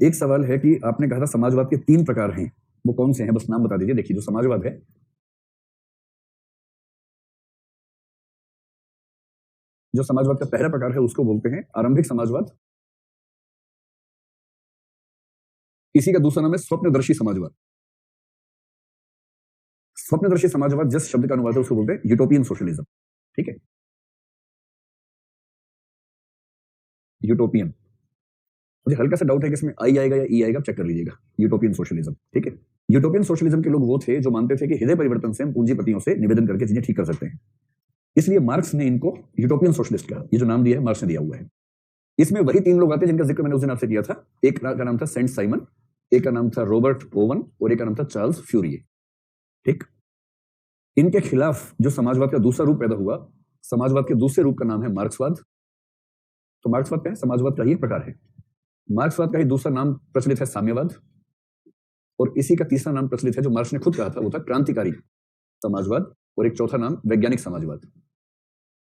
एक सवाल है कि आपने कहा था समाजवाद के 3 प्रकार हैं, वो कौन से हैं? बस नाम बता दीजिए। देखिए, जो समाजवाद है, जो समाजवाद का पहला प्रकार है उसको बोलते हैं आरंभिक समाजवाद। इसी का दूसरा नाम है स्वप्नदर्शी समाजवाद। स्वप्नदर्शी समाजवाद जिस शब्द का अनुवाद है उसको बोलते हैं यूटोपियन सोशलिज्म। ठीक है, यूटोपियन। मुझे हल्का सा डाउट है कि इसमें आई आएगा या ई आएगा, चेक कर लीजिएगा। यूटोपियन सोशलिज्म, ठीक है। यूटोपियन सोशलिज्म के लोग वो थे जो मानते थे कि हृदय परिवर्तन से हम पूंजीपतियों से निवेदन करके चीजें ठीक कर सकते हैं। इसलिए मार्क्स ने इनको यूटोपियन सोशलिस्ट कहा। ये जो नाम दिया है मार्क्स ने दिया हुआ है। इसमें वही 3 लोग आते हैं जिनका जिक्र मैंने उस दिन आपसे किया था। एक का नाम था सेंट साइमन, एक का नाम था रॉबर्ट ओवन और एक का नाम था चार्ल्स फ्यूरिये। ठीक, इनके खिलाफ जो समाजवाद का दूसरा रूप पैदा हुआ, समाजवाद के दूसरे रूप का नाम है मार्क्सवाद। तो मार्क्सवाद क्या है? समाजवाद का ही एक प्रकार है। मार्क्सवाद का ही दूसरा नाम प्रचलित है साम्यवाद, और इसी का तीसरा नाम प्रचलित है जो मार्क्स ने खुद कहा था, वो था क्रांतिकारी समाजवाद, और एक चौथा नाम वैज्ञानिक समाजवाद।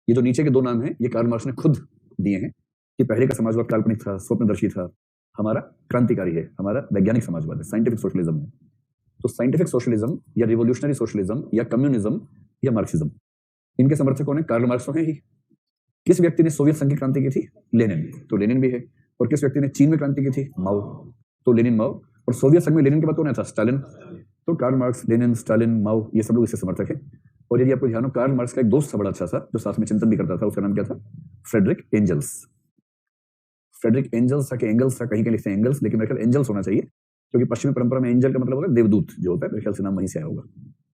ये जो नीचे के 2 नाम हैं ये कार्ल मार्क्स ने खुद दिए हैं कि पहले का समाजवाद काल्पनिक था, स्वप्नदर्शी था, हमारा क्रांतिकारी है, हमारा वैज्ञानिक समाजवाद है, साइंटिफिक सोशलिज्म है। तो साइंटिफिक सोशलिज्म या रिवोल्यूशनरी सोशलिज्म या कम्युनिज्म या मार्क्सिज्म, इनके समर्थक कौन है? कार्ल मार्क्स तो है ही। किस व्यक्ति ने सोवियत संघ की क्रांति की थी? लेनिन। तो लेनिन भी है। और किस व्यक्ति ने चीन में क्रांति की थी? माओ। तो लेनिन, माओ। और सोवियत संघ में लेनिन के बाद कौन था? स्टालिन। तो कार्ल मार्क्स, लेनिन, स्टालिन, माओ, ये सब लोग इससे समर्थक है। और यदि आपको ध्यान हो, कार्ल मार्क्स का एक दोस्त था बड़ा अच्छा सा, जो साथ में चिंतन भी करता था, उसका नाम क्या था? Frederick angels. फ्रेडरिक एंजल्स था कि एंगल्स था, कहीं कहीं लिखते हैं एंगल्स, लेकिन मेरे ख्याल एंजल्स होना चाहिए, क्योंकि पश्चिमी परंपरा में एंजल का मतलब होगा देवदूत जो होता है, मेरे ख्याल से नाम वहीं से आया होगा।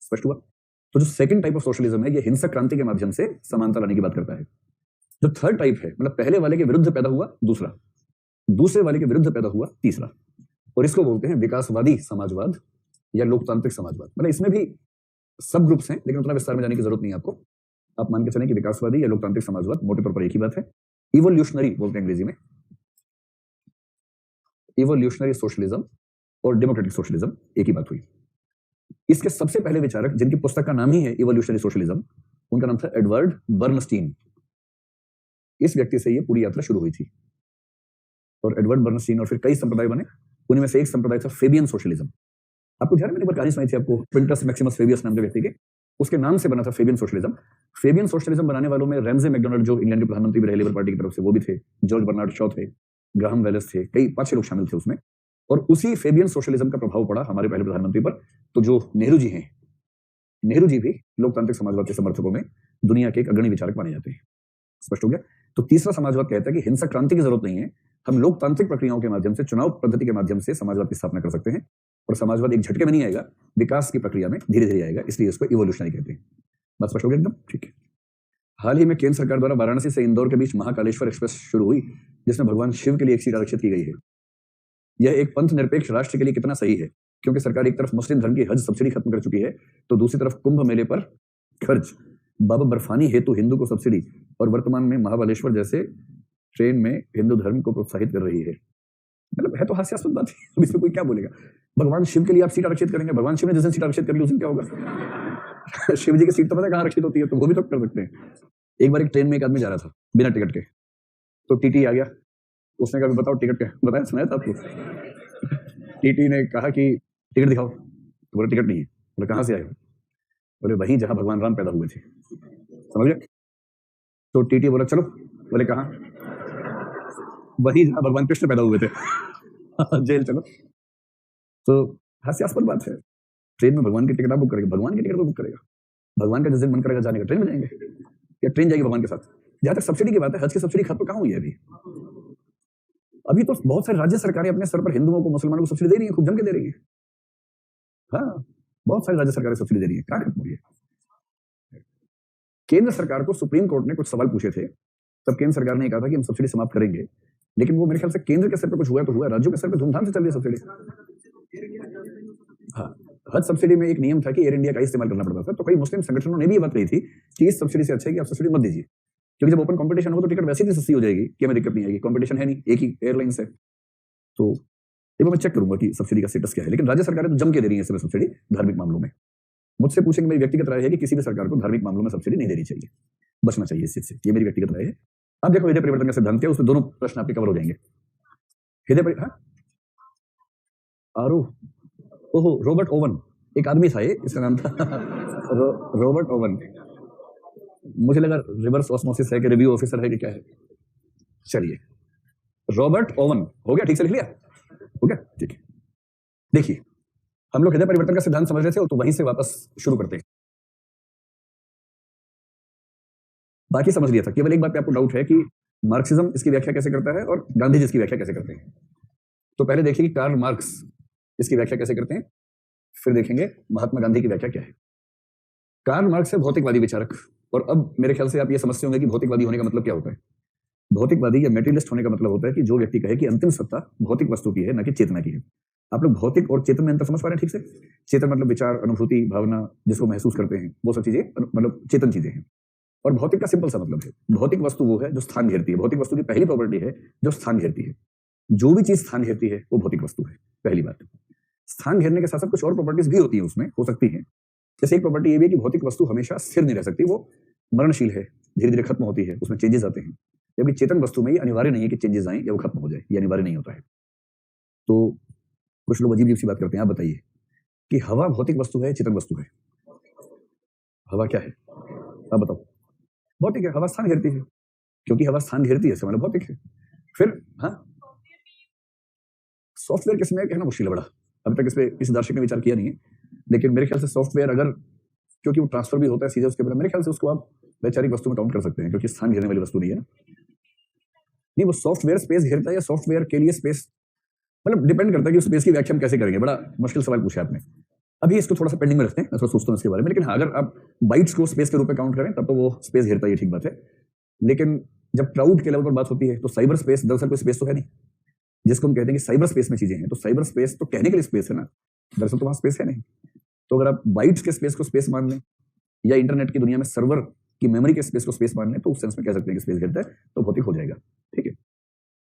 स्पष्ट हुआ? तो जो सेकंड टाइप ऑफ सोशलिज्म है, ये हिंसक क्रांति के माध्यम से समानता लाने की बात करता है। जो थर्ड टाइप है, मतलब पहले वाले के विरुद्ध पैदा हुआ दूसरा, दूसरे वाले के विरुद्ध पैदा हुआ तीसरा, और इसको बोलते हैं विकासवादी समाजवाद या लोकतांत्रिक समाजवाद। मतलब इसमें भी सब ग्रुप्स हैं, लेकिन उतना विस्तार में जाने की जरूरत नहीं है आपको। आप मान के चलें कि विकासवादी या लोकतांत्रिक समाजवाद मोटे तौर पर एक ही बात है। इवोल्यूशनरी बोलते हैं अंग्रेजी में, इवोल्यूशनरी सोशलिज्म और डेमोक्रेटिक सोशलिज्म एक ही बात हुई। इसके सबसे पहले विचारक, जिनकी पुस्तक का नाम ही है इवोल्यूशनरी सोशलिज्म, उनका नाम था एडवर्ड बर्नस्टीन। इस व्यक्ति से ये पूरी यात्रा शुरू हुई थी, और एडवर्ड बर्नस्टीन और फिर कई संप्रदाय बने। उनमें से एक संप्रदाय था फेबियन सोशलिज्म। आपको ध्यान है, मैंने एक बार कहानी सुनाई थी आपको, क्विंटस मैक्सिमस फेबियस नाम के व्यक्ति के, उसके नाम से बना था फेबियन सोशलिज्म। फेबियन सोशलिज्म बनाने वालों में रैमजे मैकडोनाल्ड, जो इंग्लैंड के प्रधानमंत्री भी रहे लेबर पार्टी की तरफ से, वो भी थे। जॉर्ज बर्नार्ड शॉ थे, ग्राहम वेलेस थे, कई 5-6 लोग शामिल थे उसमें। और उसी फेबियन सोशलिज्म का प्रभाव पड़ा हमारे पहले प्रधानमंत्री पर। तो जो नेहरू जी हैं, नेहरू जी भी लोकतांत्रिक समाजवाद के समर्थकों में दुनिया के एक अग्रणी विचारक माने जाते हैं। स्पष्ट हो गया? तो तीसरा समाजवाद कहता है कि हिंसक क्रांति की जरूरत नहीं है, हम लोकतांत्रिक प्रक्रियाओं के माध्यम से, चुनाव पद्धति के माध्यम से समाजवाद की स्थापना कर सकते हैं, और समाजवाद एक झटके में नहीं आएगा, विकास की प्रक्रिया में धीरे धीरे आएगा, इसलिए इसको इवोल्यूशनरी कहते हैं। बात स्पष्ट हो गया एकदम? ठीक है। हाल ही में केंद्र सरकार द्वारा वाराणसी से इंदौर के बीच महाकालेश्वर एक्सप्रेस शुरू हुई, जिसमें भगवान शिव के लिए एक सीट आरक्षित की गई है। यह एक पंथ निरपेक्ष राष्ट्र के लिए कितना सही है, क्योंकि सरकार एक तरफ मुस्लिम धर्म की हज सब्सिडी खत्म कर चुकी है, तो दूसरी तरफ कुंभ मेले पर खर्च, बाबा बर्फानी हेतु हिंदू को सब्सिडी, और वर्तमान में महाबलेश्वर जैसे ट्रेन में हिंदू धर्म को प्रोत्साहित कर रही है। मतलब है तो हास्यास्पद बात है, अब इसमें कोई क्या बोलेगा। भगवान शिव के लिए आप सीट आरक्षित करेंगे, भगवान शिव ने जिस दिन सीट आरक्षित कर ली उस दिन क्या होगा? शिव जी की सीट तो पता है कहाँ आरक्षित होती है, तो वो भी तो कर सकते हैं। एक बार एक ट्रेन में एक आदमी जा रहा था बिना टिकट के, तो टीटी आ गया, उसने कहा बताओ टिकट क्या, बताया सुनाया था आपको। टीटी ने कहा कि टिकट दिखाओ, तो बोले टिकट नहीं है। बोले कहाँ से आए हो? बोले वहीं जहां भगवान राम पैदा हुए थे। समझ गए? तो टीटी बोला चलो। बोले कहाँ? वहीं जहां भगवान कृष्ण पैदा हुए थे। जेल चलो। तो हास्यास्पद बात है, ट्रेन में भगवान की टिकट आप बुक करेगा? भगवान की टिकट को बुक करेगा? भगवान का जिस दिन मन करेगा जाने का, ट्रेन में जाएंगे या ट्रेन जाएगी भगवान के साथ? जहां तक सब्सिडी की बात है, हज की सब्सिडी खत्म कहाँ हुई है अभी तो बहुत सारी राज्य सरकारें अपने स्तर पर हिंदुओं को, मुसलमानों को सब्सिडी दे रही है, खूब जम के दे रही है। हाँ, बहुत सारी राज्य सरकारें सब्सिडी दे रही है, क्या खत्म हुई है? केंद्र सरकार को सुप्रीम कोर्ट ने कुछ सवाल पूछे थे, तब केंद्र सरकार ने कहा था कि हम सब्सिडी समाप्त करेंगे, लेकिन वो मेरे ख्याल से केंद्र के स्तर पर कुछ हुआ तो हुआ, राज्यों के स्तर पर धूमधाम से चल रही है सब्सिडी। हाँ, हज सब्सिडी में एक नियम था कि एयर इंडिया का इस्तेमाल करना पड़ता था, तो कई मुस्लिम संगठनों ने भी ये बात कही थी कि इस सब्सिडी से अच्छा है कि आप सब्सिडी मत दीजिए, क्योंकि जब ओपन कंपटीशन हो तो टिकट वैसे ही सस्ती हो जाएगी कि हमें दिक्कत नहीं आएगी, कंपटीशन है नहीं, एक ही एयरलाइन से। तो ये मैं चेक करूंगा कि सब्सिडी का स्टेटस क्या है, लेकिन राज्य सरकारें तो जम के दे रही है सब्सिडी धार्मिक मामलों में। मुझसे पूछेंगे, मेरी व्यक्तिगत राय है कि किसी भी सरकार को धार्मिक मामलों में सब्सिडी नहीं देनी चाहिए, बचना चाहिए इस चीज से, ये मेरी व्यक्तिगत राय है। अब देखो हृदय परिवर्तन का सिद्धांत क्या है, उसमें दोनों प्रश्न आपके कवर हो जाएंगे। हृदय आरू, ओहो, रॉबर्ट ओवन, एक आदमी था ये, इसका नाम था रॉबर्ट ओवन। मुझे लगा रिवर्स ऑस्मोसिस है कि रिव्यू ऑफिसर है कि क्या है। चलिए, रॉबर्ट ओवन, हो गया, ठीक से लिख लिया, हो गया, ठीक है। देखिए, हम लोग हृदय परिवर्तन का सिद्धांत समझ रहे थे, तो वहीं से वापस शुरू करते हैं। बाकी समझ लिया था, केवल एक बात पे आपको डाउट है कि मार्क्सिज्म इसकी व्याख्या कैसे करता है और गांधी जी इसकी व्याख्या कैसे करते हैं। तो पहले देखिए कि कार्ल मार्क्स इसकी व्याख्या कैसे करते हैं, फिर देखेंगे महात्मा गांधी की व्याख्या क्या है। कार्ल मार्क्स है भौतिकवादी विचारक, और अब मेरे ख्याल से आप ये समझते होंगे कि भौतिकवादी होने का मतलब क्या होता है। भौतिकवादी या मेटेरियलिस्ट होने का मतलब होता है कि जो व्यक्ति कहे कि अंतिम सत्ता भौतिक वस्तु की है, न कि चेतना की है। आप लोग भौतिक और चेतन में अंतर समझ पा रहे हैं ठीक से? चेतन मतलब विचार, अनुभूति, भावना, जिसको महसूस करते हैं, वो सब चीजें मतलब चेतन चीजें हैं। और भौतिक का सिंपल सा मतलब है, भौतिक वस्तु वो है जो स्थान घेरती है। भौतिक वस्तु की पहली प्रॉपर्टी है जो स्थान घेरती है। जो भी चीज स्थान घेरती है वो भौतिक वस्तु है, पहली बात। स्थान घेरने के साथ साथ कुछ और प्रॉपर्टीज भी होती है, उसमें हो सकती है। जैसे एक प्रॉपर्टी ये भी है कि भौतिक वस्तु हमेशा स्थिर नहीं रह सकती, वो मरणशील है, धीरे धीरे खत्म होती है, उसमें चेंजेस आते हैं। जबकि चेतन वस्तु में ये अनिवार्य नहीं है कि चेंजेस आए या वो खत्म हो जाए, ये अनिवार्य नहीं होता है। तो कुछ लोग अजीब अजीब सी बात करते हैं। आप बताइए कि हवा भौतिक वस्तु है, चेतन वस्तु है? हवा क्या है, आप बताओ? भौतिक है, हवा स्थान घेरती है। क्योंकि हवा स्थान घेरती है, मतलब भौतिक है। फिर हाँ, सॉफ्टवेयर किस में कहना मुश्किल है बड़ा, अभी तक इस पे किसी दार्शनिक ने विचार किया नहीं है। लेकिन मेरे ख्याल से सॉफ्टवेयर अगर, क्योंकि वो ट्रांसफर भी होता है सीधे उसके ऊपर, मेरे ख्याल से उसको आप वैचारिक वस्तु में काउंट कर सकते हैं, क्योंकि स्थान घेरने वाली वस्तु नहीं है ना। नहीं, वो सॉफ्टवेयर स्पेस घेरता है या सॉफ्टवेयर के लिए स्पेस, मतलब डिपेंड करता है कि स्पेस की व्याख्या हम कैसे करेंगे। बड़ा मुश्किल सवाल पूछा आपने। अभी इसको थोड़ा सा पेंडिंग में रखते हैं, मैं थोड़ा सोचता हूँ इसके बारे में। लेकिन हाँ, अगर आप बाइट्स को स्पेस के रूप में काउंट करें तब तो वो स्पेस घेरता है, ठीक बात है। लेकिन जब क्लाउड के लेवल पर बात होती है तो साइबर स्पेस दरअसल कोई स्पेस तो है नहीं, जिसको हम कहते हैं कि साइबर स्पेस में चीजें हैं। तो साइबर स्पेस तो कहने के लिए स्पेस है ना, दरअसल तो वहां स्पेस है नहीं। तो अगर आप बाइट्स के स्पेस को स्पेस मान लें या इंटरनेट की दुनिया में सर्वर की मेमोरी के स्पेस को स्पेस मान लें, तो उस सेंस में कह सकते हैं कि स्पेस घेरता है, तो भौतिक हो जाएगा, ठीक है।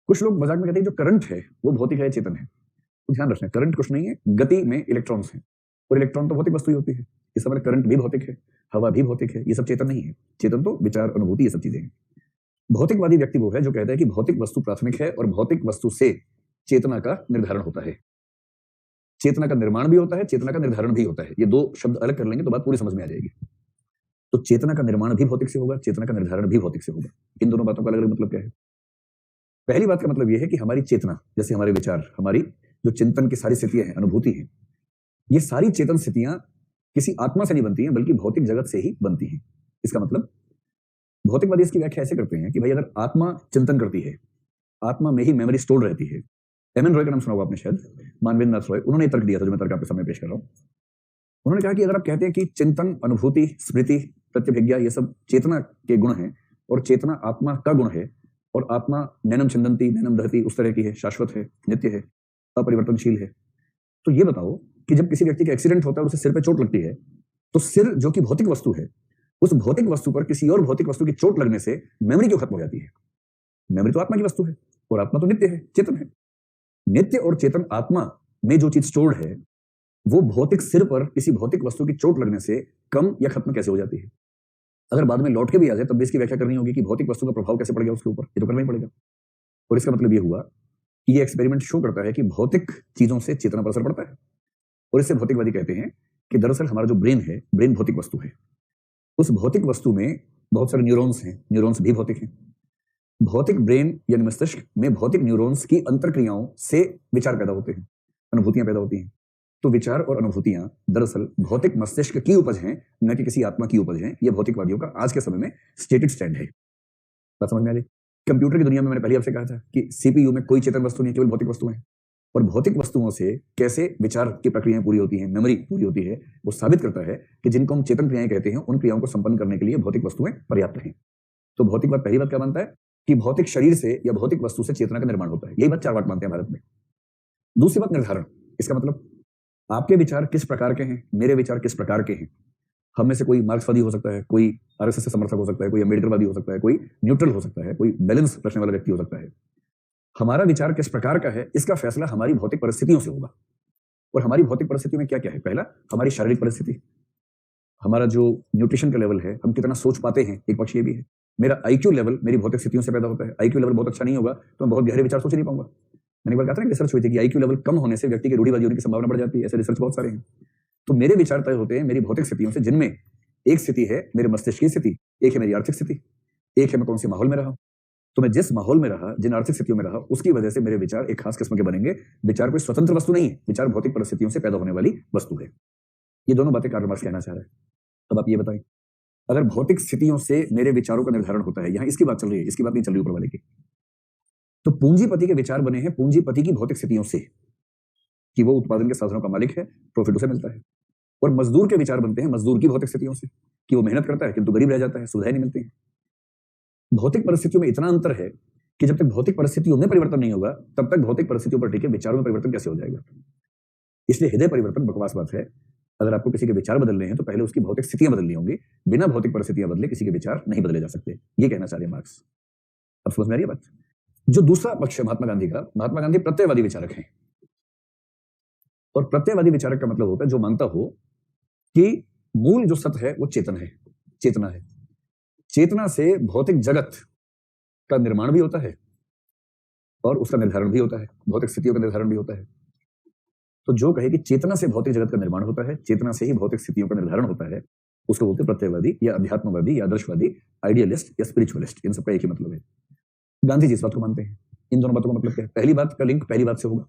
कुछ लोग मजाक में कहते हैं जो करंट है वो भौतिक है, चेतन है। तो ध्यान रखना, करंट कुछ नहीं है, गति में इलेक्ट्रॉन्स हैं, और इलेक्ट्रॉन तो भौतिक वस्तु ही होती है। इस समय करंट भी भौतिक है, हवा भी भौतिक है, ये सब चेतन नहीं है। चेतन तो विचार, अनुभूति, ये सब चीजें हैं। भौतिकवादी व्यक्ति वो है जो कहता है कि भौतिक वस्तु प्राथमिक है और भौतिक वस्तु से चेतना का निर्धारण होता है। चेतना का निर्माण भी होता है, चेतना का निर्धारण भी होता है। ये दो शब्द अलग कर लेंगे तो बात पूरी समझ में आ जाएगी। तो चेतना का निर्माण भी भौतिक से होगा, चेतना का निर्धारण भी भौतिक से होगा। इन दोनों बातों का अलग अलग मतलब क्या है? पहली बात का मतलब यह है कि हमारी चेतना, जैसे हमारे विचार, हमारी जो चिंतन की सारी स्थितियां हैं, अनुभूति हैं, ये सारी चेतन स्थितियां किसी आत्मा से नहीं बनती हैं, बल्कि भौतिक जगत से ही बनती हैं। इसका मतलब भौतिकवादी इसकी व्याख्या ऐसे करते हैं कि भाई अगर आत्मा चिंतन करती है, आत्मा में ही मेमोरी स्टोर रहती है। एम एन रॉय का नाम सुना होगा आपने शायद, मानवेंद्र नाथ रॉय, उन्होंने तर्क दिया था जो मैं तर्क आपके सामने पेश कर रहा हूं। उन्होंने कहा कि अगर आप कहते हैं कि चिंतन, अनुभूति, स्मृति, प्रत्यभिज्ञा, ये सब चेतना के गुण हैं, और चेतना आत्मा का गुण है, और आत्मा नैनम छिंदंती, नैनम दहती, उस तरह की है, शाश्वत है, नित्य है, अपरिवर्तनशील है, तो ये बताओ कि जब किसी व्यक्ति का एक्सीडेंट होता है और उसे सिर पे चोट लगती है, तो सिर जो कि भौतिक वस्तु है, उस भौतिक वस्तु पर किसी और भौतिक वस्तु की चोट लगने से मेमोरी क्यों खत्म हो जाती है? मेमोरी तो आत्मा की वस्तु है, और आत्मा तो नित्य है, चेतन है। नित्य और चेतन आत्मा में जो चीज स्टोर्ड है, वो भौतिक सिर पर किसी भौतिक वस्तु की चोट लगने से कम या खत्म कैसे हो जाती है? अगर बाद में लौट के भी आ जाए तब भी इसकी व्याख्या करनी होगी कि भौतिक वस्तु का प्रभाव कैसे पड़ गया उसके ऊपर, ये तो करना ही पड़ेगा। और इसका मतलब ये हुआ कि ये एक्सपेरिमेंट शो करता है कि भौतिक चीजों से चेतना पर असर पड़ता है। और इससे भौतिकवादी कहते हैं कि दरअसल हमारा जो ब्रेन है, ब्रेन भौतिक वस्तु है। उस भौतिक वस्तु में बहुत सारे न्यूरॉन्स हैं, न्यूरॉन्स भी भौतिक हैं। भौतिक ब्रेन यानी मस्तिष्क में भौतिक न्यूरॉन्स की अंतरक्रियाओं से विचार पैदा होते हैं, अनुभूतियां पैदा होती हैं। तो विचार और अनुभूतियां दरअसल भौतिक मस्तिष्क की उपज हैं, न कि किसी आत्मा की उपज हैं। यह भौतिकवादियों का आज के समय में स्टेटेड स्टैंड है। बात समझ में आ रही? कंप्यूटर की दुनिया में मैंने पहले आपसे कहा था कि सीपीयू में कोई चेतन वस्तु नहीं, केवल भौतिक वस्तु है। और भौतिक वस्तुओं से कैसे विचार की प्रक्रियाएं पूरी होती हैं, मेमोरी पूरी होती है, वो साबित करता है कि जिनको हम चेतन क्रियाएं कहते हैं, उन क्रियाओं को संपन्न करने के लिए भौतिक वस्तुएं पर्याप्त हैं। तो भौतिकवाद पहली बात क्या मानता है कि भौतिक शरीर से या भौतिक वस्तु से चेतना का निर्माण होता है। यही बात 4 बात मानते हैं भारत में। दूसरी बात निर्धारण। इसका मतलब आपके विचार किस प्रकार के हैं, मेरे विचार किस प्रकार के हैं। हम में से कोई मार्क्सवादी हो सकता है, कोई आरएसएस से समर्थक हो सकता है, कोई अम्बेडकरवादी हो सकता है, कोई न्यूट्रल हो सकता है, कोई बैलेंस रखने वाला व्यक्ति हो सकता है। हमारा विचार किस प्रकार का है, इसका फैसला हमारी भौतिक परिस्थितियों से होगा। और हमारी भौतिक परिस्थिति में क्या क्या है? पहला, हमारी शारीरिक परिस्थिति, हमारा जो न्यूट्रिशन का लेवल है, हम कितना सोच पाते हैं, एक पक्ष ये भी है। मेरा आईक्यू लेवल मेरी भौतिक स्थितियों से पैदा होता है। आईक्यू लेवल बहुत अच्छा नहीं होगा तो मैं बहुत गहरे विचार सोच नहीं पाऊंगा। मैंने एक बार कहा था ना, रिसर्च हुई थी कि आईक्यू लेवल कम होने से व्यक्ति की रूढ़िवादी होने की संभावना बढ़ जाती है। ऐसे रिसर्च बहुत सारे हैं। तो मेरे विचार तय होते हैं मेरी भौतिक स्थितियों से, जिनमें एक स्थिति है मेरे मस्तिष्क की स्थिति, एक है मेरी आर्थिक स्थिति, एक है मैं कौन से माहौल में रहा। तो मैं जिस माहौल में रहा, जिन आर्थिक स्थितियों में रहा, उसकी वजह से मेरे विचार एक खास किस्म के बनेंगे। विचार कोई स्वतंत्र वस्तु नहीं है, विचार भौतिक परिस्थितियों से पैदा होने वाली वस्तु है। ये दोनों बातें कार्ल मार्क्स कहना चाह रहे हैं। अब आप ये बताएं, अगर भौतिक स्थितियों से मेरे विचारों का निर्धारण होता है, यहां इसकी बात चल रही है, इसकी बात नहीं चल रही ऊपर वाले की, तो पूंजीपति के विचार बने हैं पूंजीपति की भौतिक स्थितियों से कि वो उत्पादन के साधनों का मालिक है, प्रॉफिट उसे मिलता है। और मजदूर के विचार बनते हैं मजदूर की भौतिक स्थितियों से कि वो मेहनत करता है किंतु गरीब रह जाता है, सुविधाएं नहीं मिलती हैं। भौतिक परिस्थितियों में इतना अंतर है कि जब तक भौतिक परिस्थितियों में परिवर्तन नहीं होगा, तब तक भौतिक परिस्थितियों पर टिके विचारों में परिवर्तन कैसे हो जाएगा। इसलिए हृदय परिवर्तन बकवास बात है। अगर आपको किसी के विचार बदलने हैं तो पहले उसकी भौतिक स्थितियां बदलनी होंगी। बिना भौतिक परिस्थितियां बदले किसी के विचार नहीं बदले जा सकते, ये कहना चाह रहे हैं मार्क्स। अब समझ में आ रही है बात। जो दूसरा पक्ष है महात्मा गांधी का, महात्मा गांधी प्रत्ययवादी विचारक हैं। और प्रत्ययवादी विचारक का मतलब होता है जो मानता हो कि मूल जो सत्य है वो चेतन है, चेतना है। चेतना से भौतिक जगत का निर्माण भी होता है और उसका निर्धारण भी होता है, भौतिक स्थितियों का निर्धारण भी होता है। तो जो कहे कि चेतना से भौतिक जगत का निर्माण होता है, चेतना से ही भौतिक स्थितियों का निर्धारण होता है, उसको बोलते हैं प्रत्ययवादी या अध्यात्मवादी या आदर्शवादी, आइडियलिस्ट या स्पिरिचुअलिस्ट। इन सबका एक ही मतलब है। गांधी जी इस बात को मानते हैं। इन दोनों बातों का मतलब क्या है? पहली बात का लिंक पहली बात से होगा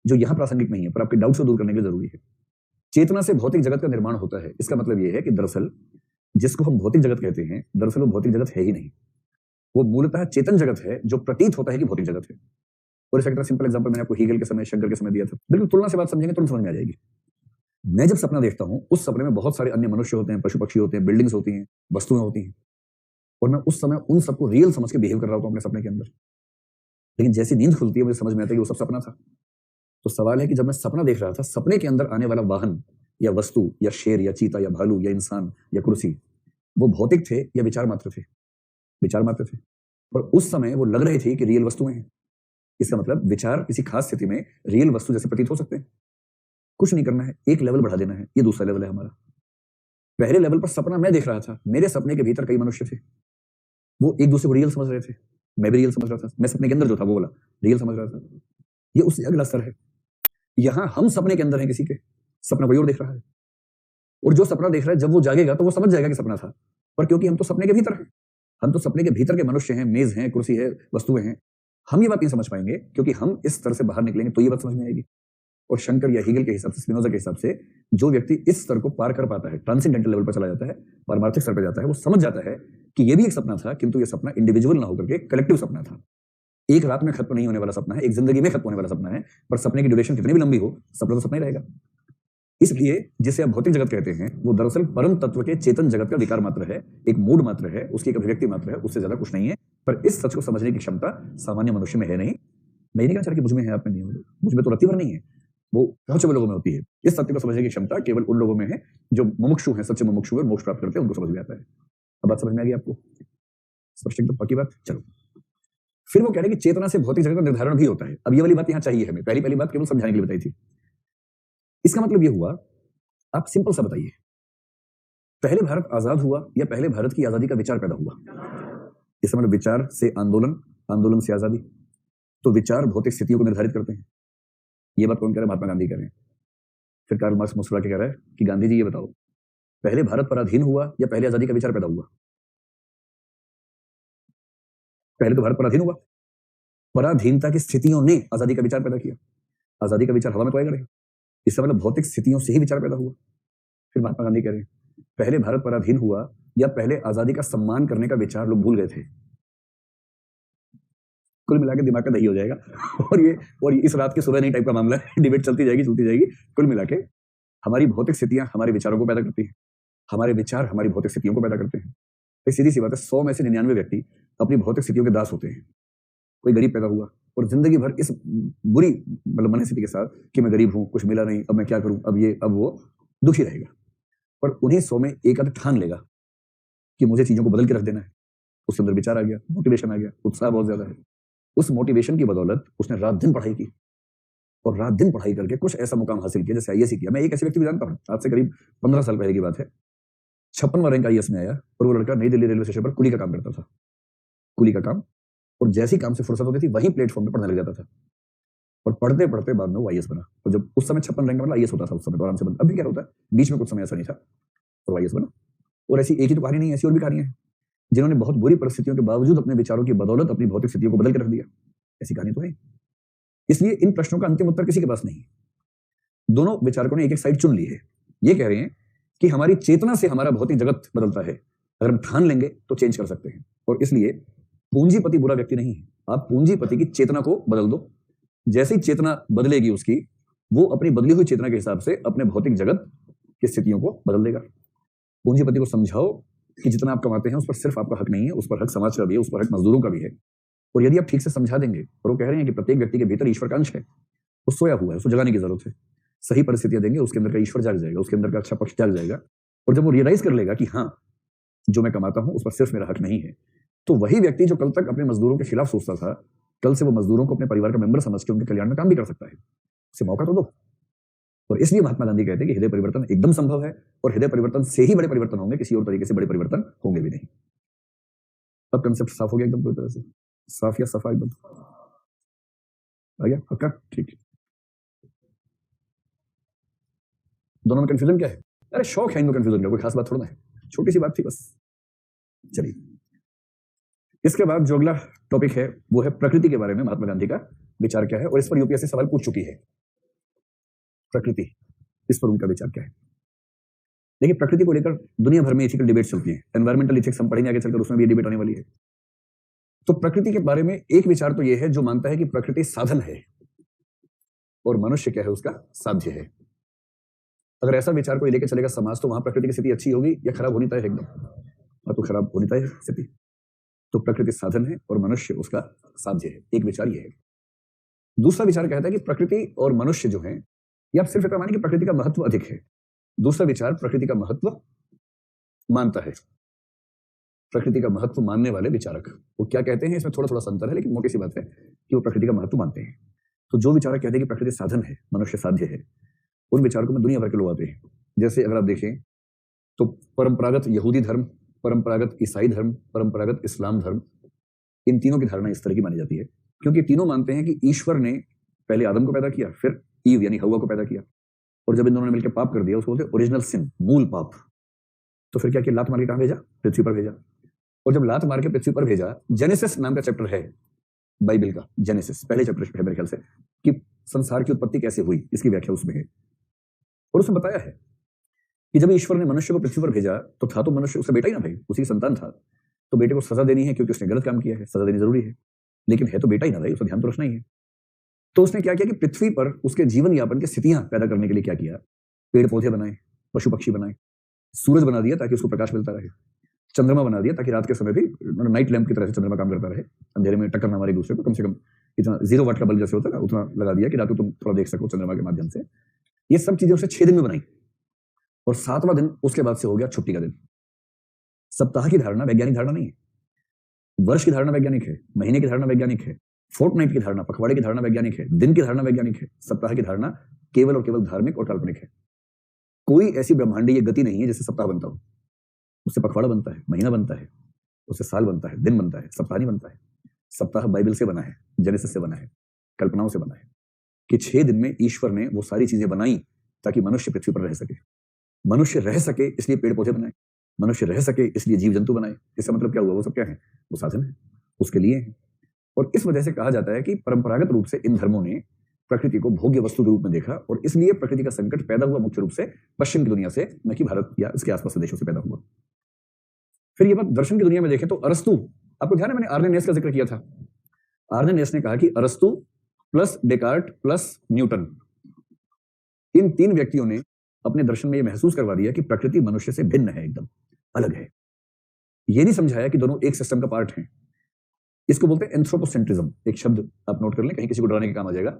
जो यहां प्रासंगिक नहीं है, पर आपके डाउट को दूर करने के लिए जरूरी है। चेतना से भौतिक जगत का निर्माण होता है, इसका मतलब यह है कि दरअसल जिसको हम भौतिक जगत कहते हैं, दरअसल वो भौतिक जगत है ही नहीं। वो मूलतः चेतन जगत है जो प्रतीत होता है कि भौतिक जगत है। और इसका सिंपल एग्जांपल मैंने आपको हीगल के समय, शंकर के समय दिया था। बिल्कुल तुलना से बात समझेंगे तुरंत समझ में आ जाएगी। मैं जब सपना देखता हूं, उस सपने में बहुत सारे अन्य मनुष्य होते हैं, पशु पक्षी होते हैं, बिल्डिंग्स होती हैं, वस्तुएं होती हैं, और मैं उस समय उन सबको रियल समझ के बिहेव कर रहा होता हूं अपने सपने के अंदर। लेकिन जैसी नींद खुलती है मुझे समझ में आता है कि वो सब सपना था। तो सवाल है कि जब मैं सपना देख रहा था, सपने के अंदर आने वाला वाहन या वस्तु या शेर या चीता या भालू या इंसान या कुर्सी, वो भौतिक थे या विचार मात्र थे? विचार मात्र थे। और उस समय वो लग रहे थे कि रियल वस्तुएं हैं। इसका मतलब विचार किसी खास स्थिति में रियल वस्तु जैसे प्रतीत हो सकते हैं। कुछ नहीं करना है, एक लेवल बढ़ा देना है। ये दूसरा लेवल है हमारा। पहले लेवल पर सपना मैं देख रहा था, मेरे सपने के भीतर कई मनुष्य थे, वो एक दूसरे को रियल समझ रहे थे, मैं भी रियल समझ रहा था। मैं सपने के अंदर जो था वो वाला रियल समझ रहा था। ये उससे अगला स्तर है। यहां हम सपने के अंदर हैं किसी के, सपना कोई और देख रहा है। और जो सपना देख रहा है जब वो जागेगा तो वो समझ जाएगा कि सपना था, पर क्योंकि हम तो सपने के भीतर हैं, हम तो सपने के भीतर के मनुष्य हैं, मेज हैं, कुर्सी है, वस्तुएं हैं, हम ये बात नहीं समझ पाएंगे क्योंकि हम इस स्तर से बाहर निकलेंगे तो ये बात समझ में आएगी। और शंकर या हीगल के हिसाब से, स्पिनोजा के हिसाब से, जो व्यक्ति इस स्तर को पार कर पाता है, ट्रांसेंडेंटल लेवल पर चला जाता है, पारमार्थिक स्तर पर जाता है, वो समझ जाता है कि ये भी एक सपना था, किंतु ये सपना इंडिविजुअल ना होकर के कलेक्टिव सपना था। एक रात में खत्म नहीं होने वाला सपना है, एक जिंदगी में खत्म होने वाला सपना है, पर सपने की ड्यूरेशन कितनी भी लंबी हो, सपना तो सपना ही रहेगा। इसलिए जिसे आप भौतिक जगत कहते हैं वो दरअसल परम तत्व के चेतन जगत का विकार मात्र है, एक मूड मात्र है, उसकी एक अभिव्यक्ति मात्र है, उससे ज्यादा कुछ नहीं है। पर इस सच को समझने की क्षमता सामान्य मनुष्य में है नहीं। मैं नहीं कह रहा कि मुझ में है, आप में नहीं है, मुझ में तो रत्ती भर नहीं है, वो बहुत से लोगों में होती है। इस सत्य को समझने की क्षमता केवल उन लोगों में है जो मुमुक्षु हैं, सच्चे मुमुक्षु और मोक्ष प्राप्त करते हैं, उनको समझ में आता है। अब बात समझ में आ गई आपको? स्पष्ट एकदम पक्की बात। चलो फिर वो कह रहे हैं कि चेतना से भौतिक जगत का निर्धारण भी होता है। अब ये वाली बात यहां चाहिए हमें, पहली बात केवल समझाने के लिए बताई थी। इसका मतलब ये हुआ, आप सिंपल सा बताइए, पहले भारत आजाद हुआ या पहले भारत की आजादी का विचार पैदा हुआ? इसका मतलब विचार से आंदोलन, आंदोलन से आजादी। तो विचार भौतिक स्थितियों को निर्धारित करते हैं। ये बात कौन कह रहे हैं? महात्मा गांधी कह रहे हैं। फिर कार्ल मार्क्स मुस्कुरा के कह रहा है कि गांधी जी ये बताओ, पहले भारत पराधीन हुआ या पहले आजादी का विचार पैदा हुआ? पहले तो भारत पराधीन हुआ, पराधीनता की स्थितियों ने आजादी का विचार पैदा किया। आजादी का विचार हवा में तो आएगा नहीं, इसका मतलब भौतिक स्थितियों से ही विचार पैदा हुआ। फिर महात्मा गांधी कह रहे हैं, पहले भारत पराधीन हुआ या पहले आजादी का सम्मान करने का विचार लोग भूल गए थे? कुल मिला के दिमाग का दही हो जाएगा। और ये इस रात के सुबह नहीं टाइप का मामला है, डिबेट चलती जाएगी। कुल मिला के हमारी भौतिक स्थितियां हमारे विचारों को पैदा करती हैं, हमारे विचार हमारी भौतिक स्थितियों को पैदा करते हैं। तो सीधी सी बात है, 100 में से 99 व्यक्ति अपनी भौतिक स्थितियों के दास होते हैं। कोई गरीब पैदा हुआ और जिंदगी भर इस बुरी मतलब मनस्थिति के साथ कि मैं गरीब हूं, कुछ मिला नहीं, अब मैं क्या करूं, अब ये अब वो, दुखी रहेगा। पर उन्हें 100 में एक आध ठान लेगा कि मुझे चीजों को बदल के रख देना है। उसके अंदर विचार आ गया, मोटिवेशन आ गया, उत्साह बहुत ज्यादा है। उस मोटिवेशन की बदौलत उसने रात दिन पढ़ाई की और रात दिन पढ़ाई करके कुछ ऐसा मुकाम हासिल किया जैसे आईएएस किया। मैं एक ऐसे व्यक्ति भी जानता हूं, आज से करीब 15 साल पहले की बात है, 56वां रैंक आईएएस में आया और वो लड़का नई दिल्ली रेलवे स्टेशन पर कुली का काम करता था, कुली का काम। और जैसी काम से फुर्सत होती थी वहीं प्लेटफॉर्म पे पढ़ने लग जाता था। और पढ़ते पढ़ते बाद में वो आईएएस बना। तो जब उस समय 56 रैंक मतलब आईएएस होता था उस समय, तो आराम से बना। अभी क्या होता है, बीच में कुछ समय ऐसा नहीं था, तो आईएएस बना। और ऐसी एक ही तो कहानी नहीं है, ऐसी और भी कहानियां हैं जिन्होंने बहुत बुरी परिस्थितियों के बावजूद अपने विचारों की बदौलत अपनी भौतिक स्थितियों को बदल के रख दिया। ऐसी कहानी तो है। इसलिए इन प्रश्नों का अंतिम उत्तर किसी के पास नहीं है। दोनों विचारकों ने एक एक साइड चुन ली है। ये कह रहे हैं कि हमारी चेतना से हमारा भौतिक जगत बदलता है, अगर हम ठान लेंगे तो चेंज कर सकते हैं। और इसलिए पूंजीपति बुरा व्यक्ति नहीं है, आप पूंजीपति की चेतना को बदल दो। जैसी चेतना बदलेगी उसकी, वो अपनी बदली हुई चेतना के हिसाब से अपने भौतिक जगत की स्थितियों को बदल देगा। पूंजीपति को समझाओ कि जितना आप कमाते हैं उस पर सिर्फ आपका हक नहीं है, उस पर हक समाज का भी है, उस पर हक मजदूरों का भी है। और यदि आप ठीक से समझा देंगे, और वो कह रहे हैं कि प्रत्येक व्यक्ति के भीतर ईश्वर का अंश है, वो सोया हुआ है, उसको जगाने की जरूरत है। सही परिस्थितियां देंगे, उसके अंदर का ईश्वर जाग जाएगा, उसके अंदर का अच्छा पक्ष जाग जाएगा। और जब वो रियलाइज कर लेगा कि हाँ, जो मैं कमाता हूं उस पर सिर्फ मेरा हक नहीं है, तो वही व्यक्ति जो कल तक अपने मजदूरों के खिलाफ सोचता था, कल से वो मजदूरों को अपने परिवार का मेंबर समझ के उनके कल्याण में काम भी कर सकता है। उसे मौका तो दो। और इसलिए महात्मा गांधी कहते हैं कि हृदय परिवर्तन एकदम संभव है, और हृदय परिवर्तन से ही बड़े परिवर्तन होंगे, किसी और तरीके से बड़े परिवर्तन होंगे भी नहीं। अब कंसेप्ट साफ हो गया एकदम पूरी तरह से, साफ या सफा एकदम आ गया पक्का? ठीक। दोनों में कंफ्यूजन क्या है? अरे शौक है इनको कंफ्यूजन का, कोई खास बात थोड़ा ना है, छोटी सी बात थी बस। चलिए, इसके बाद जो अगला टॉपिक है वो है प्रकृति के बारे में महात्मा गांधी का विचार क्या है, और इस पर यूपीएससी सवाल पूछ चुकी है। प्रकृति, इस पर उनका विचार क्या है? देखिए, प्रकृति को लेकर दुनिया भर में एथिकल डिबेट चलती है। एनवायरमेंटल एथिक्स हम पढ़ेंगे आगे चलकर, उसमें भी ये डिबेट आने वाली है। तो प्रकृति के बारे में एक विचार तो यह है जो मानता है कि प्रकृति साधन है और मनुष्य क्या है, उसका साध्य है। अगर ऐसा विचार कोई लेकर चलेगा समाज, तो वहां प्रकृति की स्थिति अच्छी होगी या खराब होनी तय है? एकदम, तो खराब होनी तय है स्थिति। तो प्रकृति साधन है और मनुष्य उसका साध्य है, एक विचार यह है। दूसरा विचार कहता है कि प्रकृति और मनुष्य जो है, ये आप सिर्फ इतना मानिए कि प्रकृति का महत्व अधिक है। दूसरा विचार प्रकृति का महत्व मानता है। प्रकृति का महत्व मानने वाले विचारक वो क्या कहते हैं, इसमें थोड़ा थोड़ा अंतर है, लेकिन मौके सी बात है कि वो प्रकृति का महत्व मानते हैं। तो जो विचारक कहते हैं कि प्रकृति साधन है, मनुष्य साध्य है, उन विचारकों में दुनिया भर के लोग आते हैं। जैसे अगर आप देखें तो परंपरागत यहूदी धर्म, परंपरागत ईसाई धर्म, परंपरागत इस्लाम धर्म, इन तीनों की धारणा इस तरह की मानी जाती है, क्योंकि तीनों मानते हैं कि ईश्वर ने पहले आदम को पैदा किया, फिर ईव यानी हव्वा को पैदा किया, और जब इन दोनों ने मिलकर पाप कर दिया, उसको बोलते ओरिजिनल सिन, मूल पाप। तो फिर क्या किया, लात मार के कहां भेजा? पृथ्वी पर भेजा। और जब लात मार के पृथ्वी पर भेजा, जेनेसिस नाम का चैप्टर है बाइबल का, जेनेसिस पहले चैप्टर है मेरे ख्याल से, कि संसार की उत्पत्ति कैसे हुई, इसकी व्याख्या उसमें है। और उसमें बताया है कि जब ईश्वर ने मनुष्य को पृथ्वी पर भेजा, तो था तो मनुष्य उसका बेटा ही ना भाई, उसी की संतान था। तो बेटे को सजा देनी है क्योंकि उसने गलत काम किया है, सजा देनी जरूरी है, लेकिन है तो बेटा ही ना भाई, उसका ध्यान तो रखना ही है। तो उसने क्या किया कि पृथ्वी पर उसके जीवन यापन की स्थितियां पैदा करने के लिए क्या किया, पेड़ पौधे बनाए, पशु पक्षी बनाए, सूरज बना दिया ताकि उसको प्रकाश मिलता रहे, चंद्रमा बना दिया ताकि रात के समय भी नाइट लैंप की तरह से चंद्रमा काम करता रहे, अंधेरे में टक्कर ना मारे दूसरे को, कम से कम इतना 0 वाट का बल्ब जैसे होता है ना, उतना लगा दिया कि रात को तुम थोड़ा देख सको चंद्रमा के माध्यम से। ये सब चीजें उसने 6 दिन में बनाई, और 7वां दिन उसके बाद से हो गया छुट्टी का दिन। सप्ताह की धारणा वैज्ञानिक धारणा नहीं है, वर्ष की धारणा वैज्ञानिक है, महीने की धारणा वैज्ञानिक है, फोर्टनाइट की धारणा, पखवाड़े की धारणा वैज्ञानिक है, दिन की धारणा वैज्ञानिक है, सप्ताह की धारणा केवल और केवल धार्मिक और काल्पनिक है। कोई ऐसी ब्रह्मांडीय गति नहीं है जिससे सप्ताह बनता हो। उससे पखवाड़ा बनता है, महीना बनता है, उससे साल बनता है, दिन बनता है, सप्ताह नहीं बनता है। सप्ताह बाइबल से बना है, जेनेसिस से बना है, कल्पनाओं से बना है, कि 6 दिन में ईश्वर ने वो सारी चीजें बनाई ताकि मनुष्य पृथ्वी पर रह सके। मनुष्य रह सके इसलिए पेड़ पौधे बनाए, मनुष्य रह सके इसलिए जीव जंतु बनाए। इसका मतलब क्या हुआ, वो सब क्या है, वो साधन है, उसके लिए है। और इस वजह से कहा जाता है कि परंपरागत रूप से इन धर्मों ने प्रकृति को भोग्य वस्तु के रूप में देखा, और इसलिए प्रकृति का संकट पैदा हुआ मुख्य रूप से पश्चिम की दुनिया से, न कि भारत या इसके आसपास देशों से पैदा हुआ। फिर ये बात दर्शन की दुनिया में देखें तो अरस्तु, आपको ध्यान है मैंने आर्नेनेस का जिक्र किया था। आर्नेनेस ने कहा कि अरस्तु प्लस डेकार्ट प्लस न्यूटन, इन 3 व्यक्तियों ने अपने दर्शन में यह महसूस करवा दिया कि प्रकृति मनुष्य से भिन्न है, एकदम अलग है। यह नहीं समझाया कि दोनों एक सिस्टम का पार्ट हैं। इसको बोलते हैं एंथ्रोपोसेंट्रिज्म। एक शब्द आप नोट कर लें, कहीं किसी को डराने के काम आ जाएगा।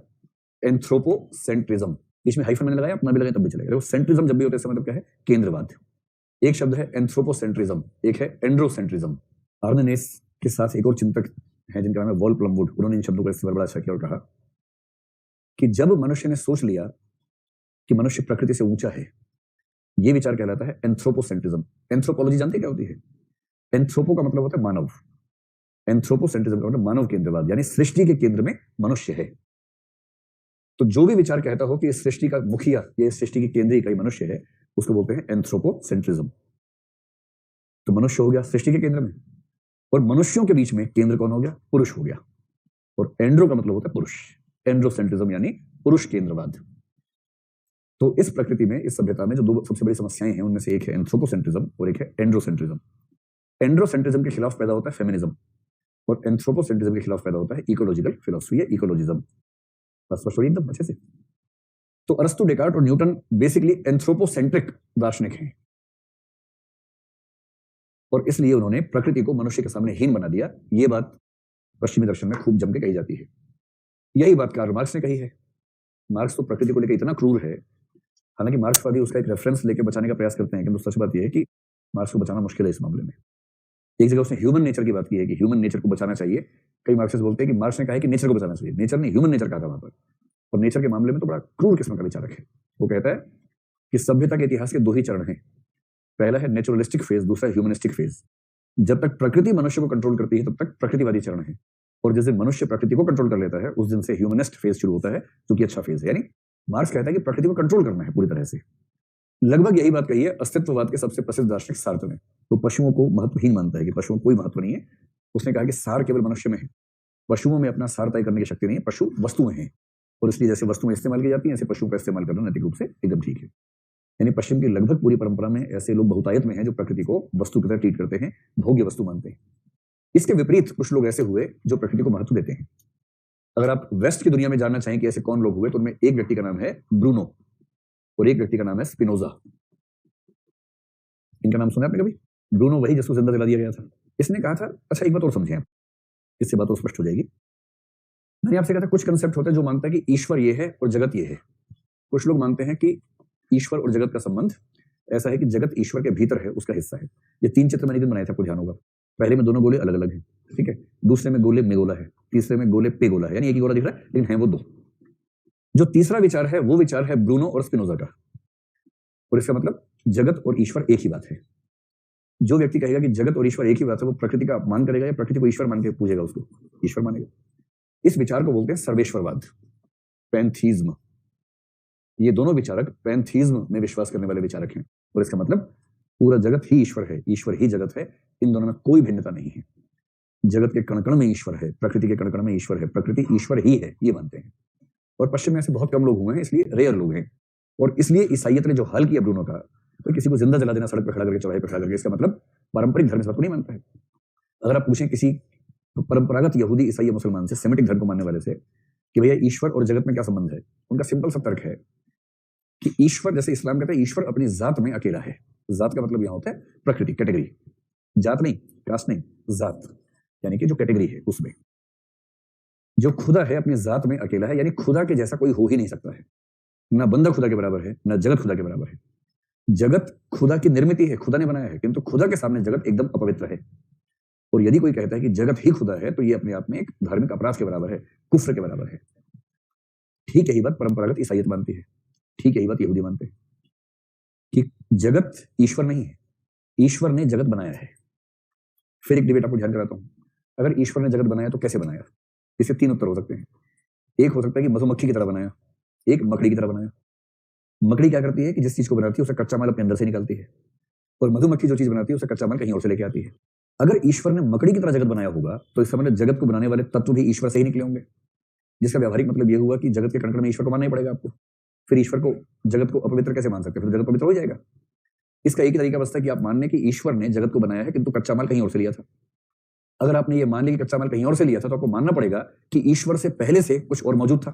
एंथ्रोपोसेंट्रिज्म, इसमें हाइफन मैंने लगाया, अपना भी लगाया तब भी चलेगा। सेंट्रिज्म जब भी होता है इसका मतलब क्या है, केंद्रवाद। एक शब्द है एंथ्रोपोसेंट्रिज्म, एक है एंड्रोसेंट्रिज्म। आर्नेनेस के साथ एक और चिंतक है जिनका नाम है वॉल प्लमवुड, उन्होंने इन शब्दों का इस्तेमाल बड़ा अच्छा किया और कहा कि जब मनुष्य ने सोच लिया कि मनुष्य प्रकृति से ऊंचा है, यह विचार कहलाता है एंथ्रोपोसेंट्रिज्म। एंथ्रोपोलॉजी जानते क्या होती है? एंथ्रोपो का मतलब होता है मानव, एंथ्रोपोसेंट्रिज्म का मतलब मानव केंद्रवाद, यानी सृष्टि के केंद्र में मनुष्य है। तो जो भी विचार कहता हो कि इस सृष्टि का मुखिया या इस सृष्टि की केंद्रीय इकाई मनुष्य है, उसको बोलते हैं एंथ्रोपोसेंट्रिज्म। तो मनुष्य हो गया सृष्टि के केंद्र में, और मनुष्यों के बीच में केंद्र कौन हो गया? पुरुष हो गया। और एंड्रो का मतलब होता है पुरुष, एंड्रोसेंट्रिज्म यानी पुरुष केंद्रवाद। तो इस प्रकृति में, इस सभ्यता में जो दो सबसे बड़ी समस्याएं हैं, उनमें से एक है एंथ्रोपोसेंट्रिज्म और एक है एंड्रोसेंट्रिज्म। एंड्रोसेंट्रिज्म के खिलाफ पैदा होता है फेमिनिज्म, और एंथ्रोपोसेंट्रिज्म के खिलाफ पैदा होता है इकोलॉजिकल फिलॉसफी या इकोलॉजिज्म। बस स्टोरी एकदम अच्छे से। तो अरस्तु, डेकार्ट और न्यूटन बेसिकली एंथ्रोपोसेंट्रिक दार्शनिक हैं, और इसलिए उन्होंने प्रकृति को मनुष्य के सामने हीन बना दिया। ये बात पश्चिमी दर्शन में खूब जम के कही जाती है। यही बात कार्ल मार्क्स ने कही है। मार्क्स तो प्रकृति को लेकर इतना क्रूर है, हालांकि मार्क्सवादी उसका एक रेफरेंस लेके बचाने का प्रयास करते हैं, किंतु सच बात यह है कि मार्क्स को बचाना मुश्किल है इस मामले में। एक जगह उसने ह्यूमन नेचर की बात की है कि ह्यूमन नेचर को बचाना चाहिए। कई मार्क्सिस्ट बोलते हैं कि मार्क्स ने कहा है कि नेचर को बचाना चाहिए, नेचर ने ह्यूमन नेचर कहा था वहां पर। और नेचर के मामले में तो बड़ा क्रूर किस्म का विचारक है। वो कहता है कि सभ्यता के इतिहास के दो ही चरण हैं, पहला है नेचुरलिस्टिक फेज, दूसरा है ह्यूमनिस्टिक फेज। जब तक प्रकृति मनुष्य को कंट्रोल करती है तब तक प्रकृतिवादी चरण है, और जिस दिन मनुष्य प्रकृति को कंट्रोल कर लेता है उस दिन से ह्यूमनिस्ट फेज शुरू होता है, जो कि अच्छा फेज है। यानी मार्क्स कहता है कि प्रकृति को कंट्रोल करना है पूरी तरह से। लगभग यही बात कही है अस्तित्ववाद के सबसे प्रसिद्ध दार्शनिक सार्त्र ने। तो पशुओं को महत्वहीन मानता है कि पशुओं को कोई महत्व नहीं है। उसने कहा कि सार केवल मनुष्य में है, पशुओं में अपना सार तय करने की शक्ति नहीं है, पशु वस्तुएं हैं, और इसलिए जैसे वस्तुएं इस्तेमाल की जाती हैं ऐसे पशुओं का इस्तेमाल करना नैतिक रूप से एकदम ठीक है। यानी पश्चिम की लगभग पूरी परंपरा में ऐसे लोग बहुतायत में हैं जो प्रकृति को वस्तु की तरह ट्रीट करते हैं, भोग्य वस्तु मानते हैं। इसके विपरीत कुछ लोग ऐसे हुए जो प्रकृति को महत्व देते हैं। अगर आप वेस्ट की दुनिया में जानना चाहें कि ऐसे कौन लोग हुए, तो उनमें एक व्यक्ति का नाम है ब्रूनो और एक व्यक्ति का नाम है स्पिनोजा। इनका नाम सुना आपने कभी? ब्रूनो वही जिसको जिंदा जला दिया गया था। इसने कहा था, अच्छा एक बात और समझें आप, इससे बात और स्पष्ट हो जाएगी। मैंने आपसे कहा था कुछ कंसेप्ट होता है जो मानता है कि ईश्वर ये है और जगत ये है। कुछ लोग मानते हैं कि ईश्वर और जगत का संबंध ऐसा है कि जगत ईश्वर के भीतर है, उसका हिस्सा है। ये तीन चित्र मैंने दिन बनाए थे, आपको ध्यान होगा। पहले में दोनों गोले अलग अलग हैं, ठीक है। दूसरे में गोले में गोला है, तीसरे में गोले पे गोला है, यानी एक ही गोला दिख रहा है लेकिन है वो दो। जो तीसरा विचार है वो विचार है ब्रूनो और स्पिनोजा का, और इसका मतलब जगत और ईश्वर एक ही बात है। जो व्यक्ति कहेगा कि जगत और ईश्वर एक ही बात है, वो प्रकृति का अपमान करेगा या प्रकृति को ईश्वर मान के पूजेगा, उसको ईश्वर मानेगा। इस विचार को बोलते हैं सर्वेश्वरवाद, पैंथीज्म। ये दोनों विचारक पैंथीज्म में विश्वास करने वाले विचारक हैं, और इसका मतलब पूरा जगत ही ईश्वर है, ईश्वर ही जगत है, इन दोनों में कोई भिन्नता नहीं है। जगत के कण कण में ईश्वर है, प्रकृति के कण कण में ईश्वर है, प्रकृति ईश्वर ही है, ये मानते हैं। और पश्चिम में ऐसे बहुत कम लोग हुए हैं, इसलिए रेयर लोग हैं। और इसलिए ईसाइयत ने जो हल किया ब्रूनो का, तो किसी को जिंदा जला देना सड़क पर खड़ा करके, चौराहे पर खड़ा करके, इसका मतलब पारंपरिक धर्म इस बात को नहीं मानता है। अगर आप पूछें किसी परंपरागत यहूदी, ईसाई, मुसलमान से, सेमिटिक धर्म को मानने वाले से कि भैया ईश्वर और जगत में क्या संबंध है, उनका सिंपल सा तर्क है कि ईश्वर, जैसे इस्लाम कहता है ईश्वर अपनी जात में अकेला है। जात का मतलब यहां होता है प्रकृति, कैटेगरी, जात नहीं, कास्ट नहीं, जात, यानी कि जो कैटेगरी है उसमें। जो खुदा है अपनी जात में अकेला है, यानी खुदा के जैसा कोई हो ही नहीं सकता है। ना बंदा खुदा के बराबर है, ना जगत खुदा के बराबर है। जगत खुदा की निर्मित है, खुदा ने बनाया है, किंतु खुदा के सामने जगत एकदम अपवित्र है। और यदि कोई कहता है कि जगत ही खुदा है, तो ये अपने आप में एक धार्मिक अपराध के बराबर है, कुफ्र के बराबर है। ठीक यही बात परंपरागत ईसाइयत मानती है, ठीक यही बात यहूदी मानते हैं कि जगत ईश्वर नहीं है, ईश्वर ने जगत बनाया है। फिर एक डिबेट आपको ध्यान कराता हूं, अगर ईश्वर ने जगत बनाया तो कैसे बनाया? इससे तीन उत्तर हो सकते हैं। एक हो सकता है कि मधुमक्खी की तरह बनाया, एक मकड़ी की तरह बनाया। मकड़ी क्या करती है कि जिस चीज को बनाती है उसका कच्चा माल अपने अंदर से निकालती है, और मधुमक्खी जो चीज बनाती है उसका कच्चा माल कहीं और से लेके आती है। अगर ईश्वर ने मकड़ी की तरह जगत बनाया होगा तो इस मतलब जगत को बनाने वाले तत्व भी ईश्वर से ही निकले होंगे, जिसका व्यवहारिक मतलब यह हुआ कि जगत के कण कण में ईश्वर को मानना ही पड़ेगा आपको। फिर ईश्वर को, जगत को अपवित्र कैसे मान सकते हैं? फिर जगत पवित्र हो जाएगा। इसका एक ही तरीका बचता है कि आप मानने कि ईश्वर ने जगत को बनाया है किंतु कच्चा माल कहीं और से लिया था। अगर आपने ये मान लिया कि कच्चा माल कहीं और से लिया था, तो आपको मानना पड़ेगा कि ईश्वर से पहले से कुछ और मौजूद था,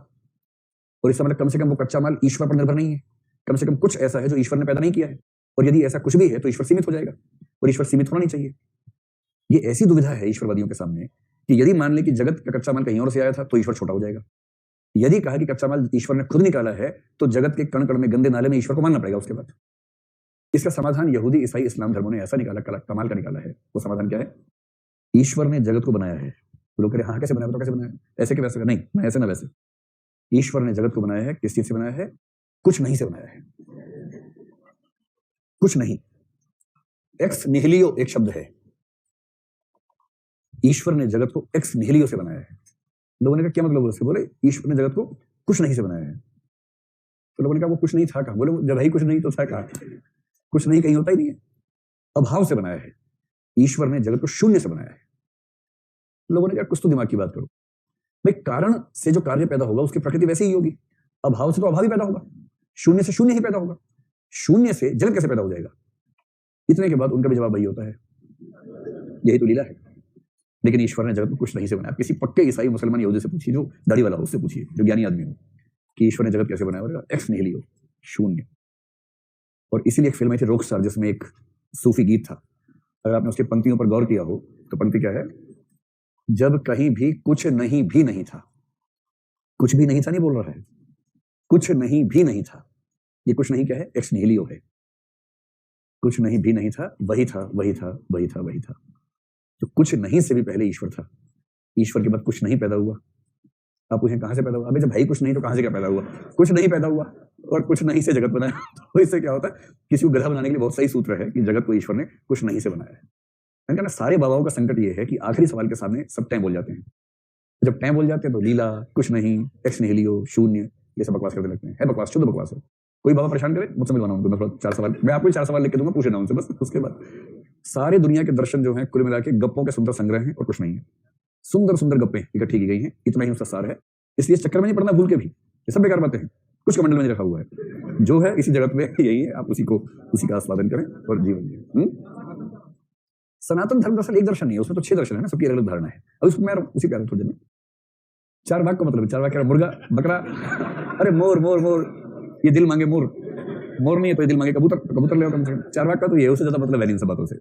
और इसका मतलब कम से कम वो कच्चा माल ईश्वर पर निर्भर नहीं है, कम से कम कुछ ऐसा है जो ईश्वर ने पैदा नहीं किया है। और यदि ऐसा कुछ भी है तो ईश्वर सीमित हो जाएगा, और ईश्वर सीमित होना नहीं चाहिए। ये ऐसी दुविधा है ईश्वरवादियों के सामने कि यदि मान ले कि जगत का कच्चा माल कहीं और से आया था तो ईश्वर छोटा हो जाएगा। यदि कहा कि कच्चा माल ईश्वर ने खुद निकाला है तो जगत के कण कण में, गंदे नाले में ईश्वर को मानना पड़ेगा उसके बाद। इसका समाधान यहूदी, ईसाई, इस्लाम धर्मों ने ऐसा निकाला, कमाल का निकाला है। वो समाधान क्या है? ईश्वर ने जगत को बनाया है। तो लोग कह रहे हाँ कैसे बनाया, तो कैसे बनाया? ऐसे कि वैसे? नहीं, ना ऐसे ना वैसे। ईश्वर ने जगत को बनाया है, किस चीज से बनाया है? कुछ नहीं से बनाया है। कुछ नहीं, एक्स निहिलियो एक शब्द है। ईश्वर ने जगत को एक्स निहिलियो से बनाया है। लोगों ने कहा क्या मतलब उससे? बोले ईश्वर ने जगत को कुछ नहीं से बनाया है। तो लोगों ने कहा वो कुछ नहीं था कहाँ? बोले जब ही कुछ नहीं तो था कहाँ? कुछ नहीं कहीं होता ही नहीं है, अभाव से बनाया है। ईश्वर ने जगत को शून्य से बनाया है। लोगों ने कहा कुछ तो दिमाग की बात करो भाई, कारण से जो कार्य पैदा होगा उसकी प्रकृति वैसे ही होगी, अभाव से तो अभाव ही पैदा होगा, शून्य से शून्य ही पैदा होगा, शून्य से जगत कैसे पैदा हो जाएगा? इतने के बाद उनका भी जवाब वही होता है, यही तो लीला है। लेकिन ईश्वर ने जगत को कुछ नहीं से बनाया। किसी पक्के ईसाई मुसलमान यहूदी से पूछिए, जो दाढ़ी वाला हो, उससे पूछिए, जो ज्ञानी आदमी हो, कि ईश्वर ने जगत कैसे बनाया, बोलेगा एक्स निहिलियो, शून्य। और इसीलिए एक फिल्म आई थी रॉकस्टार, जिसमें एक सूफी गीत था, अगर आपने उसकी पंक्तियों पर गौर किया हो तो पंक्ति क्या है? जब कहीं भी कुछ नहीं भी नहीं था, कुछ भी नहीं था नहीं बोल रहा है, कुछ नहीं भी नहीं था। ये कुछ नहीं क्या है? एक्स निहिलियो है। कुछ नहीं भी नहीं था, वही था वही था वही था वही था। तो कुछ नहीं से भी पहले ईश्वर था, ईश्वर के बाद कुछ नहीं पैदा हुआ। आप पूछें कहां से पैदा हुआ? अबे जब भाई कुछ नहीं तो कहां से क्या पैदा हुआ? कुछ नहीं पैदा हुआ और कुछ नहीं से जगत बनाया। तो इससे क्या होता है? किसी को गधा बनाने के लिए बहुत सही सूत्र है कि जगत को ईश्वर ने कुछ नहीं से बनाया है। मैंने कहा ना, सारे बाबाओं का संकट ये है कि आखिरी सवाल के सामने सब टैं बोल जाते हैं। जब टैं बोल जाते हैं तो लीला, कुछ नहीं, एक्स निहिलियो, शून्य, ये सब बकवास करते लगते हैं। है बकवास, शुद्ध बकवास है। कोई बाबा परेशान करे, मुझसे मिलवाना उनको, मैं 4 सवाल, मैं आपको 4 सवाल लिख के दूंगा, पूछ लेना उनसे बस। उसके बाद सारे दुनिया के दर्शन जो हैं कुल मिला के गप्पों के सुंदर संग्रह हैं और कुछ नहीं है। सुंदर सुंदर गप्पें इकट्ठी की गई हैं, इतना ही उसका सार है। इसलिए इस चक्कर में नहीं पड़ना भूल के भी, ये सब बेकार बातें हैं, कुछ कमंडल में नहीं रखा हुआ है। जो है इसी जगत में यही है, आप उसी का आस्वादन करें और जीवन जिए। सनातन धर्म दरअसल एक दर्शन नहीं है, उसमें तो 6 दर्शन है ना, सबकी अलग धारणा है। अब उसको मैं उसी प्यारे थोड़ी देर में 4 भाग का मतलब है, 4 भाग क्या? मुर्गा, बकरा, अरे मोर मोर मोर, ये दिल मांगे मोर, मोर नहीं है तो ये दिल मांगे कबूतर, कबूतर ले आओ कम से कम। 4 भाग का तो ये, उससे ज्यादा मतलब है नहीं इन सब बातों से।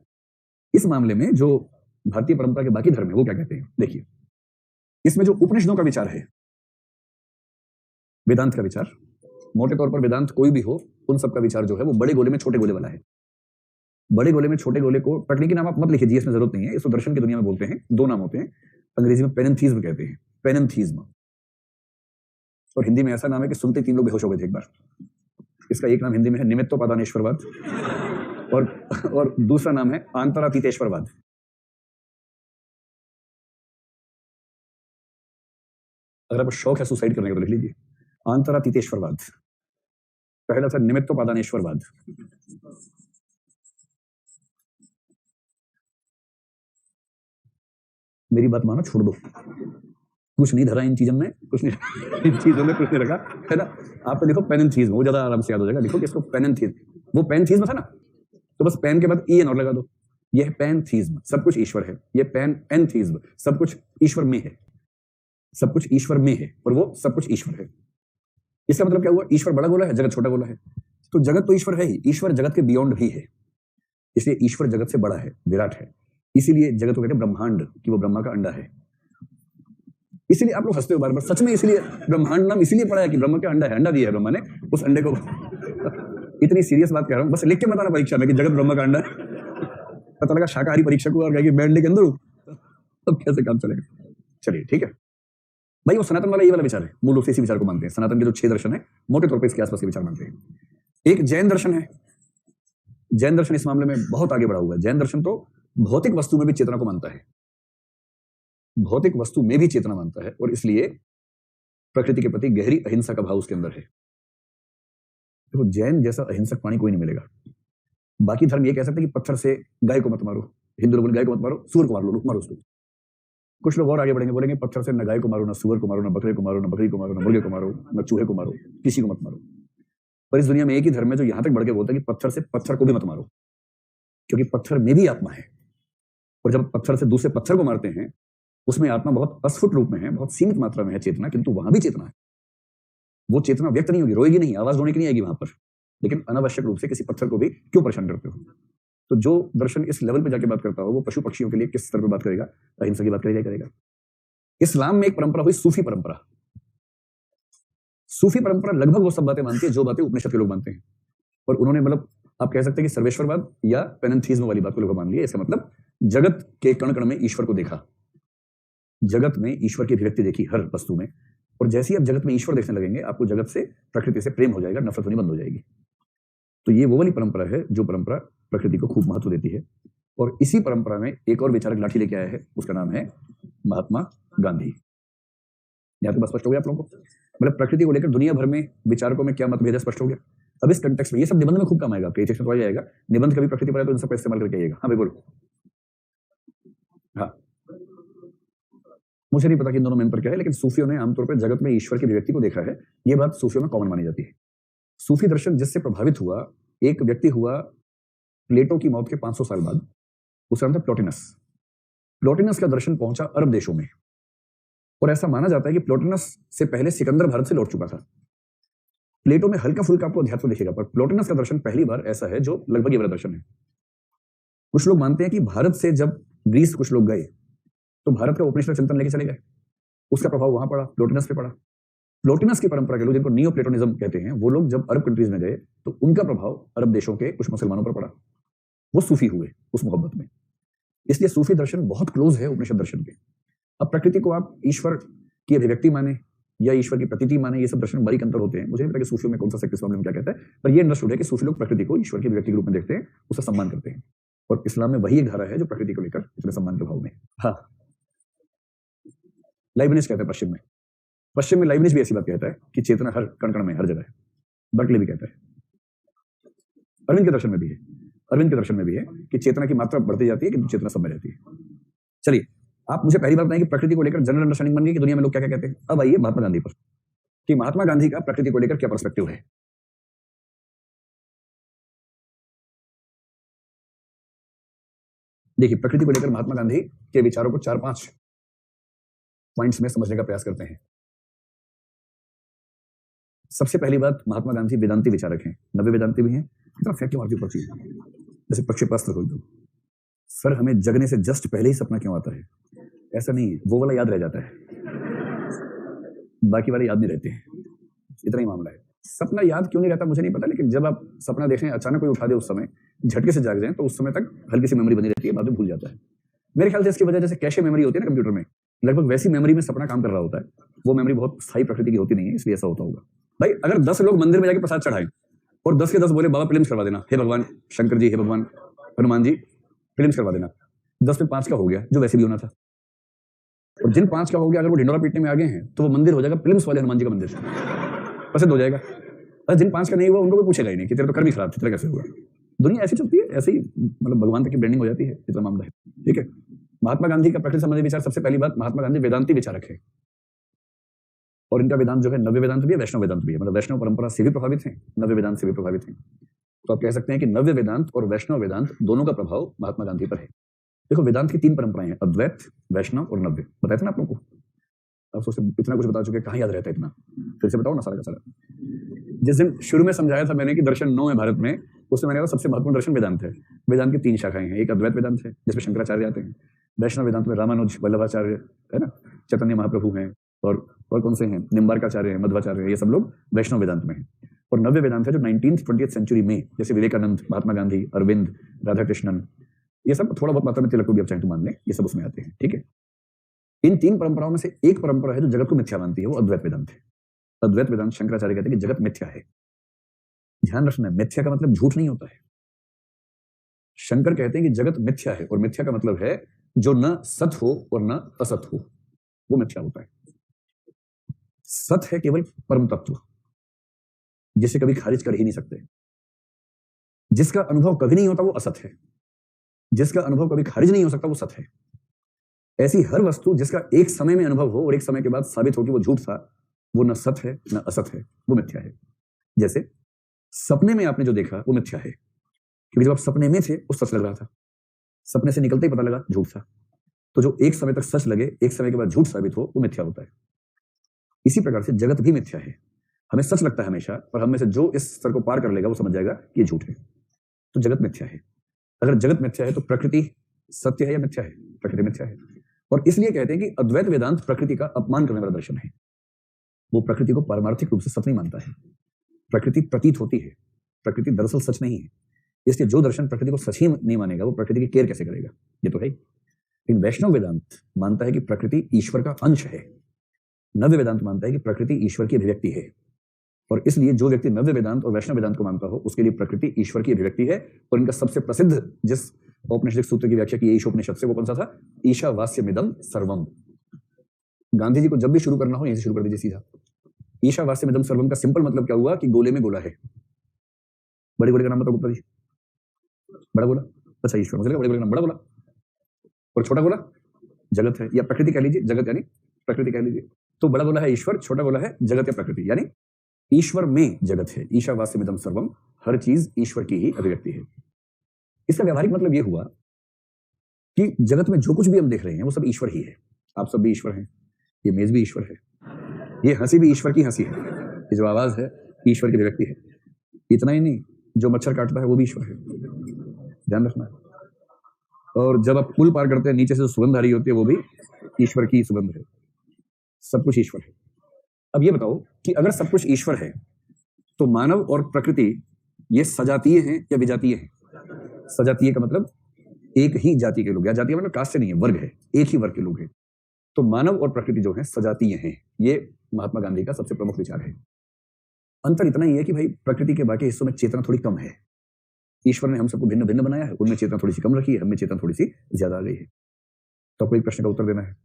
इस मामले में जो भारतीय परंपरा के बाकी धर्म है वो क्या कहते हैं, देखिए, इसमें जो उपनिषदों का विचार है, वेदांत का विचार, मोटे तौर पर वेदांत कोई भी हो, उन सब का विचार जो है वो बड़े गोले में छोटे गोले वाला है। बड़े गोले में छोटे गोले को तकनीकी नाम आप मत लिखिए, इसमें जरूरत नहीं है, इसको दर्शन की दुनिया में बोलते हैं, 2 नाम होते हैं। अंग्रेजी में पेनेंथीज्म कहते हैं, पेनेंथीज्म, और हिंदी में ऐसा नाम है कि सुनते 3 लोग बेहोश हो गए थे एक बार। इसका एक नाम हिंदी में है निमित्तोपादानेश्वरवाद, और दूसरा नाम है आंतरातीतेश्वरवाद। अगर आपको शौक है सुसाइड करने का तो लिख लीजिए, आंतरातीतेश्वरवाद। पहला था निमित्तोपादानेश्वरवाद। मेरी बात मानो, छोड़ दो, कुछ नहीं धरा इन चीजों में, कुछ नहीं इन चीजों में कुछ नहीं रखा है ना। आप तो लिखो पेनेंथीज्म, वो ज्यादा आराम से याद हो जाएगा। लिखो कि इसको पेनेंथीज्म, वो पेनथीज्म था ना, तो बस पेन के बाद ई एन और लगा दो। ये है पेनथीज्म, सब कुछ ईश्वर है। ये एनथीज्म, सब कुछ ईश्वर में है, सब कुछ ईश्वर में है, और वो सब कुछ ईश्वर है। इसका मतलब क्या हुआ? ईश्वर बड़ा गोला है, जगत छोटा गोला है। तो जगत तो ईश्वर है ही, ईश्वर जगत के बियॉन्ड भी है, इसलिए ईश्वर जगत से बड़ा है, विराट है। इसीलिए जगत को कहते हैं ब्रह्मांड, कि वो ब्रह्मा का अंडा है। इसीलिए आप लोग हंसते हो बार बार, सच में इसलिए ब्रह्मांड नाम इसलिए पड़ा है कि ब्रह्मा का अंडा है, अंडा दिया है ब्रह्मा ने, उस अंडे को इतनी सीरियस बात कह रहा हूं, बस लिख के बताना परीक्षा में कि जगत ब्रह्मा का अंडा है। पता लगा शाकाहारी परीक्षक को और कहेगी मैं अंडे के अंदर हूं, तब कैसे काम चलेगा? चलिए ठीक है भाई, वो सनातन वाला ये वाला विचार है, मूल रूप से इसी विचार को मानते हैं। सनातन के जो 6 दर्शन है मोटे तौर पर इसके आसपास के विचार मानते हैं। एक जैन दर्शन है, जैन दर्शन इस मामले में बहुत आगे बढ़ा हुआ है। जैन दर्शन तो भौतिक वस्तु में भी चेतना को मानता है, भौतिक वस्तु में भी चेतना मानता है, और इसलिए प्रकृति के प्रति गहरी अहिंसा का भाव उसके अंदर है। देखो, जैन जैसा अहिंसक प्राणी कोई नहीं मिलेगा। बाकी धर्म ये कह सकते हैं कि पत्थर से गाय को मत मारो, हिंदू लोग गाय को मत मारो, सूअर को मार लो, मारो उसको। कुछ लोग और आगे बढ़ेंगे, बोलेंगे पत्थर से न गाय को मारो, न सूअर को मारो, न बकरे को मारो, न बकरी को मारो, न मुर्गे को मारो, न चूहे को मारो, किसी को मत मारो। पर इस दुनिया में एक ही धर्म है जो यहां तक बढ़ के बोलता है कि पत्थर से पत्थर को भी मत मारो, क्योंकि पत्थर में भी आत्मा है। और जब पत्थर से दूसरे पत्थर को मारते हैं, उसमें आत्मा बहुत अस्फुट रूप में है, बहुत सीमित मात्रा में है चेतना, किंतु वहां भी चेतना है। वो चेतना व्यक्त नहीं होगी, रोएगी नहीं, आवाज होने की नहीं आएगी वहां पर, लेकिन अनावश्यक रूप से किसी पत्थर को भी क्यों परेशान करते हो? तो जो दर्शन इस लेवल पे जाके बात करता हो, वो पशु पक्षियों के लिए किस स्तर पे बात करेगा? अहिंसा की बात करेगा। इस्लाम में एक परंपरा हुई सूफी परंपरा। सूफी परंपरा लगभग वो सब बातें मानती है जो बातें उपनिषद के लोग मानते हैं, और उन्होंने मतलब आप कह सकते हैं कि सर्वेश्वरवाद या पेनेंथीज्म वाली बात को लोग मान लिया। इसका मतलब जगत के कण कण में ईश्वर को देखा, जगत में ईश्वर की अभिव्यक्ति देखी हर वस्तु में, और जैसे ही आप जगत में ईश्वर देखने लगेंगे, आपको जगत से, प्रकृति से प्रेम हो जाएगा, नफरत होनी बंद हो जाएगी। तो ये वो वाली परंपरा है जो परंपरा प्रकृति को खूब महत्व देती है। और इसी परंपरा में एक और विचारक लाठी लेके आया है, उसका नाम है महात्मा गांधी। यहां तो बस स्पष्ट हो गया आप लोगों को। मतलब प्रकृति को लेकर दुनिया भर में विचारकों में क्या मतभेद है, स्पष्ट हो गया। अब इस कंटेक्स्ट में ये सब निबंध में खूब काम आएगा, आपके टेक्स्ट में तो आ जाएगा। निबंध कभी प्रकृति पर आए तो इन सब का इस्तेमाल करके आइएगा। हाँ भाई बोलो। हाँ, मुझे नहीं पता कि इन दोनों में अंतर क्या है, लेकिन सूफियों ने आमतौर पर जगत में ईश्वर की अभिव्यक्ति को देखा है। ये बात सूफियों में कॉमन मानी जाती है। सूफी दर्शन जिससे प्रभावित हुआ, एक व्यक्ति हुआ प्लेटो की मौत के 500 साल बाद, उसका नाम था प्लोटिनस। प्लोटिनस का दर्शन पहुंचा अरब देशों में, और ऐसा माना जाता है कि प्लोटिनस से पहले सिकंदर भारत से लौट चुका था। प्लेटो में हल्का फुल्का आपको अध्यात्म दिखेगा, पर प्लोटिनस का दर्शन पहली बार ऐसा है जो लगभग ये वाला दर्शन है। कुछ लोग मानते हैं कि भारत से जब ग्रीस कुछ लोग गए तो भारत का उपनिषद चिंतन लेके चले गए, उसका प्रभाव वहां पड़ा, प्लोटिनस पे पड़ा। प्लोटिनस की परंपरा के लोग, जिनको नियो प्लेटोनिज्म कहते हैं, वो लोग जब अरब कंट्रीज में गए तो उनका प्रभाव अरब देशों के कुछ मुसलमानों पर पड़ा, वो सूफी हुए उस मोहब्बत में। इसलिए सूफी दर्शन बहुत क्लोज है उपनिषद दर्शन के। अब प्रकृति को आप ईश्वर की अभिव्यक्ति माने या ईश्वर की प्रतीति माने, ये सब दर्शन बारीक अंतर होते हैं। मुझे नहीं पता कि सूफियों में कौन सा सेक्ट इस मामले में क्या कहता है, पर ये अंडरस्टूड है कि सूफी लोग प्रकृति को ईश्वर की अभिव्यक्ति के रूप में देखते हैं, उसका सम्मान करते हैं। और इस्लाम में वही एक धारा है जो प्रकृति को लेकर इतने सम्मान के भाव में। हाँ, लाइबनिज कहते हैं पश्चिम में लाइबनिज भी ऐसी बात कहता है कि चेतना हर कण कण में, हर जगह है। बर्कले भी कहता है, अरविंद के दर्शन में भी है कि चेतना की मात्रा बढ़ती जाती है किंतु चेतना सब में रहती है। चलिए, आप मुझे पहली बात बताएं कि प्रकृति को लेकर जनरल अंडरस्टैंडिंग बन गई कि दुनिया में लोग क्या क्या कहते हैं। अब आइए महात्मा गांधी पर, कि महात्मा गांधी का प्रकृति को लेकर क्या पर्सपेक्टिव है। देखिए, प्रकृति को लेकर महात्मा गांधी के विचारों को 4-5 पॉइंट्स में समझने का प्रयास करते हैं। सबसे पहली बात, महात्मा गांधी वेदांती विचारक हैं, नव्य वेदांती भी हैं। इतना फैक्ट क्यों मारती ऊपर चीज, जैसे प्रक्षेपास्त्र हो एकदम। सर, हमें जगने से जस्ट पहले ही सपना क्यों आता है? ऐसा नहीं है, वो वाला याद रह जाता है, बाकी वाले याद नहीं रहते हैं। इतना ही मामला है। सपना याद क्यों नहीं रहता मुझे नहीं पता, लेकिन जब आप सपना देखें, अचानक कोई उठा दे, उस समय झटके से जाग जाए, तो उस समय तक हल्की सी मेमोरी बनी रहती है, बाद में भूल जाता है। मेरे ख्याल से इसकी वजह, जैसे कैशे मेमोरी होती है ना कंप्यूटर में, लगभग वैसी मेमोरी में सपना काम कर रहा होता है। वो मेमोरी बहुत स्थायी प्रकृति की होती नहीं है, इसलिए ऐसा होता होगा। भाई, अगर 10 लोग मंदिर में जाके प्रसाद चढ़ाएं और 10 के 10 बोले बाबा फिल्म्स करवा देना, हे भगवान शंकर जी, हे भगवान हनुमान जी फिल्म्स करवा देना, 10 में 5 का हो गया जो वैसे भी होना था। और जिन 5 का हो गया, अगर वो ढिंडोरा पीटने में आ गए हैं तो वो मंदिर हो जाएगा फिल्म्स वाले हनुमान जी का मंदिर, प्रसिद्ध हो जाएगा। और जिन 5 का नहीं हुआ, उनको कोई पूछेगा ही नहीं कि तेरे तो कर्म ही खराब थे, तेरा कैसे हुआ। दुनिया ऐसी चलती है, ऐसे ही मतलब भगवान तक की ब्रांडिंग हो जाती है, इतना मामला है। ठीक है, महात्मा गांधी का प्रकृति संबंधी विचार, सबसे पहली बात, महात्मा गांधी वेदांती विचारक है, और इनका वेदांत जो है नव्य वेदांत भी है, वैष्णव वेदांत भी है। मतलब वैष्णव परंपरा से भी प्रभावित हैं, नव्य वेदांत से भी प्रभावित हैं। तो आप कह सकते हैं कि नव्य वेदांत और वैष्णव वेदांत दोनों का प्रभाव महात्मा गांधी पर है। देखो, वेदांत की 3 परंपराएं हैं, अद्वैत, वैष्णव और नव्य। बताया था ना आप लोगों को, आप सोचते इतना कुछ बता चुके, कहाँ याद रहता है इतना, फिर से बताओ ना सारा का सारा। जिस दिन शुरू में समझाया था मैंने कि दर्शन 9 है भारत में, उसमें मैंने कहा सबसे महत्वपूर्ण दर्शन वेदांत है। वेदांत की 3 शाखाएं हैं, एक अद्वैत वेदांत है जिसमें शंकराचार्य आते हैं, वैष्णव वेदांत में रामानुज, वल्लभाचार्य है ना, चैतन्य महाप्रभु हैं, और कौन से हैं, निम्बार्काचार्य हैं, मध्वाचार्य हैं, ये सब लोग वैष्णव वेदांत में हैं। और नव्य वेदांत है जो 19th 20th सेंचुरी में, जैसे विवेकानंद, महात्मा गांधी, अरविंद, राधा कृष्णन, ये सब थोड़ा बहुत मात्रा में, तिलक को भी आप चाहें तो मान लें, ये सब उसमें आते हैं। ठीक है, इन 3 परंपराओं में से एक परंपरा है जो जगत को मिथ्या मानती है, वो अद्वैत वेदांत है। अद्वैत वेदांत शंकराचार्य कहते हैं कि जगत मिथ्या है। ध्यान रखना, मिथ्या का मतलब झूठ नहीं होता है। शंकर कहते हैं कि जगत मिथ्या है, और मिथ्या का मतलब है जो न सत हो और न असत हो, वो मिथ्या होता है। सत है केवल परम तत्व, जिसे कभी खारिज कर ही नहीं सकते। जिसका अनुभव कभी नहीं होता वो असत है, जिसका अनुभव कभी खारिज नहीं हो सकता वो सत है। ऐसी हर वस्तु जिसका एक समय में अनुभव हो और एक समय के बाद साबित हो कि वो झूठ था, वो न सत है न असत है, वो मिथ्या है। जैसे सपने में आपने जो देखा वो मिथ्या है, क्योंकि जब आप सपने में थे वो सच लग रहा था, सपने से निकलते ही पता लगा झूठ था। तो जो एक समय तक सच लगे, एक समय के बाद झूठ साबित हो, वो मिथ्या होता है। इसी प्रकार से जगत भी मिथ्या है। हमें सच लगता है हमेशा, और हम में से जो इस स्तर को पार कर लेगा वो समझ जाएगा कि ये झूठ है। तो जगत मिथ्या है। अगर जगत मिथ्या है तो प्रकृति सत्य है या मिथ्या है? प्रकृति मिथ्या है। और इसलिए कहते हैं कि अद्वैत वेदांत प्रकृति का अपमान करने वाला दर्शन है। वो प्रकृति को पारमार्थिक रूप से सच नहीं मानता है। प्रकृति प्रतीत होती है, प्रकृति दरअसल सच नहीं है। इसलिए जो दर्शन प्रकृति को सच ही नहीं मानेगा वो प्रकृति की केयर कैसे करेगा? ये तो है। लेकिन वैष्णव वेदांत मानता है कि प्रकृति ईश्वर का अंश है। नव्य वेदांत मानता है कि प्रकृति ईश्वर की अभिव्यक्ति है। और इसलिए जो व्यक्ति नव्य वेदांत और वैष्णव वेदांत को मानता हो उसके लिए प्रकृति ईश्वर की अभिव्यक्ति है। और इनका सबसे प्रसिद्ध जिस औपनिषदिक सूत्र की व्याख्या की ईशोपनिषद से, वो कौन सा था? ईशावास्यमिदं सर्वम। गांधी जी को जब भी शुरू करना हो यहीं से शुरू कर दीजिए सीधा। ईशावास्यमिदं सर्वम का सिंपल मतलब क्या हुआ कि गोले में गोला है। बड़े गोले का नाम बताओ गुप्ता जी। बड़ा गोला, अच्छा ईश्वर, मुझे लगा बड़े गोले का नाम बड़ा गोला। और छोटा गोला जगत है या प्रकृति कह लीजिए, जगत यानी प्रकृति कह लीजिए। तो बड़ा गोला है ईश्वर, छोटा गोला है जगत या प्रकृति, यानी ईश्वर में जगत है। ईशावास्यमिदं सर्वम, हर चीज ईश्वर की ही अभिव्यक्ति है। इसका व्यवहारिक मतलब यह हुआ कि जगत में जो कुछ भी हम देख रहे हैं वो सब ईश्वर ही है। आप सब भी ईश्वर हैं, ये मेज भी ईश्वर है, ये हंसी भी ईश्वर की हंसी है, ये जो आवाज है ईश्वर की अभिव्यक्ति है। इतना ही नहीं, जो मच्छर काटता है वो भी ईश्वर है, ध्यान रखना। और जब आप पुल पार करते हैं नीचे से जो सुगंध आ रही होती है वो भी ईश्वर की सुगंध है। सब कुछ ईश्वर है। अब ये बताओ कि अगर सब कुछ ईश्वर है तो मानव और प्रकृति ये सजातीय हैं या विजातीय हैं? सजातीय का मतलब एक ही जाति के लोग, या जातीय मतलब कास्ट से नहीं है, वर्ग है, एक ही वर्ग के लोग हैं। तो मानव और प्रकृति जो है सजातीय हैं। ये महात्मा गांधी का सबसे प्रमुख विचार है। अंतर इतना ही है कि भाई प्रकृति के बाकी हिस्सों में चेतना थोड़ी कम है। ईश्वर ने हम सबको भिन्न भिन्न बनाया है, उनमें चेतना थोड़ी सी कम रखी है, हमें चेतना थोड़ी सी ज्यादा आ गई है। तो आपको एक प्रश्न का उत्तर देना है।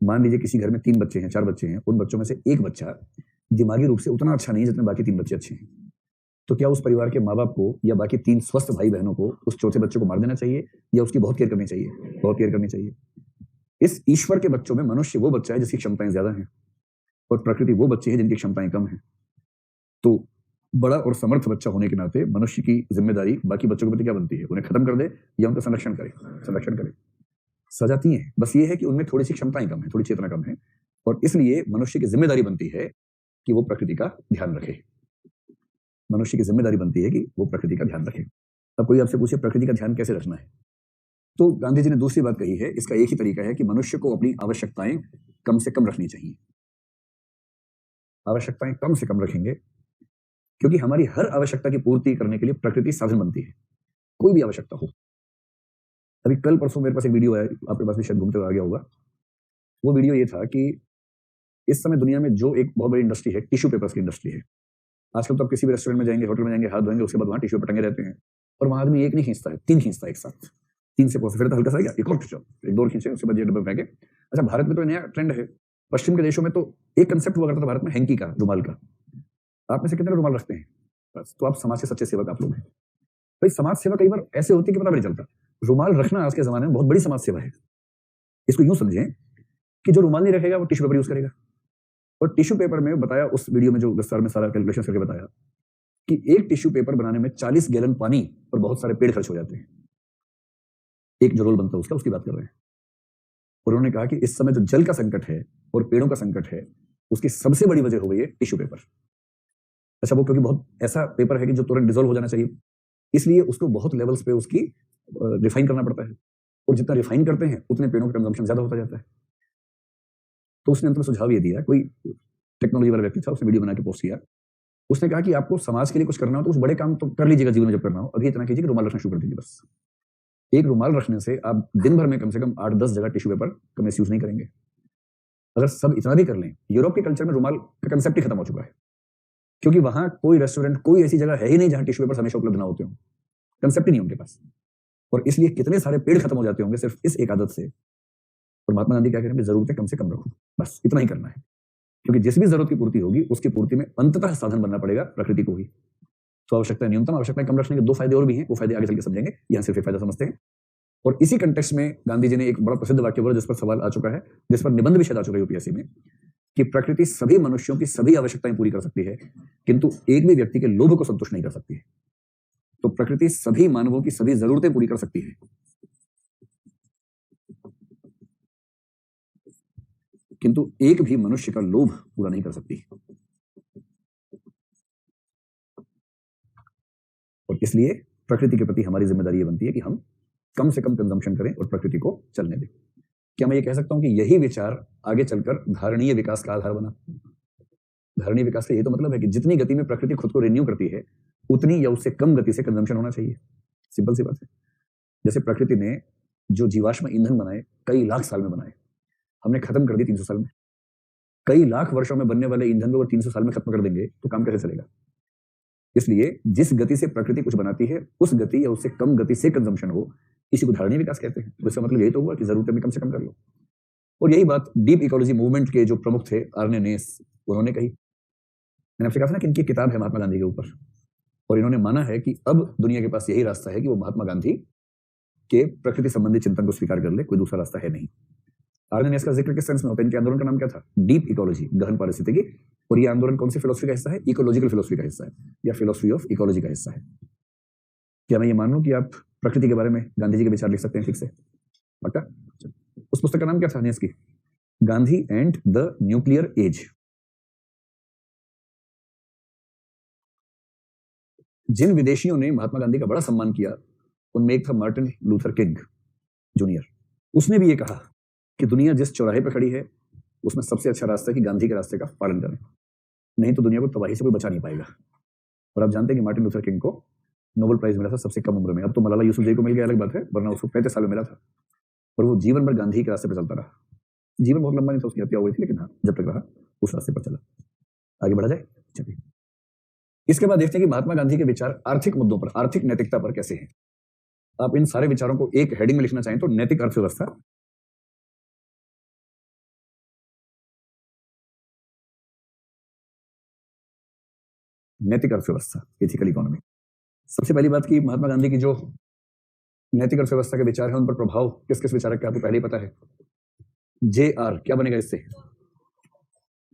मान लीजिए किसी घर में 3 बच्चे हैं, 4 बच्चे हैं, उन बच्चों में से एक बच्चा दिमागी रूप से उतना अच्छा नहीं है जितने बाकी 3 बच्चे अच्छे हैं। तो क्या उस परिवार के माँ बाप को या बाकी 3 स्वस्थ भाई बहनों को उस चौथे बच्चे को मार देना चाहिए या उसकी बहुत केयर करनी चाहिए? बहुत केयर करनी चाहिए। इस ईश्वर के बच्चों में मनुष्य वो बच्चा है जिसकी क्षमताएं ज्यादा हैं और प्रकृति वो बच्चे हैं जिनकी क्षमताएं कम हैं। तो बड़ा और समर्थ बच्चा होने के नाते मनुष्य की जिम्मेदारी बाकी बच्चों के प्रति क्या बनती है? उन्हें खत्म कर दे या उनका संरक्षण करे? संरक्षण करे। सजाती है, बस ये है कि उनमें थोड़ी सी क्षमताएं कम है, थोड़ी चेतना कम है, और इसलिए मनुष्य की जिम्मेदारी बनती है कि वो प्रकृति का ध्यान रखे। मनुष्य की जिम्मेदारी बनती है कि वो प्रकृति का ध्यान रखे। अब कोई आपसे पूछे प्रकृति का ध्यान कैसे रखना है, तो गांधी जी ने दूसरी बात कही है। इसका एक ही तरीका है कि मनुष्य को अपनी आवश्यकताएं कम से कम रखनी चाहिए। आवश्यकताएं कम से कम रखेंगे क्योंकि हमारी हर आवश्यकता की पूर्ति करने के लिए प्रकृति साधन बनती है, कोई भी आवश्यकता हो। अभी कल परसों मेरे पास एक वीडियो आया, आपके पास भी शायद घूमते हुए आ गया होगा। वो वीडियो ये था कि इस समय दुनिया में जो एक बहुत बड़ी इंडस्ट्री है, टिश्यू पेपर्स की इंडस्ट्री है। आजकल तो आप किसी भी रेस्टोरेंट में जाएंगे, होटल में जाएंगे, हाथ धोएंगे, उसके बाद वहां टिश्यू पेपर टंगे रहते हैं और वहां आदमी एक नहीं खींचता है, 3 खींचता है एक साथ। 3 से फिर तो हल्का सा गया, एक और खींचो, एक दो खींचे, उसके बाद ये डब्बे फेंके। अच्छा, भारत में तो नया ट्रेंड है। पश्चिम के देशों में तो एक कंसेप्ट हुआ करता था भारत में, हैंकी का, रुमाल का। आप में से कितने रुमाल रखते हैं? बस, तो आप समाज के सच्चे सेवक आप लोग हैं। भाई समाज सेवा कई बार ऐसे होती है कि पता भी नहीं चलता। रुमाल रखना आज के जमाने में बहुत बड़ी समाज सेवा है। इसको यूं समझें कि जो रुमाल नहीं रखेगा वो टिश्यू पेपर यूज करेगा। और टिश्यू पेपर में बताया उस वीडियो में, जो विस्तार में सारा कैलकुलेशन करके बताया कि एक टिश्यू पेपर बनाने में 40 गैलन पानी और बहुत सारे पेड़ खर्च हो जाते हैं। एक जो रोल बनता है उसकी बात कर रहे हैं। और उन्होंने कहा कि इस समय जो जल का संकट है और पेड़ों का संकट है, उसकी सबसे बड़ी वजह हो गई है टिश्यू पेपर। अच्छा, वो क्योंकि बहुत ऐसा पेपर है कि जो तुरंत डिजोल्व हो जाना चाहिए, इसलिए उसको बहुत लेवल्स पे उसकी रिफाइन करना पड़ता है, और जितना रिफाइन करते हैं उतने पेड़ों का कंजम्पशन ज्यादा होता जाता है। तो उसने अंत में सुझाव ये दिया, कोई टेक्नोलॉजी वाला व्यक्ति था, उसने वीडियो बना के पोस्ट किया। उसने कहा कि आपको समाज के लिए कुछ करना हो तो कुछ बड़े काम तो कर लीजिएगा जीवन में, जब करना हो अभी इतना कीजिए कि रुमाल रखना शुरू कर दीजिए। बस एक रुमाल रखने से आप दिन भर में कम से कम 8-10 जगह टिश्यू पेपर का मिसयूज नहीं करेंगे। अगर सब इतना भी कर लें, यूरोप के कल्चर में रुमाल का कंसेप्ट ही खत्म हो चुका है, क्योंकि वहां कोई रेस्टोरेंट, कोई ऐसी जगह है ही नहीं जहां टिश्यू पेपर हमेशा उपलब्ध ना होते हो। कंसेप्ट ही नहीं उनके पास, और इसलिए कितने सारे पेड़ खत्म हो जाते होंगे सिर्फ इस एक आदत से। और महात्मा गांधी क्या कह रहे हैं, जरूरतें कम से कम रखो, बस इतना ही करना है। क्योंकि जिस भी जरूरत की पूर्ति होगी उसकी पूर्ति में अंततः साधन बनना पड़ेगा प्रकृति को ही। तो आवश्यकता न्यूनतम, आवश्यकता कम रखने के 2 फायदे और भी हैं, वो फायदे आगे चल के समझेंगे, यहां सिर्फ एक फायदा समझते हैं। और इसी कंटेक्स्ट में गांधी जी ने एक बड़ा प्रसिद्ध वाक्य बोला जिस पर सवाल आ चुका है, जिस पर निबंध भी शायद आ चुका है यूपीएससी में, कि प्रकृति सभी मनुष्यों की सभी आवश्यकताएं पूरी कर सकती है, किंतु एक भी व्यक्ति के लोभ को संतुष्ट नहीं कर सकती है। तो प्रकृति सभी मानवों की सभी जरूरतें पूरी कर सकती है, किंतु एक भी मनुष्य का लोभ पूरा नहीं कर सकती। और इसलिए प्रकृति के प्रति हमारी जिम्मेदारी ये बनती है कि हम कम से कम कंजम्पशन करें और प्रकृति को चलने दें। क्या मैं ये कह सकता हूं कि यही विचार आगे चलकर धारणीय विकास का आधार बना? धारणीय विकास का ये तो मतलब है कि जितनी गति में प्रकृति खुद को रिन्यू करती है, उतनी या उससे कम गति से कंजम्पशन होना चाहिए। सिंपल सी बात है। जैसे प्रकृति ने जो जीवाश्म ईंधन बनाए, कई लाख साल में बनाए, हमने खत्म कर दिए 300 साल में। कई लाख वर्षों में बनने वाले ईंधन को अगर 300 साल में खत्म कर देंगे तो काम कैसे चलेगा? इसलिए जिस गति से प्रकृति कुछ बनाती है, उस गति या उससे कम गति से कंजम्पशन हो, इसी को धारणीय विकास कहते हैं। तो इसका मतलब यही तो हुआ कि जरूरतें भी कम से कम कर लो। और यही बात डीप इकोलॉजी मूवमेंट के जो प्रमुख थे, आर्ने नेस, उन्होंने कही मैंने आपसे कहा था ना कि इनकी किताब है महात्मा गांधी के ऊपर, और इन्होंने माना है कि अब दुनिया के पास यही रास्ता है कि वो महात्मा गांधी के प्रकृति संबंधी चिंतन को स्वीकार कर ले, कोई दूसरा रास्ता है नहीं। आरएनएस का जिक्र किस सेंस में होता है? इनके आंदोलन का नाम क्या था? डीप इकोलॉजी, गहन पारिस्थितिकी। और ये आंदोलन कौन सी फिलोसफी का हिस्सा है? इकोलॉजिकल फिलोसफी का हिस्सा है, या फिलोसफी ऑफ इकोलॉजी का हिस्सा है। क्या मैं ये मान लूं कि आप प्रकृति के बारे में गांधी जी के विचार लिख सकते हैं ठीक से? पक्का? उस पुस्तक का नाम क्या था अनियस की? Gandhi and the nuclear age. जिन विदेशियों ने महात्मा गांधी का बड़ा सम्मान किया उनमें एक था मार्टिन लूथर किंग जूनियर। उसने भी ये कहा कि दुनिया जिस चौराहे पर खड़ी है उसमें सबसे अच्छा रास्ता है कि गांधी के रास्ते का पालन करें, नहीं तो दुनिया को तबाही से कोई बचा नहीं पाएगा। और आप जानते हैं कि मार्टिन लूथर किंग को नोबेल प्राइज मिला था सबसे कम उम्र में। अब तो मलाला यूसुफजई को मिल गया, अलग बात है, वरना उसको 35 साल में मिला था। और वो जीवन भर गांधी के रास्ते पर चलता रहा। जीवन बहुत लंबा नहीं था, उसकी हत्या हो गई थी, लेकिन हाँ जब तक रहा उस रास्ते पर चला। आगे बढ़ा जाए, चलिए। इसके बाद देखते हैं कि महात्मा गांधी के विचार आर्थिक मुद्दों पर, आर्थिक नैतिकता पर कैसे हैं। आप इन सारे विचारों को एक हेडिंग में लिखना चाहें तो नैतिक अर्थव्यवस्था, नैतिक अर्थव्यवस्था, एथिकल इकोनॉमी। सबसे पहली बात की महात्मा गांधी की जो नैतिक अर्थव्यवस्था के विचार हैं उन पर प्रभाव किस किस विचारक का आपको पहले ही पता है। जे आर क्या बनेगा इससे?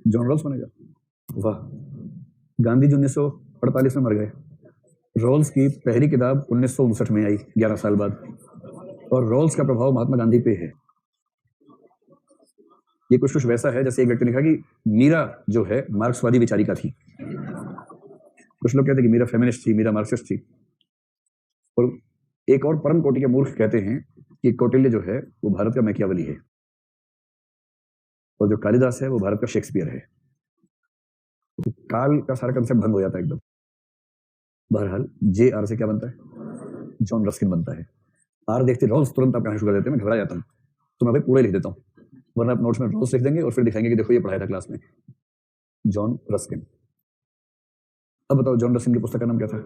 जॉन रॉल्स बनेगा। वाह, गांधी जी 1948 में मर गए। रॉल्स की पहली किताब 1959 में आई, 11 साल बाद। और रॉल्स का प्रभाव महात्मा गांधी पे है। ये कुछ कुछ वैसा है जैसे एक व्यक्ति ने कहा कि मीरा जो है मार्क्सवादी विचारिका थी। कुछ लोग कहते हैं कि मीरा फेमिनिस्ट थी, मीरा मार्क्सिस्ट थी। और एक और परम कोटि के मूर्ख कहते हैं कि कौटिल्य जो है वो भारत का मैकियावली है, और जो कालिदास है वो भारत का शेक्सपियर है। तो काल का सारा कंसेप्ट भंग हो जाता है एकदम। बहरहाल जे आर से क्या बनता है? जॉन रस्किन बनता है। आर देखते रॉल्स तुरंत आप कहना शुरू कर देते हैं, मैं घबरा जाता हूँ। तो मैं भाई पूरे लिख देता हूँ, वरना आप नोट्स में रॉल्स लिख देंगे और फिर दिखाएंगे कि देखो ये पढ़ाया था क्लास में, जॉन रस्किन। अब बताओ जॉन रस्किन की पुस्तक का नाम क्या था?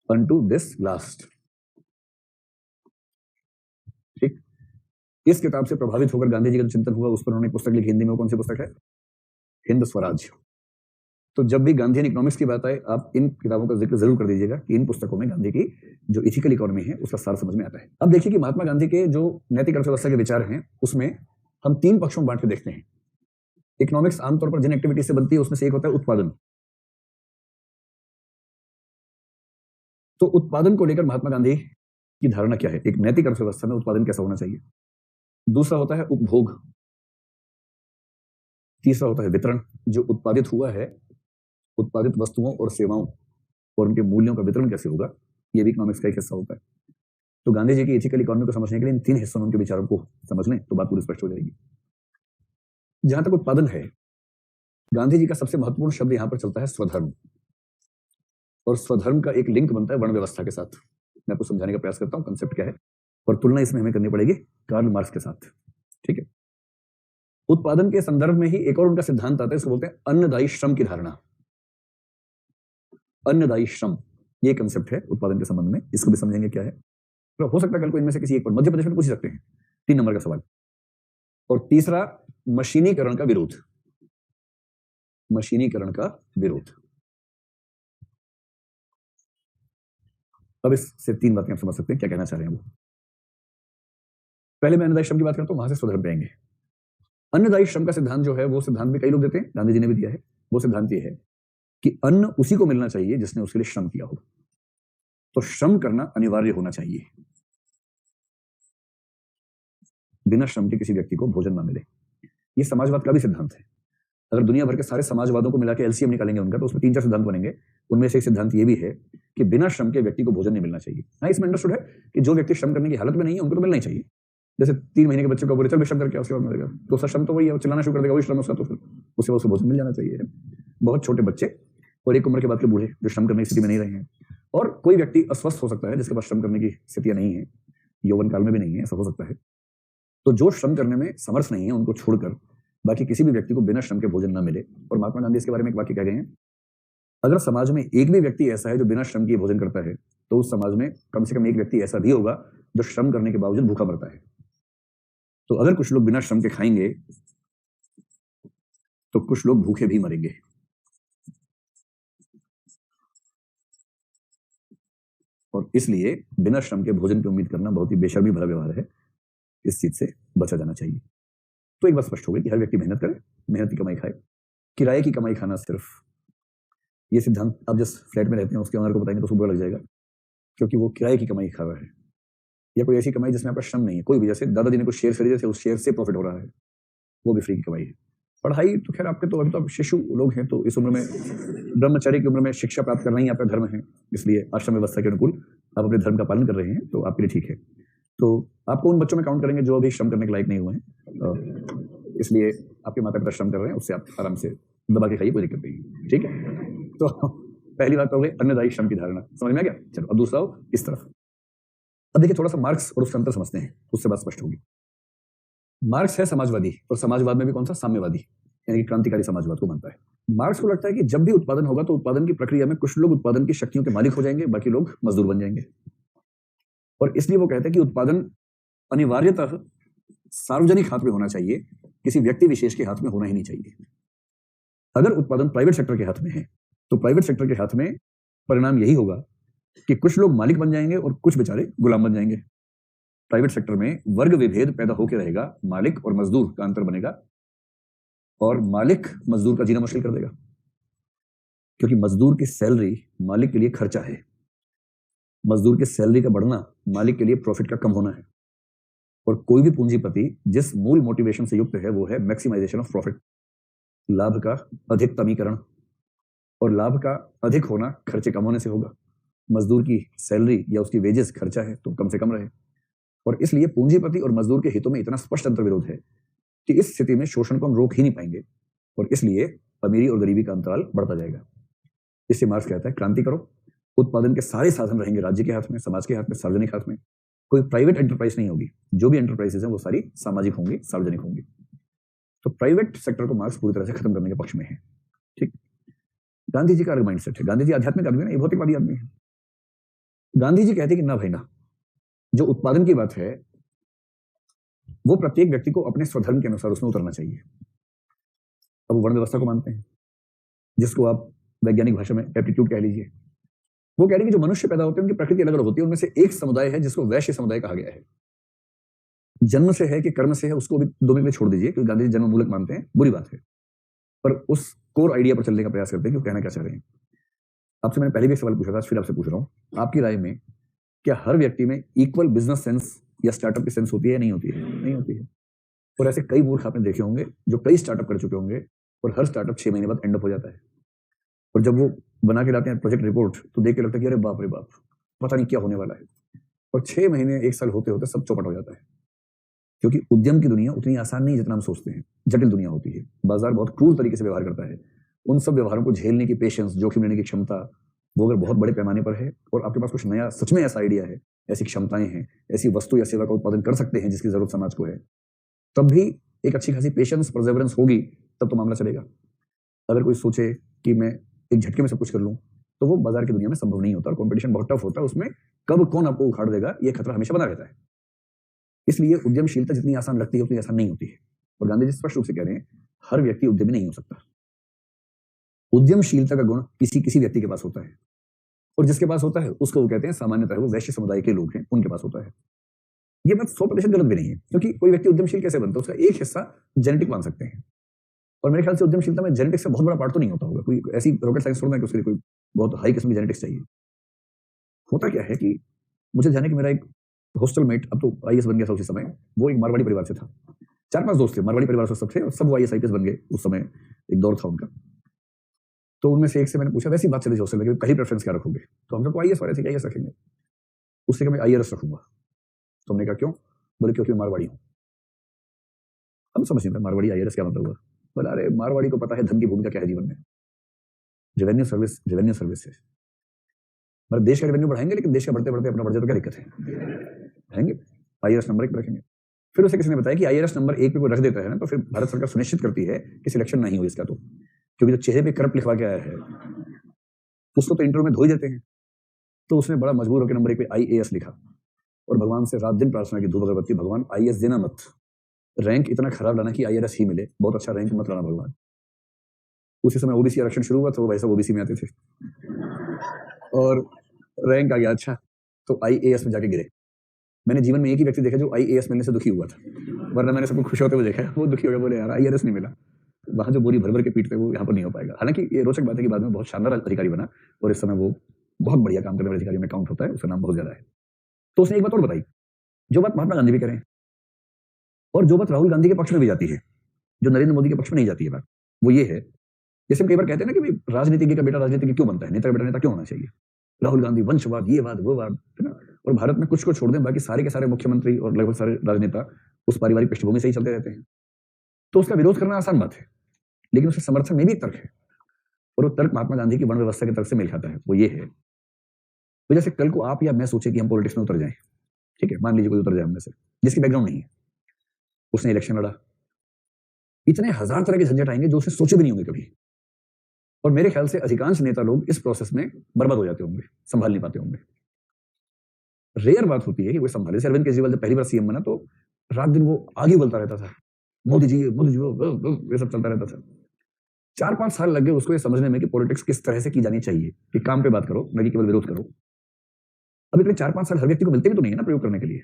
Unto this last. ठीक। इस किताब से प्रभावित होकर गांधी जी का चिंतन हुआ, उस पर उन्होंने पुस्तक लिखी हिंदी में। कौन सी पुस्तक है? हिंद स्वराज। तो जब भी गांधी इकोनॉमिक्स की बात आए आप इन किताबों का जिक्र जरूर कर दीजिएगा कि इन पुस्तकों में गांधी की जो इथिकल इकोनॉमी है उसका सार समझ में आता है। अब देखिए कि महात्मा गांधी के जो नैतिक अर्थव्यवस्था के विचार हैं उसमें हम 3 पक्षों में बांट के देखते हैं। इकोनॉमिक्स आमतौर पर जिन एक्टिविटी से बनती है उसमें से एक होता है उत्पादन। तो उत्पादन को लेकर महात्मा गांधी की धारणा क्या है? एक नैतिक अर्थव्यवस्था में उत्पादन कैसा होना चाहिए। दूसरा होता है उपभोग। तीसरा होता है वितरण। जो उत्पादित हुआ है, उत्पादित वस्तुओं और सेवाओं और उनके मूल्यों का वितरण कैसे होगा, यह भी इकोनॉमिक्स का एक हिस्सा होता है। तो गांधी जी की एथिकल इकोनॉमी को समझने के लिए इन 3 हिस्सों में उनके विचारों को समझ लें तो बात पूरी स्पष्ट हो जाएगी। जहां तक उत्पादन है, गांधी जी का सबसे महत्वपूर्ण शब्द यहां पर चलता है स्वधर्म। और स्वधर्म का एक लिंक बनता है वर्ण व्यवस्था के साथ। मैं आपको समझाने का प्रयास करता हूं कंसेप्ट क्या है, और तुलना इसमें हमें करनी पड़ेगी कार्ल मार्क्स के साथ। ठीक है। उत्पादन के संदर्भ में ही एक और उनका सिद्धांत आता है, इसको बोलते हैं अन्नदायी श्रम की धारणा। अन्नदायी श्रम ये कंसेप्ट है उत्पादन के संबंध में, इसको भी समझेंगे क्या है। तो हो सकता है कल को इनमें से किसी एक पर मध्य प्रदेश में पूछ सकते हैं, 3 नंबर का सवाल। और तीसरा मशीनीकरण का विरोध। मशीनीकरण का विरोध। अब इससे 3 बातें आप समझ सकते हैं क्या कहना चाह रहे हैं वो। पहले मैं अन्नदायी श्रम की बात करता हूं, वहां से स्वधर्म पे आएंगे। अन्नदायी श्रम का सिद्धांत जो है वो सिद्धांत भी कई लोग देते हैं, गांधी जी ने भी दिया है। वो सिद्धांत ये है कि अन्न उसी को मिलना चाहिए जिसने उसके लिए श्रम किया हो। तो श्रम करना अनिवार्य होना चाहिए, बिना श्रम के किसी व्यक्ति को भोजन ना मिले। ये समाजवाद का भी सिद्धांत है। अगर दुनिया भर के सारे समाजवादों को मिला के एलसीएम निकालेंगे उनका, तो उसमें 3-4 सिद्धांत बनेंगे। उनमें से एक सिद्धांत ये भी है कि बिना श्रम के व्यक्ति को भोजन नहीं मिलना चाहिए। हाँ, इसमें अंडरस्टूड है कि जो व्यक्ति श्रम करने की हालत में नहीं है उनको तो मिलना ही चाहिए। जैसे 3 महीने के बच्चे को बोले चल भी श्रम करके उसके बाद मिलेगा, तो उसका श्रम तो वही है, चिल्लाना शुरू कर देगा, वही श्रम उसका, तो फिर उसके बाद उसको भोजन मिल जाना चाहिए। बहुत छोटे बच्चे और एक उम्र के बाद के बूढ़े जो श्रम करने की स्थिति में नहीं रहे हैं, और कोई व्यक्ति अस्वस्थ हो सकता है जिसके पास श्रम करने की स्थितियां नहीं है, यौवन काल में भी नहीं है, ऐसा हो सकता है। तो जो श्रम करने में समर्थ नहीं है उनको छोड़कर बाकी किसी भी व्यक्ति को बिना श्रम के भोजन न मिले। और महात्मा गांधी इसके बारे में एक वाक्य कह गए हैं, अगर समाज में एक भी व्यक्ति ऐसा है जो बिना श्रम के भोजन करता है तो उस समाज में कम से कम एक व्यक्ति ऐसा भी होगा जो श्रम करने के बावजूद भूखा मरता है। तो अगर कुछ लोग बिना श्रम के खाएंगे तो कुछ लोग भूखे भी मरेंगे। इसलिए बिना श्रम के भोजन की उम्मीद करना बहुत ही बेशर्मी भरा व्यवहार है, इस चीज से बचा जाना चाहिए। तो एक बात स्पष्ट हो गई कि हर व्यक्ति मेहनत करे, मेहनत की कमाई खाए। किराए की कमाई खाना सिर्फ, ये सिद्धांत आप जिस फ्लैट में रहते हैं उसके ओनर को बताएंगे तो उसको बुरा लग जाएगा, क्योंकि वो किराए की कमाई खा रहा है, या कोई ऐसी कमाई जिसमें आपका श्रम नहीं है। कोई भी, जैसे दादाजी ने कुछ शेयर खरीदे थे, उस शेयर से प्रॉफिट हो रहा है, वो भी फ्री की कमाई है। पढ़ाई तो खैर आपके, तो अभी तो आप शिशु लोग हैं, तो इस उम्र में, ब्रह्मचर्य की उम्र में शिक्षा प्राप्त करना ही आपका धर्म है, इसलिए आश्रम व्यवस्था के अनुकूल आप अपने धर्म का पालन कर रहे हैं, तो आपके लिए ठीक है। तो आपको उन बच्चों में काउंट करेंगे जो अभी श्रम करने के लायक नहीं हुए हैं, इसलिए आपके माता पिता श्रम कर रहे हैं, उससे आप आराम से दबा के खाइए, कोई दिक्कत नहीं है, ठीक है। तो पहली बात हो गई अन्नदायी श्रम की धारणा, समझ में आ गया। चलो अब दूसरा हो इस तरफ। अब देखिए थोड़ा सा मार्क्स और उसका अंतर समझते हैं, उससे बात स्पष्ट होगी। मार्क्स है समाजवादी, और समाजवाद में भी कौन सा, साम्यवादी, यानी कि क्रांतिकारी समाजवाद को मानता है। मार्क्स को लगता है कि जब भी उत्पादन होगा तो उत्पादन की प्रक्रिया में कुछ लोग उत्पादन की शक्तियों के मालिक हो जाएंगे, बाकी लोग मजदूर बन जाएंगे। और इसलिए वो कहते हैं कि उत्पादन अनिवार्यतः सार्वजनिक हाथ में होना चाहिए, किसी व्यक्ति विशेष के हाथ में होना ही नहीं चाहिए। अगर उत्पादन प्राइवेट सेक्टर के हाथ में है तो प्राइवेट सेक्टर के हाथ में परिणाम यही होगा कि कुछ लोग मालिक बन जाएंगे और कुछ बेचारे गुलाम बन जाएंगे। प्राइवेट सेक्टर में वर्ग विभेद पैदा होकर रहेगा, मालिक और मजदूर का अंतर बनेगा, और मालिक मजदूर का जीना मुश्किल कर देगा, क्योंकि मजदूर की सैलरी मालिक के लिए खर्चा है। मजदूर की सैलरी का बढ़ना मालिक के लिए प्रॉफिट का कम होना है। और कोई भी पूंजीपति जिस मूल मोटिवेशन से युक्त है वो है मैक्सिमाइजेशन ऑफ प्रॉफिट, लाभ का अधिकतमीकरण, और लाभ का अधिक होना खर्चे कम होने से होगा। मजदूर की सैलरी या उसकी वेजेस खर्चा है तो कम से कम रहे, और इसलिए पूंजीपति और मजदूर के हितों में इतना स्पष्ट अंतर्विरोध है कि इस स्थिति में शोषण को हम रोक ही नहीं पाएंगे, और इसलिए अमीरी और गरीबी का अंतराल बढ़ता जाएगा। इससे मार्क्स कहता है क्रांति करो, उत्पादन के सारे साधन रहेंगे राज्य के हाथ में, समाज के हाथ में, सार्वजनिक हाथ में, कोई प्राइवेट एंटरप्राइज नहीं होगी। जो भी एंटरप्राइजेस हैं वो सारी सामाजिक होंगी, सार्वजनिक होंगी। तो प्राइवेट सेक्टर को मार्क्स पूरी तरह से खत्म करने के पक्ष में है, ठीक। गांधी जी का अलग माइंडसेट है, गांधी जी आध्यात्मिक आदमी है, भौतिकवादी आदमी है। गांधी जी कहते हैं कि ना भाई ना, जो उत्पादन की बात है वो प्रत्येक व्यक्ति को अपने स्वधर्म के अनुसार उसमें उतरना चाहिए। अब वो वर्ण व्यवस्था को मानते हैं, जिसको आप वैज्ञानिक भाषा में एप्टीट्यूड कह लीजिए। वो कह रहे हैं कि जो मनुष्य पैदा होते हैं उनकी प्रकृति अलग अलग होती है, उनमें से एक समुदाय है जिसको वैश्य समुदाय कहा गया है। जन्म से है कि कर्म से है उसको भी 2 मिनट में छोड़ दीजिए, क्योंकि गांधी जी जन्म मूलक मानते हैं, बुरी बात है, पर उस कोर आइडिया पर चलने का प्रयास करते हैं कि वो कहना क्या चाह रहे हैं। आपसे मैंने पहले भी एक सवाल पूछा था, फिर आपसे पूछ रहा हूं, आपकी राय में क्या हर व्यक्ति में इक्वल बिजनेस सेंस या स्टार्टअप की सेंस होती है या नहीं होती है? नहीं होती है। और ऐसे कई मूर्ख आपने देखे होंगे जो कई स्टार्टअप कर चुके होंगे, और हर स्टार्टअप 6 महीने बाद एंड अप हो जाता है, और जब वो बना के लाते हैं प्रोजेक्ट रिपोर्ट तो देख के लगता है कि अरे बाप रे बाप, पता नहीं क्या होने वाला है, और 6 महीने 1 साल होते होते सब चौपट हो जाता है। क्योंकि उद्यम की दुनिया उतनी आसान नहीं जितना हम सोचते हैं, जटिल दुनिया होती है, बाजार बहुत क्रूर तरीके से व्यवहार करता है। उन सब व्यवहारों को झेलने की पेशेंस, जोखिम लेने की क्षमता, वो अगर बहुत बड़े पैमाने पर है और आपके पास कुछ नया सच में ऐसा आइडिया है, ऐसी क्षमताएं हैं, ऐसी वस्तु या सेवा का उत्पादन कर सकते हैं जिसकी जरूरत समाज को है, तब भी एक अच्छी खासी पेशेंस, परसेवरेंस होगी, तब तो मामला चलेगा। अगर कोई सोचे कि मैं एक झटके में सब कुछ कर लूं, तो वो बाजार की दुनिया में संभव नहीं होता, और कंपटीशन बहुत टफ होता है, उसमें कब कौन आपको उखाड़ देगा ये खतरा हमेशा बना रहता है। इसलिए उद्यमशीलता जितनी आसान लगती है उतनी आसान नहीं होती है, और गांधी जी स्पष्ट रूप से कह रहे हैं हर व्यक्ति उद्यमी नहीं हो सकता। उद्यमशीलता का गुण किसी किसी व्यक्ति के पास होता है, और जिसके पास होता है उसको वो कहते हैं सामान्यतः वो वैश्य समुदाय के लोग हैं, उनके पास होता है। ये बात 100% गलत भी नहीं है, क्योंकि कोई व्यक्ति उद्यमशील कैसे बनता है उसका एक हिस्सा जेनेटिक मान सकते हैं, और मेरे ख्याल से उद्यमशीलता में जेनेटिक्स का बहुत बड़ा पार्ट तो नहीं होता होगा, कोई ऐसी रॉकेट साइंस थोड़ा है कि उसके लिए कोई बहुत हाई किस्म की जेनेटिक्स चाहिए। होता क्या है कि मुझे जाने कि मेरा एक हॉस्टल मेट, अब तो आईएएस बन गया था उसी समय, वो एक मारवाड़ी परिवार से था। 4-5 दोस्त थे मारवाड़ी परिवार से, सब थे, और सब आईएएस आईपीएस बन गए। उस समय एक दौर था उनका। तो उनमें से एक से मैंने पूछा, वैसी बात चली हॉस्टल में, कहीं प्रेफरेंस क्या रखोगे? तो हम लोग आईएएस वाले थे, आईएएस रखेंगे। उससे मैं आईआरएस रखूंगा। तो हमने कहा क्यों? बोले क्योंकि मारवाड़ी हूं। हम समझ नहीं पाए मारवाड़ी आईआरएस क्या मतलब हुआ। बोला अरे मारवाड़ी को पता है धन की भूमिका क्या है जीवन में, रेवेन्यू सर्विस है। मतलब देश का रेवेन्यू बढ़ाएंगे, लेकिन देश का बढ़ते बढ़ते अपना बढ़ जाए तो क्या दिक्कत है, बढ़ाएंगे, आईआरएस नंबर 1 पे रखेंगे। फिर उसे किसी ने बताया कि आईआरएस नंबर 1 पे कोई रख देता है ना, तो फिर भारत सरकार सुनिश्चित करती है कि सिलेक्शन नहीं हो इसका, तो क्योंकि जो चेहरे पे करप्ट लिखवा के आया है उसको तो इंटरव्यू में धो ही देते हैं। तो उसने बड़ा मजबूर होकर नंबर 1 पे आईएएस लिखा, और भगवान से रात दिन प्रार्थना की, धूप अगरबत्ती, भगवान आईएएस देना मत, रैंक इतना खराब लाना कि आईआरएस ही मिले, बहुत अच्छा रैंक मत लाना भगवान। उसी समय ओबीसी आरक्षण शुरू हुआ, तो वैसा ओबीसी में आते थे, और रैंक आ गया अच्छा। तो IAS में जाके गिरे। मैंने जीवन में एक ही व्यक्ति देखा जो IAS मिलने से दुखी हुआ था, वरना मैंने सबको खुश होते हुए देखा है। वो दुखी हो गया, बोले यार IRS नहीं मिला। वहां जो बोरी भर भर के पीटते वो यहाँ पर नहीं हो पाएगा। हालांकि ये रोचक बात है कि बाद में बहुत शानदार अधिकारी बना और इस समय वो बहुत बढ़िया काम करने वाले अधिकारियों में काउंट होता है, उसका नाम बहुत ज्यादा है। तो उसने एक बात और बताई, जो बात महात्मा गांधी भी करें और जो बात राहुल गांधी के पक्ष में भी जाती है, जो नरेंद्र मोदी के पक्ष में नहीं जाती है बात, वो ये है, जैसे हम कई बार कहते हैं ना कि भाई राजनीतिज्ञ का बेटा राजनीतिज्ञ क्यों बनता है, नेता का बेटा नेता क्यों होना चाहिए। राहुल गांधी वंशवाद, ये बात वो बात, है ना। और भारत में कुछ को छोड़ दें, बाकी सारे के सारे मुख्यमंत्री और लगभग सारे राजनेता उस पारिवारिक पृष्ठभूमि से ही चलते रहते हैं। तो उसका विरोध करना आसान बात है, लेकिन उसके समर्थन में भी एक तर्क है, और वो तर्क महात्मा गांधी की वर्ण व्यवस्था के तर्क से मेल खाता है। वो ये है, तो जैसे कल को आप या मैं सोचे कि हम पॉलिटिक्स में उतर जाएं, ठीक है, मान लीजिए कोई उतर जाए हम में से जिसकी बैकग्राउंड नहीं है, उसने इलेक्शन लड़ा, इतने हजार तरह के झंझट आएंगे जो उसने सोचे भी नहीं होंगे कभी। और मेरे ख्याल से अधिकांश नेता लोग इस प्रोसेस में बर्बाद हो जाते होंगे, संभाल नहीं पाते होंगे। रेयर बात होती है कि कोई संभाले। जैसे अरविंद केजरीवाल जब पहली बार सीएम बना तो रात दिन वो आगे बोलता रहता था, मोदी जी ये सब चलता रहता था। 4-5 साल लग गए उसको ये समझने में कि पॉलिटिक्स किस तरह से की जानी चाहिए, कि काम पे बात करो, न कि केवल विरोध करो। अब इतने 4-5 साल हर व्यक्ति को मिलते भी तो नहीं है ना प्रयोग करने के लिए।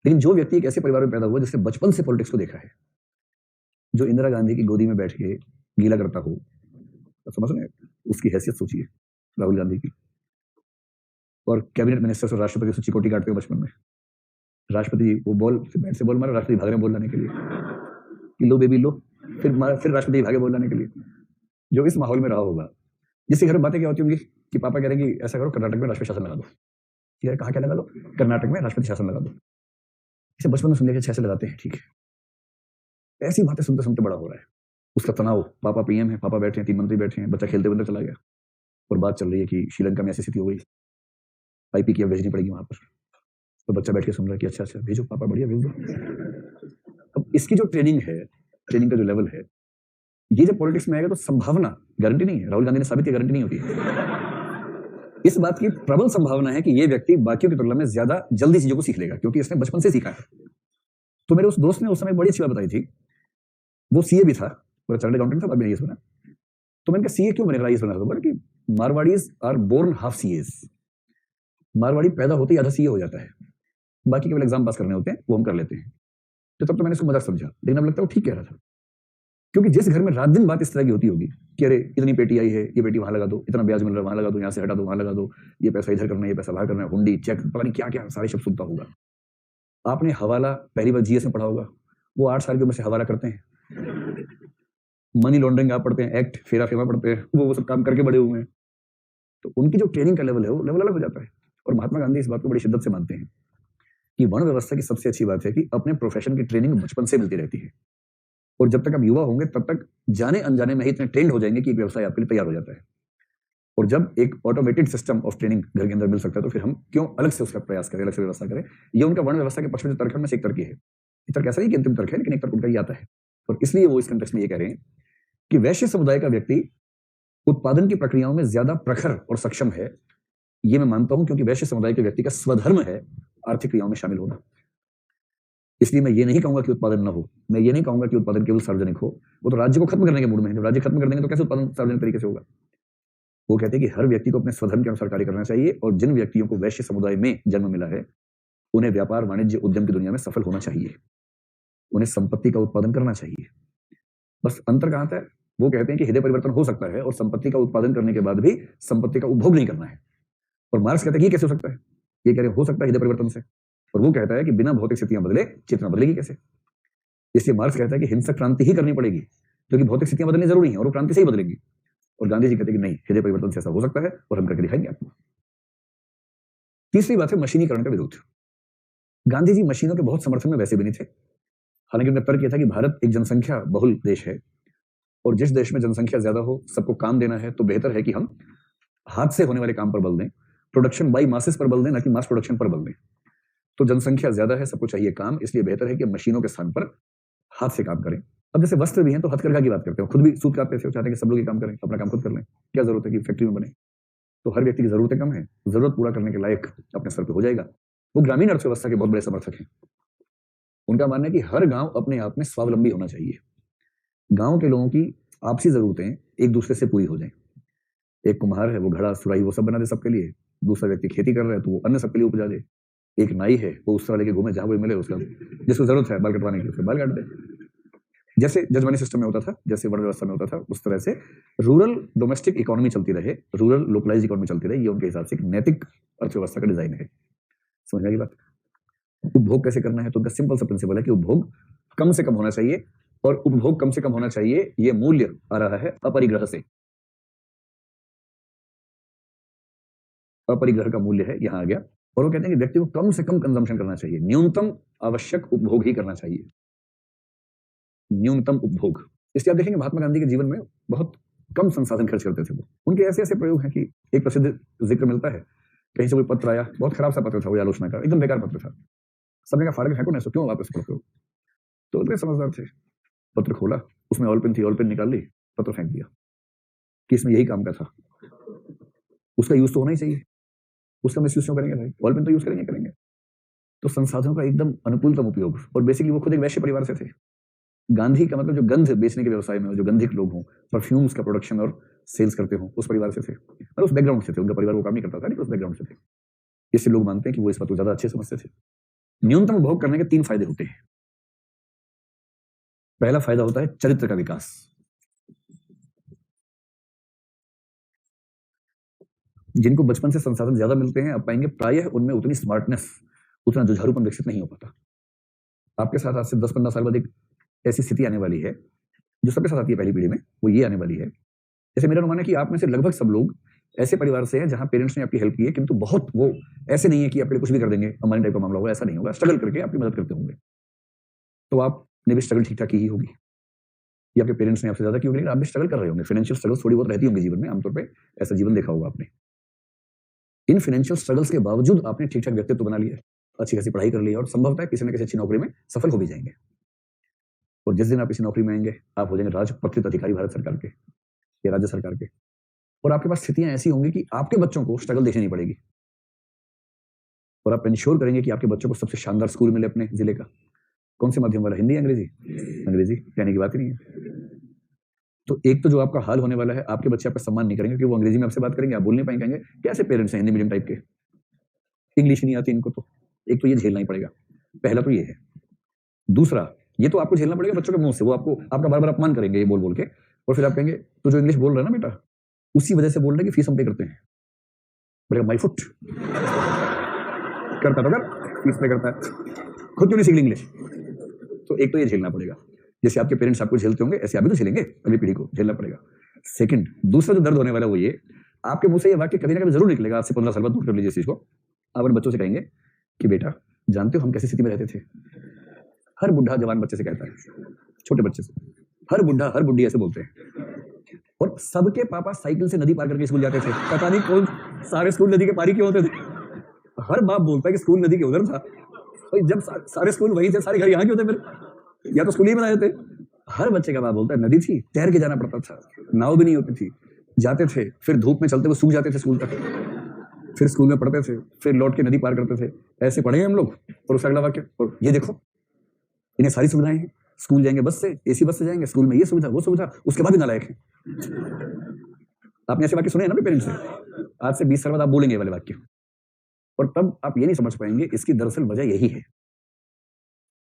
लेकिन जो व्यक्ति एक ऐसे परिवार में पैदा हुआ जिसने बचपन से पॉलिटिक्स को देखा है, जो इंदिरा गांधी की गोदी में बैठ के गीला करता हो, तो समझ रहे हैं उसकी हैसियत सोचिए राहुल गांधी की। और कैबिनेट मिनिस्टर और राष्ट्रपति से चिकोटी काटते हो बचपन में। राष्ट्रपति वो बॉल बैट से बॉल मारा, राष्ट्रपति भाग रहे बॉल लाने के लिए कि लो बेबी लो, फिर राष्ट्रपति भागे बॉल लाने के लिए। जो इस माहौल में रहा होगा, जिसके घर में बातें क्या होती होंगी कि पापा कह रहे हैं कि ऐसा करो कर्नाटक में राष्ट्रपति शासन लगा दो। यार कहाँ क्या लगा दो, कर्नाटक में राष्ट्रपति शासन लगा दो। इसे बचपन में सुन लिया 6 से लगाते हैं, ठीक है। ऐसी बातें सुनते सुनते बड़ा हो रहा है। उसका तनाव, पापा पीएम है, पापा बैठे हैं, 3 मंत्री बैठे हैं, बच्चा खेलते हुए चला गया। और बात चल रही है कि श्रीलंका में ऐसी स्थिति हो गई, IP की भेजनी पड़ेगी वहां पर। तो बच्चा बैठ के सुन रहा है कि अच्छा भेजो पापा, बढ़िया भेज दो। अब इसकी जो ट्रेनिंग है, ट्रेनिंग का जो लेवल है, ये जब पॉलिटिक्स में आएगा तो संभावना, गारंटी नहीं है, राहुल गांधी ने साबित किया गारंटी नहीं होती है। इस बात की प्रबल संभावना है कि ये व्यक्ति बाकियों की तुलना में ज्यादा जल्दी चीजों को सीख लेगा, क्योंकि इसने बचपन से सीखा है। तो मेरे उस दोस्त ने उस समय बड़ी अच्छी बात बताई थी, वो CA भी था, वो चार्टर्ड अकाउंटेंट था, बाद में IAS बना। तो मैंने कहा CA क्यों बनेगा, IAS बना? बोला कि Marwaris are born half CAs। Marwari पैदा होते ही आधा CA हो जाता है, बाकी केवल एग्जाम पास करने होते हैं, वो हम कर लेते हैं। तो तब तो मैंने इसको मजाक समझा, लेकिन अब लगता है वो ठीक कह रहा था। क्योंकि जिस घर में रात दिन बात इस तरह की होती होगी कि अरे इतनी पेटी आई है, ये पेटी वहां लगा दो, इतना ब्याज मिल रहा है वहां लगा दो, यहाँ से हटा दो वहां लगा दो, ये पैसा इधर करना है, ये पैसा बाहर करना है, हुंडी चेक, पता नहीं क्या क्या सारे शब्द सुनता होगा। आपने हवाला पहली बार GS में पढ़ा होगा, वो 8 साल की उम्र से हवाला करते हैं। मनी लॉन्ड्रिंग आप पढ़ते हैं, एक्ट, फेरा फेमा पढ़ते हैं, वो सब काम करके बड़े हुए हैं। तो उनकी जो ट्रेनिंग का लेवल है वो लेवल अलग हो जाता है। और महात्मा गांधी इस बात को बड़ी शिद्दत से मानते हैं कि वर्ण व्यवस्था की सबसे अच्छी बात है कि अपने प्रोफेशन की ट्रेनिंग बचपन से मिलती रहती है। और जब तक आप युवा होंगे तब तक जाने अनजाने में ही इतने ट्रेंड हो जाएंगे कि एक व्यवसाय आपके लिए तैयार हो जाता है। और जब एक ऑटोमेटेड सिस्टम ऑफ ट्रेनिंग घर के अंदर मिल सकता है तो फिर हम क्यों अलग से उसका प्रयास करें, अलग से व्यवस्था करें। ये उनका वर्ण व्यवस्था के पक्ष में जो तर्क है, से एक तर्क है। ये तर्क ऐसा नहीं कि अंतिम तर्क है, लेकिन एक तर्क उनका ही आता है। और इसलिए वो इस कंटेक्स्ट में ये कह रहे हैं कि वैश्य समुदाय का व्यक्ति उत्पादन की प्रक्रियाओं में ज्यादा प्रखर और सक्षम है। ये मैं मानता हूं, क्योंकि वैश्य समुदाय के व्यक्ति का स्वधर्म है आर्थिक क्रियाओं में शामिल होना। इसलिए मैं ये नहीं कहूंगा कि उत्पादन ना हो, मैं ये नहीं कहूंगा कि उत्पादन केवल सार्वजनिक हो। वो तो राज्य को खत्म करने के मूड में है। जब राज्य खत्म कर देंगे तो कैसे उत्पादन सार्वजनिक तरीके से होगा। वो कहते हैं कि हर व्यक्ति को अपने स्वधर्म के अनुसार कार्य करना चाहिए, और जिन व्यक्तियों को वैश्य समुदाय में जन्म मिला है उन्हें व्यापार, वाणिज्य, उद्यम की दुनिया में सफल होना चाहिए, उन्हें संपत्ति का उत्पादन करना चाहिए। बस अंतर कहां आता है, वो कहते हैं कि हृदय परिवर्तन हो सकता है और संपत्ति का उत्पादन करने के बाद भी संपत्ति का उपभोग नहीं करना है। और मार्क्स कहते हैं कि कैसे हो सकता है, ये कह रहे हो सकता है हृदय परिवर्तन से। और वो कहता है कि बिना भौतिक स्थितियां बदले चेतना बदलेगी कैसे। इसलिए मार्क्स कहता है कि हिंसक क्रांति ही करनी पड़ेगी, क्योंकि भौतिक स्थितियां बदलनी जरूरी है और वो क्रांति से ही बदलेंगी। और गांधी जी कहते हैं कि नहीं, हृदय परिवर्तन से ऐसा हो सकता है और हम करके दिखाएंगे आपको। तीसरी बात है मशीनीकरण का विरोध। गांधी जी मशीनों के बहुत समर्थन में वैसे भी नहीं थे। हालांकि उनका तर्क यह था कि भारत एक जनसंख्या बहुल देश है, और जिस देश में जनसंख्या ज्यादा हो, सबको काम देना है, तो बेहतर है कि हम हाथ से होने वाले काम पर बल दें, प्रोडक्शन बाई मासेस पर बल दें, ना कि मास प्रोडक्शन पर बल दें। तो जनसंख्या ज्यादा है, सबको चाहिए काम, इसलिए बेहतर है कि मशीनों के स्थान पर हाथ से काम करें। अब जैसे वस्त्र भी हैं तो हथकरघा की बात करते हैं, खुद भी सूत काटते थे, चाहते हैं कि सब लोग ये काम करें, अपना काम खुद कर लें, क्या जरूरत है कि फैक्ट्री में बने। तो हर व्यक्ति की जरूरतें कम है, जरूरत पूरा करने के लायक अपने स्तर पर हो जाएगा। वो ग्रामीण अर्थव्यवस्था के बहुत बड़े समर्थक हैं। उनका मानना है कि हर गांव अपने आप में स्वावलंबी होना चाहिए, गांव के लोगों की आपसी जरूरतें एक दूसरे से पूरी हो जाएं। एक कुम्हार है, वो घड़ा सुराही वो सब बना दे सबके लिए। दूसरा व्यक्ति खेती कर रहा है तो वो अन्न सबके लिए उपजा दे। एक नाई है, वो उस तरह लेके घूमे जहां वो मिले, उसका जिसको जरूरत है बाल कटवाने की उसके बाल काट दे। जैसे जजमानी सिस्टम में होता था, जैसे वर्ण व्यवस्था में होता था, उस तरह से रूरल डोमेस्टिक इकोनॉमी चलती रहे, रूरल लोकलाइज इकोनॉमी चलती रहे। ये उनके हिसाब से एक नैतिक अर्थव्यवस्था का डिजाइन है। समझ में आई बात? उपभोग कैसे करना है, तो उनका सिंपल सा प्रिंसिपल है कि उपभोग कम से कम होना चाहिए, और उपभोग कम से कम होना चाहिए, ये मूल्य आ रहा है अपरिग्रह से। अपरिग्रह का मूल्य है, यहां आ गया। और वो कहते हैं कि व्यक्ति को कम से कम कंजम्पशन करना चाहिए, न्यूनतम आवश्यक उपभोग ही करना चाहिए, न्यूनतम उपभोग। इसलिए आप देखेंगे महात्मा गांधी के जीवन में बहुत कम संसाधन खर्च करते थे वो। उनके ऐसे ऐसे प्रयोग हैं कि एक प्रसिद्ध जिक्र मिलता है, कहीं से कोई पत्र आया, बहुत खराब सा पत्र था, वो आलोचना का, एकदम बेकार पत्र था। सबने कहा फाड़ के फेंको ना, क्यों वापस पढ़ते हो? तो उतने समझदार थे, पत्र खोला, उसमें ऑल पेन थी, ऑल पेन निकाल ली, पत्र फेंक दिया कि इसमें यही काम का था, उसका यूज तो होना ही चाहिए, उसका मिसयूज क्यों करेंगे भाई, ऑल पेन तो यूज करेंगे करेंगे। तो संसाधनों का एकदम अनुकूलतम उपयोग। और बेसिकली वो खुद एक वैश्य परिवार से थे। गांधी का मतलब जो गंध बेचने के व्यवसाय में हो, जो गंधिक लोग हों, परफ्यूम्स का प्रोडक्शन और सेल्स करते हों, उस परिवार से थे, और उस बैकग्राउंड से थे। उनका परिवार वो काम नहीं करता था, लेकिन उस बैकग्राउंड से थे। इससे लोग मानते हैं कि वो इस बात को ज्यादा अच्छे समझते थे। न्यूनतम उपभोग करने के 3 फायदे होते हैं। पहला फायदा होता है चरित्र का विकास। जिनको बचपन से संसाधन ज्यादा मिलते हैं, आप पाएंगे प्रायः उनमें उतनी स्मार्टनेस, उतना जुझारूपन विकसित नहीं हो पाता। आपके साथ आज से 10-15 साल बाद एक ऐसी स्थिति आने वाली है जो सबके साथ आती है पहली पीढ़ी में, वो ये आने वाली है, जैसे मेरा अनुमान है कि आप में से लगभग सब लोग ऐसे परिवार से हैं जहां पेरेंट्स ने आपकी हेल्प की है, किंतु बहुत वो ऐसे नहीं है कि आपके लिए कुछ भी कर देंगे, अंबानी टाइप का मामला होगा, ऐसा नहीं होगा, स्ट्रगल करके आपकी मदद करते होंगे। तो आपने भी स्ट्रगल ठीक ठाक की ही होगी, या आपके पेरेंट्स ने आपसे ज्यादा की होगी, लेकिन आप भी स्ट्रगल कर रहे होंगे। फाइनेंशियल स्ट्रगल्स थोड़ी बहुत रहती होंगी जीवन में, आमतौर पर ऐसा जीवन देखा होगा आपने। इन फाइनेंशियल स्ट्रगल्स के बावजूद आपने ठीक ठाक व्यक्तित्व बना लिया, अच्छी खासी पढ़ाई कर ली, और संभवतः किसी न किसी अच्छी नौकरी में सफल हो भी जाएंगे। और जिस दिन आप किसी नौकरी में आएंगे, आप हो जाएंगे राजपत्रित अधिकारी भारत सरकार के या राज्य सरकार के, और आपके पास स्थितियां ऐसी होंगी कि आपके बच्चों को स्ट्रगल देखनी नहीं पड़ेगी, और आप इंश्योर करेंगे कि आपके बच्चों को सबसे शानदार स्कूल मिले अपने जिले का। कौन से माध्यम वाला, हिंदी अंग्रेजी? अंग्रेजी, कहने की बात ही नहीं है। तो एक तो जो आपका हाल होने वाला है, आपके बच्चे आपका सम्मान नहीं करेंगे, क्योंकि वो अंग्रेजी में आपसे बात करेंगे, आप बोल नहीं पाएंगे, कहेंगे कैसे पेरेंट्स हैं हिंदी मीडियम टाइप के, इंग्लिश नहीं आती इनको। तो एक तो ये झेलना ही पड़ेगा, पहला तो ये है। दूसरा, ये तो आपको झेलना पड़ेगा बच्चों के मुंह से, वो आपको आपका बार बार अपमान करेंगे ये बोल बोल के, और फिर आप कहेंगे तो जो इंग्लिश बोल रहा है ना बेटा, उसी वजह से बोल रहे हैं कि फीस हम पे करते हैं। बोलेगा माई फुट करता तो कर, फीस पे करता है, खुद क्यों नहीं सीख इंग्लिश? तो एक तो ये झेलना पड़ेगा, जैसे आपके पेरेंट्स आपको झेलते होंगे, ऐसे आप भी तो झेलेंगे, अगली पीढ़ी को झेलना पड़ेगा। सेकंड, दूसरा जो दर्द होने वाला है वो ये, आपके मुंह से ये वाक्य कभी ना कभी जरूर निकलेगा, आज से 15 साल बाद नोट कर लीजिए इस चीज को। आप अपने बच्चों से कहेंगे कि बेटा जानते हो हम कैसी स्थिति में रहते थे? हर बुढ़ा जवान बच्चे से कहता है, छोटे बच्चे से, हर बुढ़ा हर बुढ़ी ऐसे बोलते हैं। और सबके पापा साइकिल से नदी पार करके स्कूल जाते थे, पता नहीं कौन सारे स्कूल नदी के पारी क्यों होते थे। हर बाप बोलता है कि स्कूल नदी के उधर था, जब सारे स्कूल वही थे, सारे घर यहाँ क्यों थे, फिर या तो स्कूल ही बनाए थे। हर बच्चे का बाप बोलता है नदी थी, तैर के जाना पड़ता था, नाव भी नहीं होती थी, जाते थे, फिर धूप में चलते हुए सूख जाते थे स्कूल तक, फिर स्कूल में पढ़ते थे, फिर लौट के नदी पार करते थे। ऐसे पढ़े हम लोग। और उसका अगला वाक्य, और ये देखो इन्हें सारी सुविधाएं हैं, स्कूल जाएंगे बस से, एसी बस से जाएंगे, स्कूल में ये सुविधा वो सुविधा, उसके बाद भी नालायक है। आपने ऐसे वाक्य सुने हैं ना अपने पेरेंट्स से? आज से 20 साल बाद आप बोलेंगे वाले वाक्य, और तब आप ये नहीं समझ पाएंगे इसकी दरअसल वजह यही है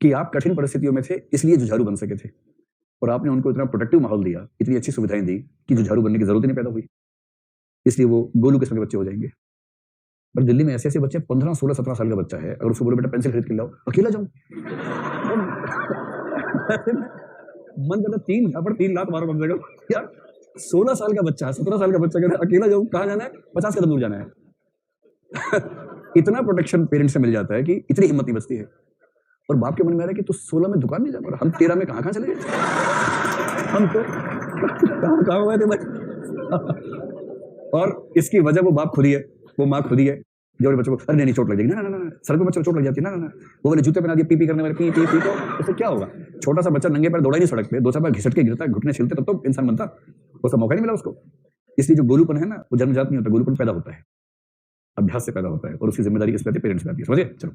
कि आप कठिन परिस्थितियों में थे, इसलिए जुझारू बन सके थे, और आपने उनको इतना प्रोटेक्टिव माहौल दिया, इतनी अच्छी सुविधाएं दी कि जुझारू बनने की जरूरत ही नहीं पैदा हुई। इसलिए वो गोलू किस्म के बच्चे हो जाएंगे। पर दिल्ली में ऐसे ऐसे बच्चे, 15, 16, 17 साल का बच्चा है, अगर उसको बोलो बेटा पेंसिल खरीद के लाओ, अकेला जाऊं मन करता 3 लात मारो कम से कम यार। 16 साल का बच्चा, 17 साल का बच्चा कहता है अकेला जाऊं, कहां जाना है? 50 कदम दूर जाना है। इतना प्रोटेक्शन पेरेंट्स से मिल जाता है कि इतनी हिम्मत नहीं बचती है। और बाप के मन में आ रहा है कि तू 16 में दुकान नहीं जा पा रहा, हम 13 में कहां चले गए, हम तो कहां हुए थे भाई। और इसकी वजह वो बाप खुद ही है, वो माँ खुद ही है, जो अपने बच्चों को अरे नहीं चोट लग जाएगी, ना ना ना, सर पे बच्चों को चोट लग जाती है, ना ना, वो मैंने जूते पहना दिए, पी करने वाले, पी तो उससे क्या होगा? छोटा सा बच्चा नंगे पैर दौड़ा नहीं सड़क पे, 2 बार घिसट के गिरता, घुटने छिलते, तब तो इंसान बनता, उसका मौका नहीं मिला उसको। इसलिए जो गोलूपन है ना, वो जन्मजात नहीं होता, गोलूपन पैदा होता है, अभ्यास से पैदा होता है, और उसकी जिम्मेदारी किस पे आती है? पेरेंट्स पे आती है। समझे? चलो,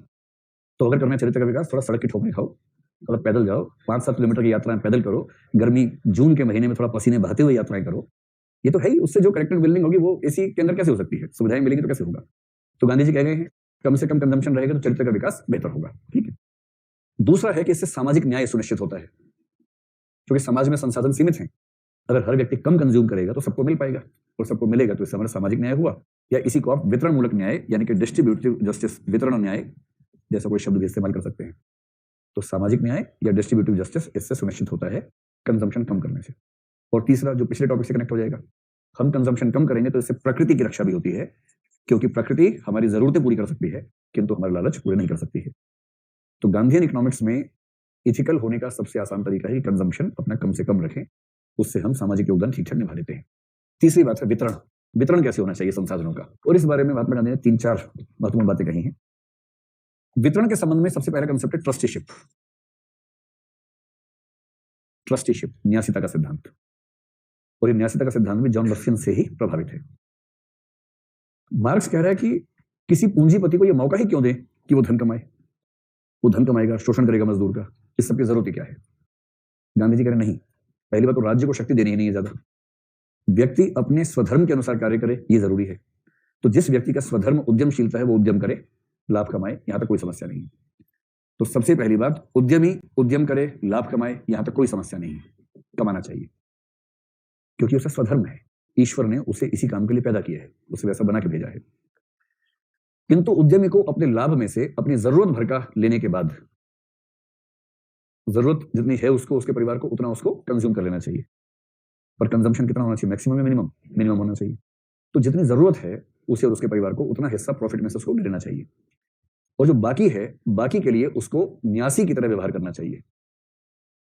तो अगर करना है चरित्र का विकास, थोड़ा सड़क की ठोकरें खाओ, थोड़ा पैदल जाओ, 5-7 किलोमीटर की यात्राएं पैदल करो, गर्मी जून के महीने में थोड़ा पसीने बहाते हुए यात्राएं करो, ये तो है ही, उससे जो कैरेक्टर बिल्डिंग होगी वो एसी के अंदर कैसे हो सकती है, सुविधाएं मिलेंगी तो कैसे होगा। तो गांधी जी कह गए हैं कम से कम कंजम्पशन रहेगा तो चरित्र का विकास बेहतर होगा, ठीक है। दूसरा है कि इससे सामाजिक न्याय सुनिश्चित होता है, क्योंकि समाज में संसाधन सीमित हैं, अगर हर व्यक्ति कम कंज्यूम करेगा तो सबको मिल पाएगा, और सबको मिलेगा तो इससे हमारा सामाजिक न्याय हुआ, या इसी को आप वितरण मूलक न्याय यानी कि डिस्ट्रीब्यूटिव जस्टिस, वितरण न्याय जैसा कोई शब्द भी इस्तेमाल कर सकते हैं। तो सामाजिक न्याय या डिस्ट्रीब्यूटिव जस्टिस इससे सुनिश्चित होता है कंजम्पशन कम करने से। और तीसरा जो पिछले टॉपिक से कनेक्ट हो जाएगा, हम कंजम्पशन कम करेंगे तो इससे प्रकृति की रक्षा भी होती है, क्योंकि प्रकृति हमारी जरूरतें पूरी कर सकती है किंतु हमारे लालच पूरे नहीं कर सकती है। तो गांधीयन इकोनॉमिक्स में इथिकल होने का सबसे आसान तरीका है कि कंजम्पशन अपना कम से कम रखें, उससे हम सामाजिक योगदान ठीक ठाक निभा लेते हैं। तीसरी बात है वितरण, वितरण कैसे होना चाहिए संसाधनों का, और इस बारे में महात्मा गांधी ने 3-4 महत्वपूर्ण बातें कही हैं। वितरण के संबंध में सबसे पहला कंसेप्ट है ट्रस्टीशिप। ट्रस्टीशिप, न्यासिता का सिद्धांत, और ये न्यासिता का सिद्धांत भी जॉन रस्किन से ही प्रभावित है। मार्क्स कह रहा है कि किसी पूंजीपति को यह मौका ही क्यों दे कि वो धन कमाए, वो धन कमाएगा, शोषण करेगा मजदूर का, इस सब की जरूरत ही क्या है। गांधी जी कह रहे नहीं, पहली बात तो राज्य को शक्ति देनी ही नहीं है ज्यादा, व्यक्ति अपने स्वधर्म के अनुसार कार्य करे ये जरूरी है। तो जिस व्यक्ति का स्वधर्म उद्यमशीलता है वो उद्यम करे, लाभ कमाए, यहां तक कोई समस्या नहीं है। तो सबसे पहली बात, उद्यमी उद्यम करे, लाभ कमाए, यहां तक कोई समस्या नहीं है, कमाना चाहिए, क्योंकि उसका स्वधर्म है, ईश्वर ने उसे इसी काम के लिए पैदा किया है, उसे वैसा बना के भेजा है। किंतु उद्यमी को अपने लाभ में से अपनी जरूरत भर का लेने के बाद, जरूरत जितनी है उसको, उसके परिवार को, उतना उसको कंज्यूम कर लेना चाहिए। पर कंजम्पशन कितना होना चाहिए, मैक्सिमम या मिनिमम, मिनिमम होना चाहिए। तो जितनी जरूरत है उसे और उसके परिवार को उतना हिस्सा प्रॉफिट में से उसको लेना चाहिए, और जो बाकी है, बाकी के लिए उसको न्यासी की तरह व्यवहार करना चाहिए।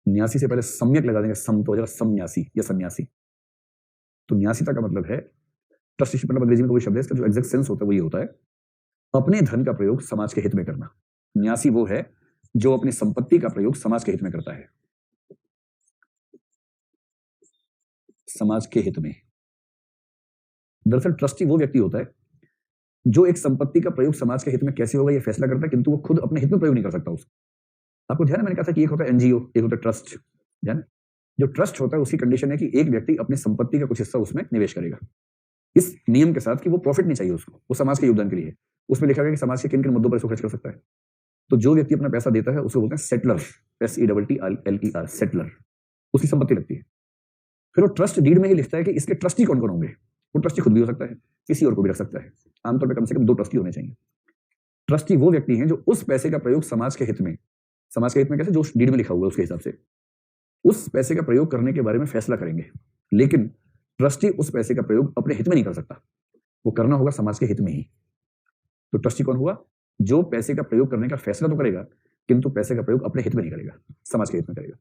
न्यासी से पहले सम्यक लगा देंगे, सम तो हो जाएगा समन्यासी या सन्यासी। तो न्यासिता का मतलब है, ट्रस्टीशिप मतलब अंग्रेजी में कोई शब्द है, इसका जो एग्जैक्ट सेंस होता है वो ये होता है, अपने धन का प्रयोग समाज के हित में करना। न्यासी वो है जो अपनी संपत्ति का प्रयोग समाज के हित में करता है, समाज के हित में। दरअसल ट्रस्टी वो व्यक्ति होता है जो एक संपत्ति का प्रयोग समाज के हित में कैसे होगा ये फैसला करता है, किंतु वो खुद अपने हित में प्रयोग नहीं कर सकता उसको। आपको ध्यान है, मैंने कहा था कि एक होता है एनजीओ, एक होता है ट्रस्ट। ध्यान, जो ट्रस्ट होता है उसकी कंडीशन है कि एक व्यक्ति अपनी संपत्ति का कुछ हिस्सा उसमें निवेश करेगा, इस नियम के साथ कि वो प्रॉफिट नहीं चाहिए उसको, वो समाज के योगदान के लिए। उसमें लिखा गया कि समाज के किन किन मुद्दों पर इसको खर्च कर सकता है। तो जो व्यक्ति अपना पैसा देता है उसको बोलते हैं सेटलर, SETTLER, सेटलर, उसकी संपत्ति लगती है। फिर वो ट्रस्ट डीड में ही लिखता है कि इसके ट्रस्टी कौन कौन होंगे। वो ट्रस्टी खुद भी हो सकता है, किसी और को भी रख सकता है, आमतौर पर कम से कम 2 ट्रस्टी होने चाहिए। ट्रस्टी वो व्यक्ति हैं जो उस पैसे का प्रयोग समाज के हित में, समाज के हित में कैसे, जो डीड में लिखा हुआ है उसके हिसाब से उस पैसे का प्रयोग करने के बारे में फैसला करेंगे। लेकिन ट्रस्टी उस पैसे का प्रयोग अपने हित में नहीं कर सकता, वो करना होगा समाज के हित में ही। तो ट्रस्टी कौन हुआ, जो पैसे का प्रयोग करने का फैसला तो करेगा किंतु पैसे का प्रयोग अपने हित में नहीं करेगा, समाज के हित में करेगा।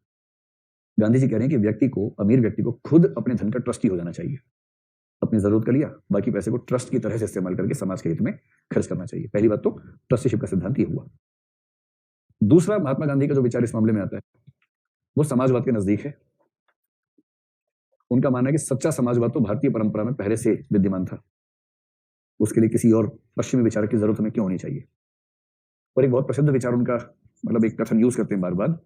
गांधी जी कह रहे हैं कि व्यक्ति को, अमीर व्यक्ति को खुद अपने धन का ट्रस्टी हो जाना चाहिए, अपनी जरूरत का लिया, बाकी पैसे को ट्रस्ट की तरह से इस्तेमाल करके समाज के हित में खर्च करना चाहिए। पहली बात तो ट्रस्टीशिप का सिद्धांत ये हुआ। दूसरा, महात्मा गांधी का जो विचार इस मामले में आता है वो समाजवाद के नजदीक है। उनका मानना है कि सच्चा समाजवाद तो भारतीय परंपरा में पहले से विद्यमान था, उसके लिए किसी और पश्चिमी विचार की जरूरत हमें क्यों होनी चाहिए। और एक बहुत प्रसिद्ध विचार उनका, मतलब एक कथन यूज करते हैं बार बार,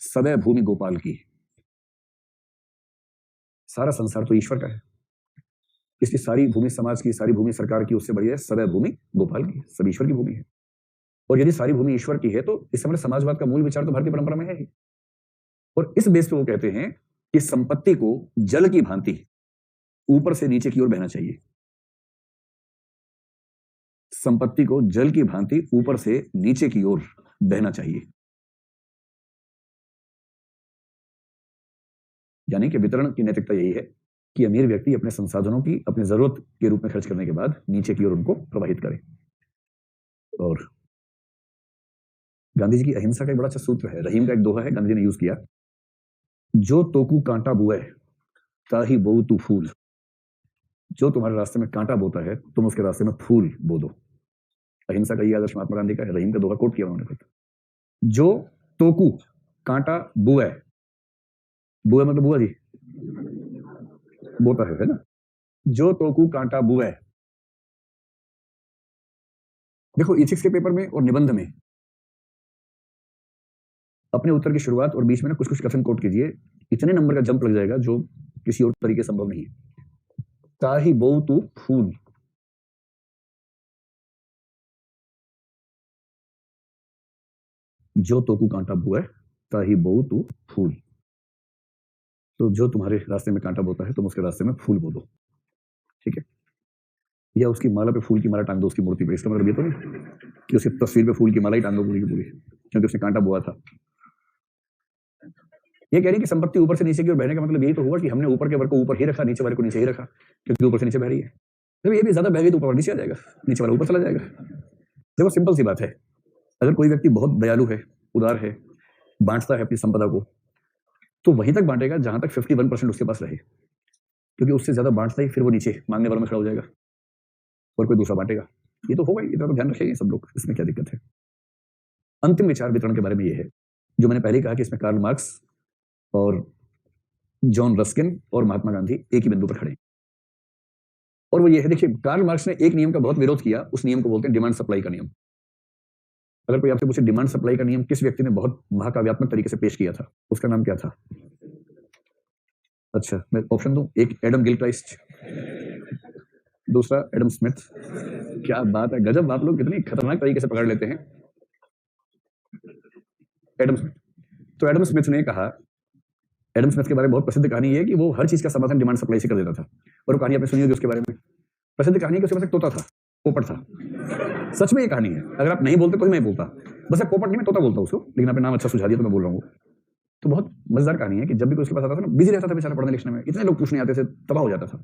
सदै भूमि गोपाल की, सारा संसार तो ईश्वर का है, इसलिए सारी भूमि समाज की, सारी भूमि सरकार की उससे बढ़िया है सदै भूमि गोपाल की, सब ईश्वर की भूमि है। और यदि सारी भूमि ईश्वर की है तो इस समय समाजवाद का मूल विचार तो भारतीय परंपरा में है ही। और इस बेस पे वो कहते हैं कि संपत्ति को जल की भांति ऊपर से नीचे की ओर बहना चाहिए, संपत्ति को जल की भांति ऊपर से नीचे की ओर बहना चाहिए। यानी कि वितरण की नैतिकता यही है कि अमीर व्यक्ति अपने संसाधनों की अपनी जरूरत के रूप में खर्च करने के बाद नीचे की ओर उनको प्रवाहित करे। और गांधी जी की अहिंसा का एक बड़ा अच्छा सूत्र है, रहीम का एक दोहा है, गांधी जी ने यूज किया, जो तोकू कांटा बुए ताही बोऊ तू फूल। जो तुम्हारे रास्ते में कांटा बोता है तुम उसके रास्ते में फूल बो दो। अहिंसा का ये आदर्श महात्मा गांधी का है, रहीम का दोहा कोट किया उन्होंने खुद। जो तोकू कांटा बुए, बुए मतलब बुआ जी, बोता है ना, जो तोकू कांटा बुए। देखो इथिक्स के पेपर में और निबंध में अपने उत्तर की शुरुआत और बीच में ना कुछ कुछ कथन कोट कीजिए, इतने नंबर का जंप लग जाएगा जो किसी और तरीके संभव नहीं है। ताही बोऊ तू फूल। जो तोकू कांटा बोए ताही बोऊ तू फूल। तो जो तुम्हारे रास्ते में कांटा बोता है तुम उसके रास्ते में फूल बो दो, ठीक है। या उसकी माला पे फूल की माला टांग दो उसकी मूर्ति पे। इसका मतलब ये तो नहीं कि उसकी तस्वीर पे फूल की माला ही टांग दो पूरी की पूरी, क्योंकि उसने कांटा बोआ था। ये कह रही कि संपत्ति ऊपर से नीचे की ओर बहने का मतलब यही तो हुआ कि हमने ऊपर के वर्ग को ऊपर ही रखा, नीचे वाले को नीचे ही रखा, क्योंकि ऊपर से नीचे बह रही है। तो ये भी ज्यादा बह गई तो ऊपर नीचे आ जाएगा, नीचे वाला ऊपर चला जाएगा। देखो सिंपल सी बात है, अगर कोई व्यक्ति बहुत दयालु है, उदार है, बांटता है अपनी संपदा को, तो वहीं तक बांटेगा जहां तक 51% उसके पास रहे, क्योंकि उससे ज्यादा बांटता ही फिर वो नीचे मांगने वालों में खड़ा हो जाएगा और कोई दूसरा बांटेगा। ये तो होगा ही, इतना तो ध्यान रखेंगे सब लोग, इसमें क्या दिक्कत है। अंतिम विचार वितरण के बारे में ये है जो मैंने पहले कहा कि इसमें कार्ल मार्क्स और जॉन रस्किन और महात्मा गांधी एक ही बिंदु पर खड़े हैं। और वो ये है, देखिए कार्ल मार्क्स ने एक नियम का बहुत विरोध किया, उस नियम को बोलते हैं डिमांड सप्लाई का नियम। अगर कोई आपसे पूछे डिमांड सप्लाई का नियम किस व्यक्ति ने बहुत महाकाव्यात्मक तरीके से पेश किया था, उसका नाम क्या था? अच्छा मैं ऑप्शन दूं, एक एडम गिलक्राइस्ट, दूसरा एडम स्मिथ। क्या बात है, गजब, आप लोग कितनी खतरनाक तरीके से पकड़ लेते हैं। Adam Smith. तो एडम स्मिथ ने कहा, एडम स्मिथ के बारे में बहुत प्रसिद्ध कहानी है कि वो हर चीज का समाधान डिमांड सप्लाई से कर देता था। और वो कहानी आपने सुनी होगी उसके बारे में, प्रसिद्ध कहानी है कि उसके पास एक तोता था, पोपट था। सच में ये कहानी है, अगर आप नहीं बोलते तो मैं बोलता, बस पोपट नहीं मैं तोता बोलता उसको, लेकिन आपने नाम अच्छा सुझा दिया तो मैं बोल रहा हूँ। तो बहुत मजेदार कहानी है कि जब भी कोई उसके पास आता था ना, बिजी रहता था बेचारा पढ़ने लिखने में, इतने लोग पूछने आते थे, तबाह हो जाता था।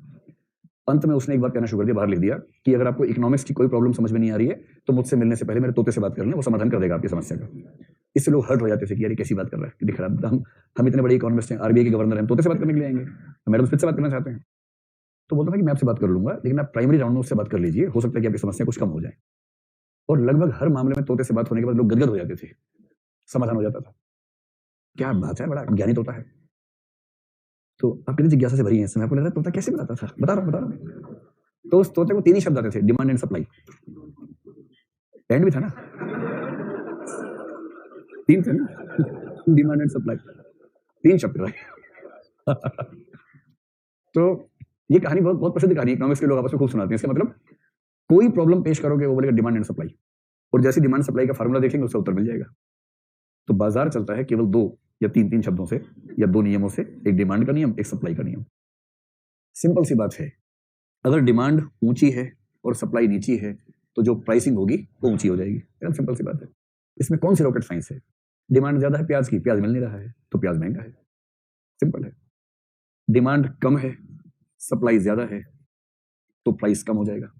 अंत में उसने एक बात कहना शुरू कर दिया, बाहर लिख दिया कि अगर आपको इकोनॉमिक्स की कोई प्रॉब्लम समझ में नहीं आ रही है तो मुझसे मिलने से पहले मेरे तोते से बात कर लें, वो समाधान कर देगा आपकी समस्या का। इससे लोग हर्ट हो जाते थे कि यार कैसी बात कर रहा है, दिख रहा है हम इतने बड़े इकोनॉमिस्ट हैं, आरबीआई के गवर्नर हैं, तोते से बात करने के लिए आएंगे, मैडम स्मिथ से बात करना चाहते हैं। तो बोलता था कि मैं आपसे बात कर लूंगा, लेकिन आप प्राइमरी राउंड में उससे बात कर लीजिए, हो सकता है कि आपकी समस्या कुछ कम हो जाए। और लगभग हर मामले में तोते से बात होने के बाद लोग गदगद हो जाते थे, समाधान हो जाता था। क्या बात है, बड़ा ज्ञानी तोता है। तो आप कितनी जिज्ञासा से भरी है इसमें, आपको लग रहा है तोता कैसे बताता था, बता रहा हूँ। तो उस तोते को 3 ही शब्द आते थे, डिमांड एंड सप्लाई। एंड भी था ना, 3 थे ना, डिमांड एंड सप्लाई, 3 शब्द भाई। तो ये कहानी बहुत बहुत प्रसिद्ध कहानी है, इकोनॉमिक्स के लोग आपस में खूब सुनाते हैं। इसका मतलब कोई प्रॉब्लम पेश करोगे वो बोलेगा डिमांड एंड सप्लाई, और जैसे डिमांड सप्लाई का फार्मूला देखेंगे उसका उत्तर मिल जाएगा। तो बाजार चलता है केवल 2 या 3 शब्दों से, या 2 नियमों से, एक डिमांड का नियम, एक सप्लाई का नियम। सिंपल सी बात है, अगर डिमांड ऊंची है और सप्लाई नीची है तो जो प्राइसिंग होगी वो ऊंची हो जाएगी। एकदम सिंपल सी बात है, इसमें कौन सी रॉकेट साइंस है। डिमांड ज्यादा है प्याज की, प्याज मिल नहीं रहा है तो प्याज महंगा है, सिंपल है। डिमांड कम है, सप्लाई ज्यादा है तो प्राइस कम हो जाएगा।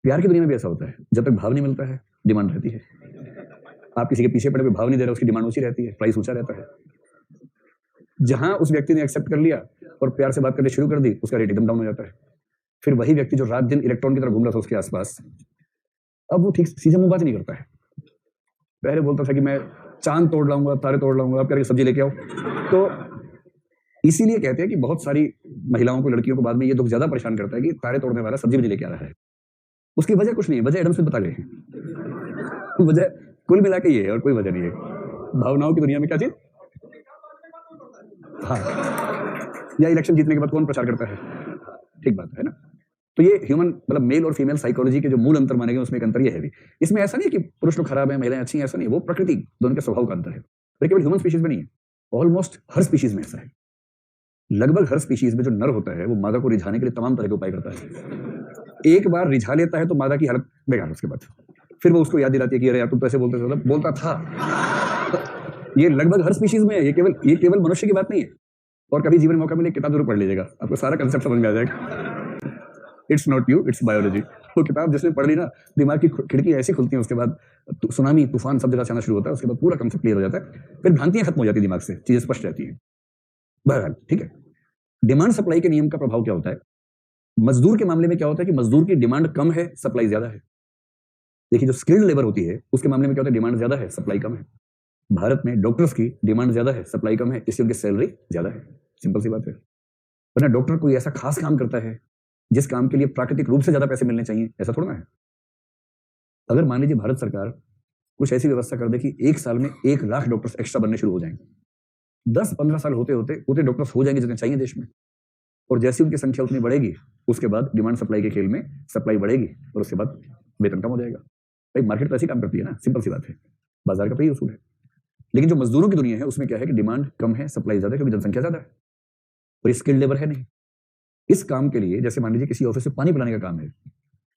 प्यार की दुनिया में भी ऐसा होता है, जब तक भाव नहीं मिलता है डिमांड रहती है। आप किसी के पीछे पड़े हुए भाव नहीं दे रहे, उसकी डिमांड ऊंची रहती है, प्राइस ऊंचा रहता है। जहां उस व्यक्ति ने एक्सेप्ट कर लिया और प्यार से बात करनी शुरू कर दी, उसका रेट एकदम डाउन हो जाता है। फिर वही व्यक्ति जो रात दिन इलेक्ट्रॉन की तरह घूम रहा था उसके आसपास, अब वो ठीक सीधे मुंह बात नहीं करता है। पहले बोलता था कि मैं चांद तोड़ लाऊंगा, तारे तोड़ लाऊंगा, आप करके सब्जी लेके आओ। तो इसीलिए कहते हैं कि बहुत सारी महिलाओं को, लड़कियों को बाद में ये दुख ज्यादा परेशान करता है कि तारे तोड़ने वाला सब्जी भी नहीं लेके आ रहा है। उसकी वजह कुछ नहीं है, वजह एडम स्मिथ बता गए हैं। वजह कुल मिला के ये है और कोई वजह नहीं है। भावनाओं की दुनिया में क्या चीज, हाँ, या इलेक्शन जीतने के बाद कौन प्रचार करता है, ठीक बात है ना। तो ये ह्यूमन मतलब मेल और फीमेल साइकोलॉजी के जो मूल अंतर माने गए उसमें एक अंतर ये है भी। इसमें ऐसा नहीं है कि पुरुष लोग खराब है महिलाएं अच्छी हैं, ऐसा नहीं, वो प्रकृति दोनों के स्वभाव का अंतर है। तो केवल ह्यूमन स्पीशीज में नहीं है, ऑलमोस्ट हर स्पीशीज में ऐसा है। लगभग हर स्पीशीज में जो नर होता है वो मादा को रिझाने के लिए तमाम तरह के उपाय करता है। एक बार रिझा लेता है तो मादा की हालत बेकार, उसके बाद फिर वो उसको याद दिलाती है कि अरे यार तुम तो ऐसे बोलता था। ये लगभग हर स्पीशीज में है, ये केवल मनुष्य की बात नहीं है। और कभी जीवन में मौका मिले किताब जरूर पढ़ लीजिएगा, आपको सारा कंसेप्ट समझ में आ जाएगा। It's not you, it's biology. वो किताब जिसने पढ़ ली ना, दिमाग की खिड़की ऐसी खुलती है, उसके बाद सुनामी तूफान सब जगह से आना शुरू होता है, उसके बाद पूरा कंसेप्ट क्लियर हो जाता है, फिर भ्रांतियां खत्म हो जाती है दिमाग से, चीजें स्पष्ट रहती है। बहरहाल ठीक है, डिमांड सप्लाई के नियम का प्रभाव क्या होता है। मजदूर के मामले में क्या होता है कि मजदूर की डिमांड कम है, सप्लाई ज्यादा है। देखिए जो स्किल्ड लेबर होती है उसके मामले में क्या होता है, डिमांड ज्यादा है, सप्लाई कम है। भारत में डॉक्टर्स की डिमांड ज्यादा है, सप्लाई कम है, इसलिए उनकी सैलरी ज्यादा है, सिंपल सी बात है। वरना डॉक्टर कोई ऐसा खास काम करता है जिस काम के लिए प्राकृतिक रूप से ज्यादा पैसे मिलने चाहिए, ऐसा थोड़ा ना है। अगर मान लीजिए भारत सरकार कुछ ऐसी व्यवस्था कर दे कि 1 साल में 1 लाख डॉक्टर्स एक्स्ट्रा बनने शुरू हो जाएंगे, 10-15 साल होते होते डॉक्टर्स हो जाएंगे जितने चाहिए देश में, और जैसी उनकी संख्या उतनी बढ़ेगी उसके बाद डिमांड सप्लाई के खेल में सप्लाई बढ़ेगी और उसके बाद वेतन कम हो जाएगा। भाई मार्केट तो ऐसी काम करती है ना, सिंपल सी बात है, बाजार का तो यही उसूल है। लेकिन जो मजदूरों की दुनिया है उसमें क्या है कि डिमांड कम है, सप्लाई ज्यादा है, क्योंकि जनसंख्या ज्यादा है और स्किल्ड लेबर है नहीं। इस काम के लिए जैसे मान लीजिए किसी ऑफिस में पानी पिलाने का काम है,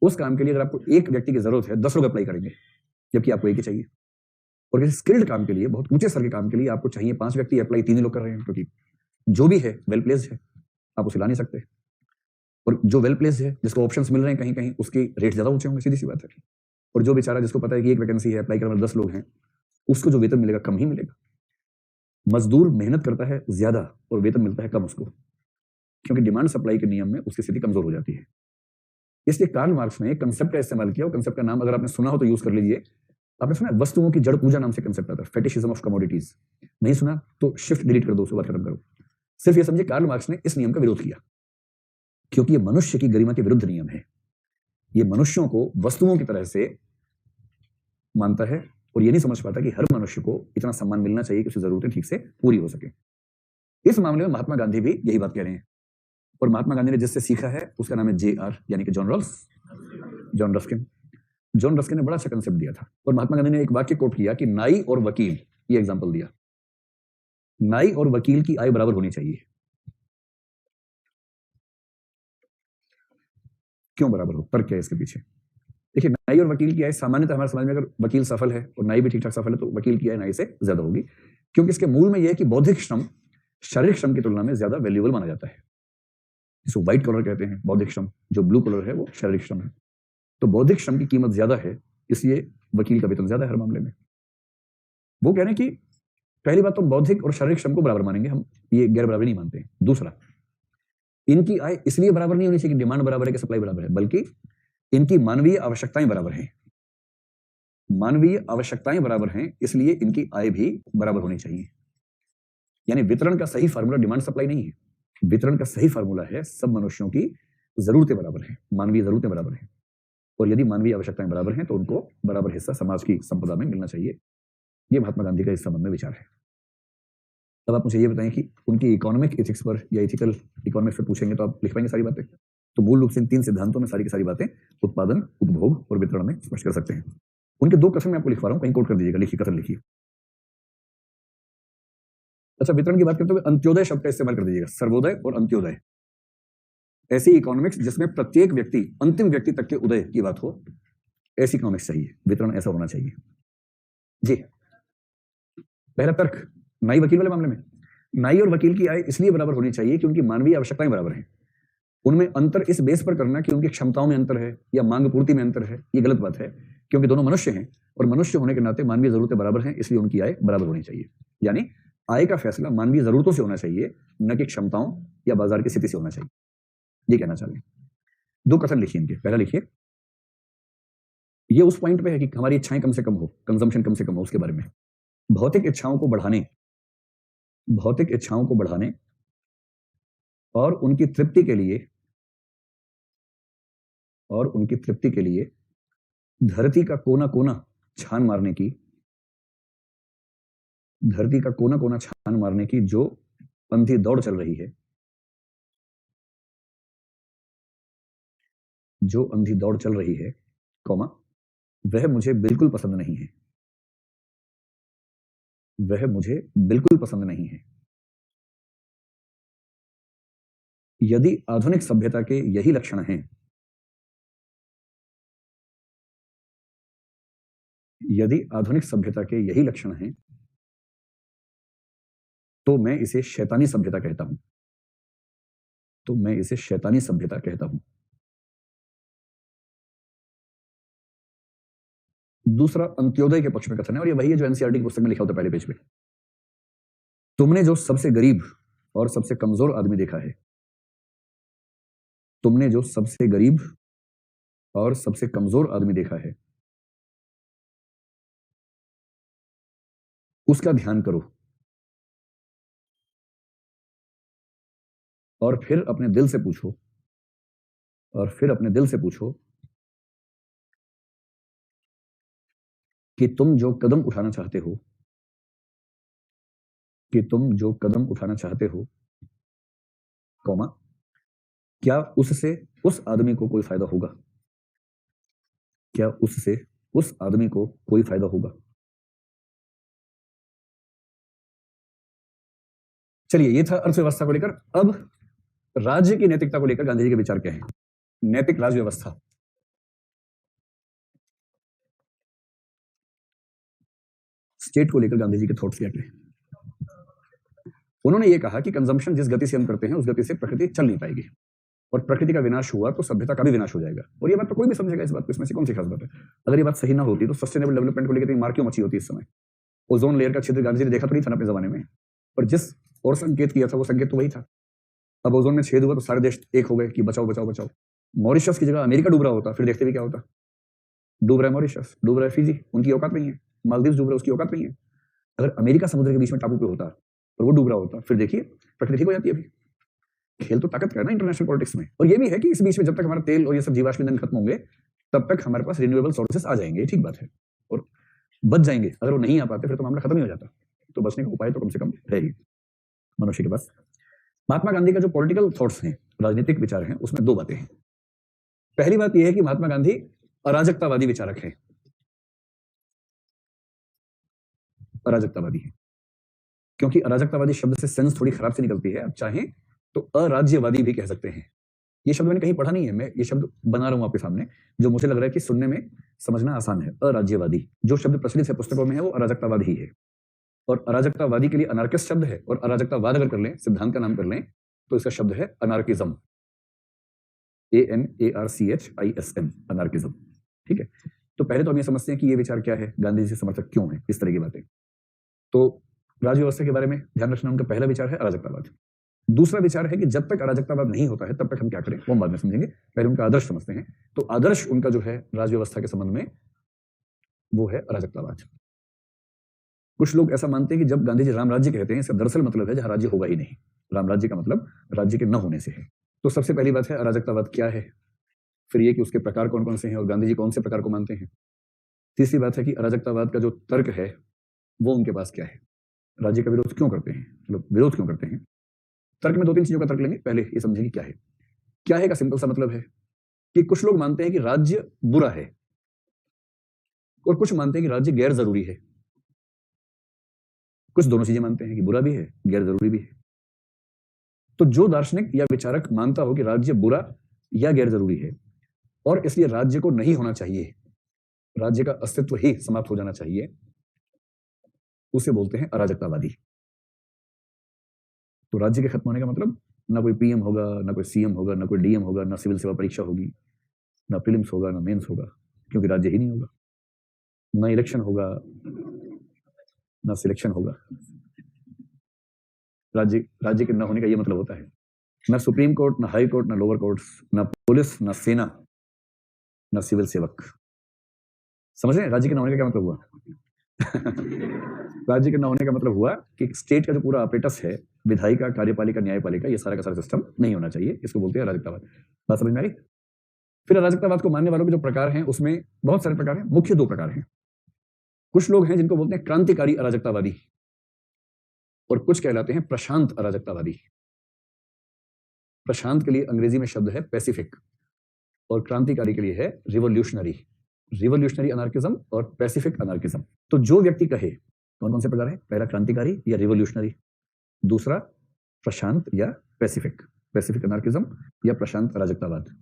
उस काम के लिए अगर आपको एक व्यक्ति की जरूरत है, 10 लोग अप्लाई करेंगे, जबकि आपको एक ही चाहिए। और किसी स्किल्ड काम के लिए, बहुत ऊंचे स्तर के काम के लिए आपको चाहिए 5 व्यक्ति, अप्लाई 3 ही लोग कर रहे हैं, क्योंकि जो भी है वेल प्लेस्ड है, आप उसे ला नहीं सकते। और जो वेल प्लेस्ड है, जिसको ऑप्शंस मिल रहे हैं कहीं कहीं, उसके रेट ज्यादा ऊंचे होंगे, सीधी सी बात है। और जो बेचारा जिसको पता है कि एक वैकेंसी है, अप्लाई करने वाले 10 लोग हैं, उसको जो वेतन मिलेगा कम ही मिलेगा। मजदूर मेहनत करता है ज्यादा और वेतन मिलता है कम उसको, क्योंकि डिमांड सप्लाई के नियम में उसकी स्थिति कमजोर हो जाती है। इसलिए कार्ल मार्क्स ने एक कंसेप्ट का इस्तेमाल किया, और कंसेप्ट का नाम अगर आपने सुना हो तो यूज कर लीजिए। आपने सुना है वस्तुओं की जड़ पूजा नाम से कंसेप्ट आता है, फेटिशिज्म ऑफ कमोडिटीज। नहीं सुना तो शिफ्ट डिलीट कर दो, उसको बात खत्म करो। सिर्फ ये समझिए कार्ल मार्क्स ने इस नियम का विरोध किया, क्योंकि ये मनुष्य की गरिमा के विरुद्ध नियम है। ये मनुष्यों को वस्तुओं की तरह से मानता है और ये नहीं समझ पाता कि हर मनुष्य को इतना सम्मान मिलना चाहिए कि उसकी जरूरतें ठीक से पूरी हो सके। इस मामले में महात्मा गांधी भी यही बात कह रहे हैं, और महात्मा गांधी ने जिससे सीखा है उसका नाम है JR, यानी कि जॉन रस्किन। जॉन रस्किन ने बड़ा अच्छा कंसेप्ट दिया था, और महात्मा गांधी ने एक वाक्य कोट किया कि नाई और वकील, ये एग्जांपल दिया, नाई और वकील की आय बराबर होनी चाहिए। क्यों बराबर हो, तर्क क्या है इसके पीछे? देखिए, नाई और वकील की आय सामान्यतः हमारे समाज में अगर वकील सफल है और नाई भी ठीक ठाक सफल है तो वकील की आय नाई से ज्यादा होगी, क्योंकि इसके मूल में यह है कि बौद्धिक श्रम शारीरिक श्रम की तुलना में ज्यादा वैल्यूएबल माना जाता है। जिसको व्हाइट कॉलर कहते हैं बौद्धिक श्रम, जो ब्लू कॉलर है वो शारीरिक श्रम है। तो बौद्धिक श्रम की कीमत ज्यादा है, इसलिए वकील का वेतन ज्यादा है हर मामले में। वो कह रहे हैं कि पहली बात तो बौद्धिक और शारीरिक श्रम को बराबर मानेंगे हम, ये गैर बराबर नहीं मानते हैं। दूसरा, इनकी आय इसलिए बराबर नहीं होनी चाहिए कि डिमांड बराबर है कि सप्लाई बराबर है, बल्कि इनकी मानवीय आवश्यकताएं बराबर हैं। मानवीय आवश्यकताएं बराबर हैं, इसलिए इनकी आय भी बराबर होनी चाहिए। यानी वितरण का सही फार्मूला डिमांड सप्लाई नहीं है, वितरण का सही फार्मूला है सब मनुष्यों की जरूरतें बराबर हैं, मानवीय जरूरतें बराबर हैं। और यदि मानवीय आवश्यकताएं बराबर हैं तो उनको बराबर हिस्सा समाज की संपदा में मिलना चाहिए। ये महात्मा गांधी का इस संबंध में विचार है। तब आप मुझे ये बताएं कि उनकी इकोनॉमिक एथिक्स पर या एथिकल इकोनॉमिक्स पर पूछेंगे तो आप लिख पाएंगे सारी बातें? तो मूल रूप से इन 3 सिद्धांतों में सारी की सारी बातें उत्पादन, उपभोग और वितरण में स्पष्ट कर सकते हैं। उनके 2 कथन मैं आपको लिखवा रहा हूं, कहीं कोट कर दीजिएगा, लिखिए, कथन लिखिए। अच्छा, वितरण की बात करते हुए अंत्योदय शब्द का इस्तेमाल कर दीजिएगा, सर्वोदय और अंत्योदय। ऐसी इकोनॉमिक्स जिसमें प्रत्येक व्यक्ति अंतिम व्यक्ति तक के उदय की बात हो, ऐसी इकोनॉमिक्स चाहिए, वितरण ऐसा होना चाहिए। जी, पहला तर्क नाई वकील वाले मामले में, नाई और वकील की आय इसलिए बराबर होनी चाहिए कि उनकी मानवीय आवश्यकताएं बराबर हैं। उनमें अंतर इस बेस पर करना कि उनकी क्षमताओं में अंतर है या मांग पूर्ति में अंतर है, ये गलत बात है, क्योंकि दोनों मनुष्य हैं और मनुष्य होने के नाते मानवीय जरूरतें बराबर हैं, इसलिए उनकी आय बराबर होनी चाहिए। यानी आय का फैसला मानवीय जरूरतों से होना चाहिए, न कि क्षमताओं या बाजार की स्थिति से होना चाहिए, ये कहना चाह रहे हैं। 2 कथन लिखिए इनके। पहला लिखिए, ये उस पॉइंट पे है कि हमारी इच्छाएं कम से कम हो, कंजम्पशन कम से कम हो, उसके बारे में। भौतिक इच्छाओं को बढ़ाने, भौतिक इच्छाओं को बढ़ाने और उनकी तृप्ति के लिए, और उनकी तृप्ति के लिए धरती का कोना कोना छान मारने की, धरती का कोना कोना छान मारने की जो अंधी दौड़ चल रही है, जो अंधी दौड़ चल रही है, कौमा, वह मुझे बिल्कुल पसंद नहीं है, वह मुझे बिल्कुल पसंद नहीं है। यदि आधुनिक सभ्यता के यही लक्षण हैं, यदि आधुनिक सभ्यता के यही लक्षण हैं, तो मैं इसे शैतानी सभ्यता कहता हूं, तो मैं इसे शैतानी सभ्यता कहता हूं। दूसरा अंत्योदय के पक्ष में कथन है, और ये वही है जो एनसीईआरटी की पुस्तक में लिखा होता है पहले पेज पे। तुमने जो सबसे गरीब और सबसे कमजोर आदमी देखा है, तुमने जो सबसे गरीब और सबसे कमजोर आदमी देखा है, उसका ध्यान करो और फिर अपने दिल से पूछो, और फिर अपने दिल से पूछो कि तुम जो कदम उठाना चाहते हो, कि तुम जो कदम उठाना चाहते हो, कौमा, क्या उससे उस आदमी को कोई फायदा होगा? क्या उससे उस आदमी को कोई फायदा होगा? चलिए, ये था अर्थव्यवस्था को लेकर। अब राज्य की नैतिकता को लेकर गांधी जी के विचार क्या हैं? नैतिक राज्य व्यवस्था। स्टेट को लेकर गांधी जी के थॉट्स क्या थे? उन्होंने ये कहा कि कंजम्पशन जिस गति से हम करते हैं उस गति से प्रकृति चल नहीं पाएगी, और प्रकृति का विनाश हुआ तो सभ्यता का भी विनाश हो जाएगा। और ये बात तो कोई भी समझेगा, इस बात को, इसमें से कौन सी खास बात है? अगर ये बात सही ना होती तो सस्टेनेबल डेवलपमेंट को लेकर मार क्यों मची होती इस समय? ओजोन लेयर का छिद्र गांधी जी ने देखा तो नहीं था अपने जमाने में, और जिस और संकेत किया था वो संकेत तो वही था। अब ओजोन में छेद हुआ तो सारे देश एक हो गए कि बचाओ बचाओ बचाओ। मॉरिशस की जगह अमेरिका डूब रहा होता, फिर देखते भी क्या होता। डूब रहा है मॉरिशस, डूब रहा है फिजी, उनकी औकात नहीं है। मालदीव डूब रहा है, उसकी औकात नहीं है। अगर अमेरिका समुद्र के बीच में टापू पे होता और वो डूब रहा होता, फिर देखिए प्रकृति ठीक हो जाती है। अभी खेल तो ताकत का है ना इंटरनेशनल पॉलिटिक्स में। और ये भी है कि इस बीच में जब तक हमारा तेल और ये सब जीवाश्म ईंधन खत्म होंगे तब तक हमारे पास रिन्यूएबल सोर्सेस आ जाएंगे, ठीक बात है, और बच जाएंगे। अगर वो नहीं आ पाते फिर तो मामला खत्म ही हो जाता। तो बचने का उपाय तो कम से कम है ही मनुष्य के पास। महात्मा गांधी का जो पॉलिटिकल थॉट्स हैं, राजनीतिक विचार हैं, उसमें दो बातें हैं। पहली बात यह है कि महात्मा गांधी अराजकतावादी विचारक हैं। अराजकतावादी है क्योंकि अराजकतावादी शब्द से सेंस थोड़ी खराब से निकलती है। आप चाहें तो अराज्यवादी भी कह सकते हैं। ये शब्द मैंने कहीं पढ़ा नहीं है, मैं ये शब्द बना रहा हूं आपके सामने, जो मुझे लग रहा है कि सुनने में समझना आसान है। अराज्यवादी जो शब्द प्रचलित है पुस्तकों में है वो अराजकतावाद ही है। और अराजकतावादी के लिए अनार्किस्ट शब्द है, और अराजकतावाद अगर कर लें, सिद्धांत का नाम कर लें, तो इसका शब्द है अनार्किज्म। ANARCHISM, anarchism. ठीक है, तो पहले तो हम ये समझते हैं कि ये विचार क्या है, गांधी जी से समर्थक क्यों है, इस तरह की बातें। तो राज्य व्यवस्था के बारे में ध्यान रखना, उनका पहला विचार है अराजकतावाद। दूसरा विचार है कि जब तक अराजकतावाद नहीं होता है तब तक हम क्या करें, वो हम बाद में समझेंगे, पहले उनका आदर्श समझते हैं। तो आदर्श उनका जो है राज्य व्यवस्था के संबंध में, वो है अराजकतावाद। कुछ लोग ऐसा मानते हैं कि जब गांधी जी राम राज्य कहते हैं, इसका दरअसल मतलब है जहां राज्य होगा ही नहीं। राम राज्य का मतलब राज्य के न होने से है। तो सबसे पहली बात है अराजकतावाद क्या है, फिर ये कि उसके प्रकार कौन कौन से हैं और गांधी जी कौन से प्रकार को मानते हैं। तीसरी बात है कि अराजकतावाद का जो तर्क है वो उनके पास क्या है, राज्य का विरोध क्यों करते हैं, मतलब विरोध क्यों करते हैं। तर्क में दो तीन चीजों का तर्क लेंगे। पहले ये समझेंगे क्या है। क्या है का सिंपल सा मतलब है कि कुछ लोग मानते हैं कि राज्य बुरा है, और कुछ मानते हैं कि राज्य गैर जरूरी है। कुछ दोनों चीजें मानते हैं कि बुरा भी है, गैर जरूरी भी है। तो जो दार्शनिक या विचारक मानता हो कि राज्य बुरा या गैर जरूरी है और इसलिए राज्य को नहीं होना चाहिए, राज्य का अस्तित्व ही समाप्त हो जाना चाहिए, उसे बोलते हैं अराजकतावादी। तो राज्य के खत्म होने का मतलब ना कोई पीएम होगा, ना कोई सीएम होगा, ना कोई डीएम होगा, ना सिविल सेवा परीक्षा होगी, ना प्रीलिम्स होगा, ना मेंस होगा, क्योंकि राज्य ही नहीं होगा। ना इलेक्शन होगा, ना सिलेक्शन होगा। राज्य के न होने का यह मतलब होता है ना सुप्रीम कोर्ट, ना हाई कोर्ट, ना लोअर कोर्ट, ना पुलिस, ना सेना, ना सिविल सेवक। समझ रहे हैं राज्य के न होने का क्या मतलब हुआ? राज्य के न होने का मतलब हुआ कि स्टेट का जो पूरा ऑपरेटस है, विधायिका, कार्यपालिका, न्यायपालिका, ये सारा का सारा सिस्टम नहीं होना चाहिए। इसको बोलते हैं अराजकतावाद। बात समझ में आई? फिर अराजकतावाद को मानने वालों के जो प्रकार हैं उसमें बहुत सारे प्रकार हैं। मुख्य दो प्रकार हैं। कुछ लोग हैं जिनको बोलते हैं क्रांतिकारी अराजकतावादी, और कुछ कहलाते हैं प्रशांत अराजकतावादी। प्रशांत के लिए अंग्रेजी में शब्द है पैसिफिक, और क्रांतिकारी के लिए है रिवोल्यूशनरी। रिवोल्यूशनरी अनार्किज्म और पैसिफिक अनार्किज्म। तो जो व्यक्ति कहे कौन कौन से प्रकार है, पहला क्रांतिकारी या रिवोल्यूशनरी, दूसरा प्रशांत या पैसिफिक, पैसिफिक अनार्किज्म या प्रशांत अराजकतावाद।